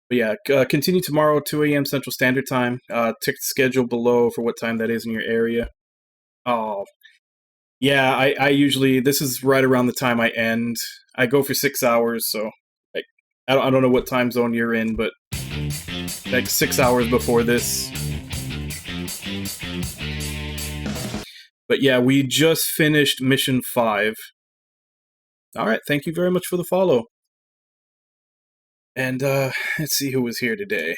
But yeah, continue tomorrow, 2 a.m. Central Standard Time. Check the schedule below for what time that is in your area. Oh, yeah, I usually, this is right around the time I end. I go for 6 hours, so like, I don't know what time zone you're in, but like 6 hours before this. But yeah, we just finished Mission 5. Alright, thank you very much for the follow. And let's see who was here today.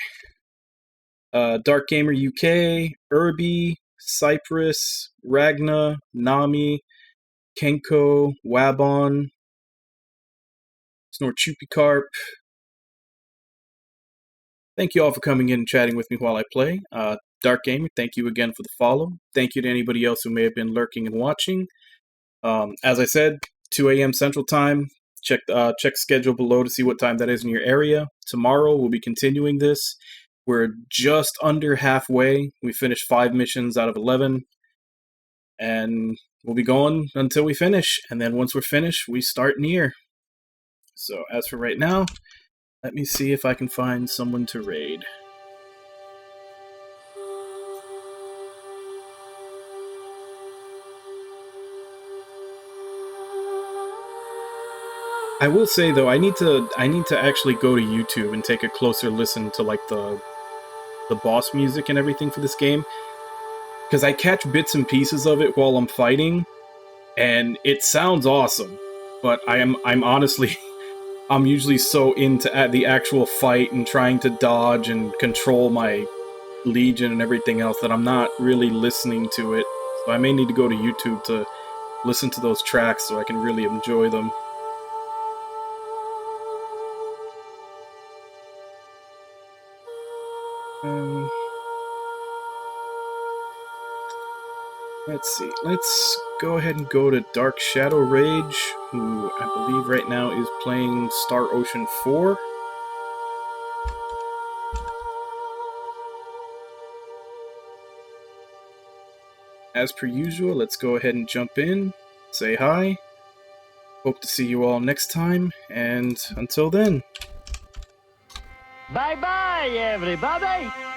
Dark Gamer UK, Irby, Cypress, Ragna, Nami, Kenko, Wabon, Snorchupicarp. Thank you all for coming in and chatting with me while I play. Dark Gamer, thank you again for the follow. Thank you to anybody else who may have been lurking and watching. As I said, 2 a.m. Central Time. Check schedule below to see what time that is in your area. Tomorrow we'll be continuing this. We're just under halfway. We finished 5 missions out of 11. And we'll be going until we finish. And then once we're finished, we start Nier. So as for right now, let me see if I can find someone to raid. I will say though, I need to actually go to YouTube and take a closer listen to like the boss music and everything for this game, because I catch bits and pieces of it while I'm fighting, and it sounds awesome. But I'm honestly, I'm usually so into the actual fight and trying to dodge and control my Legion and everything else that I'm not really listening to it. So I may need to go to YouTube to listen to those tracks so I can really enjoy them. Let's see. Let's go ahead and go to Dark Shadow Rage, who I believe right now is playing Star Ocean 4. as per usual, let's go ahead and jump in, say hi. Hope to see you all next time, and until then. Bye-bye, everybody!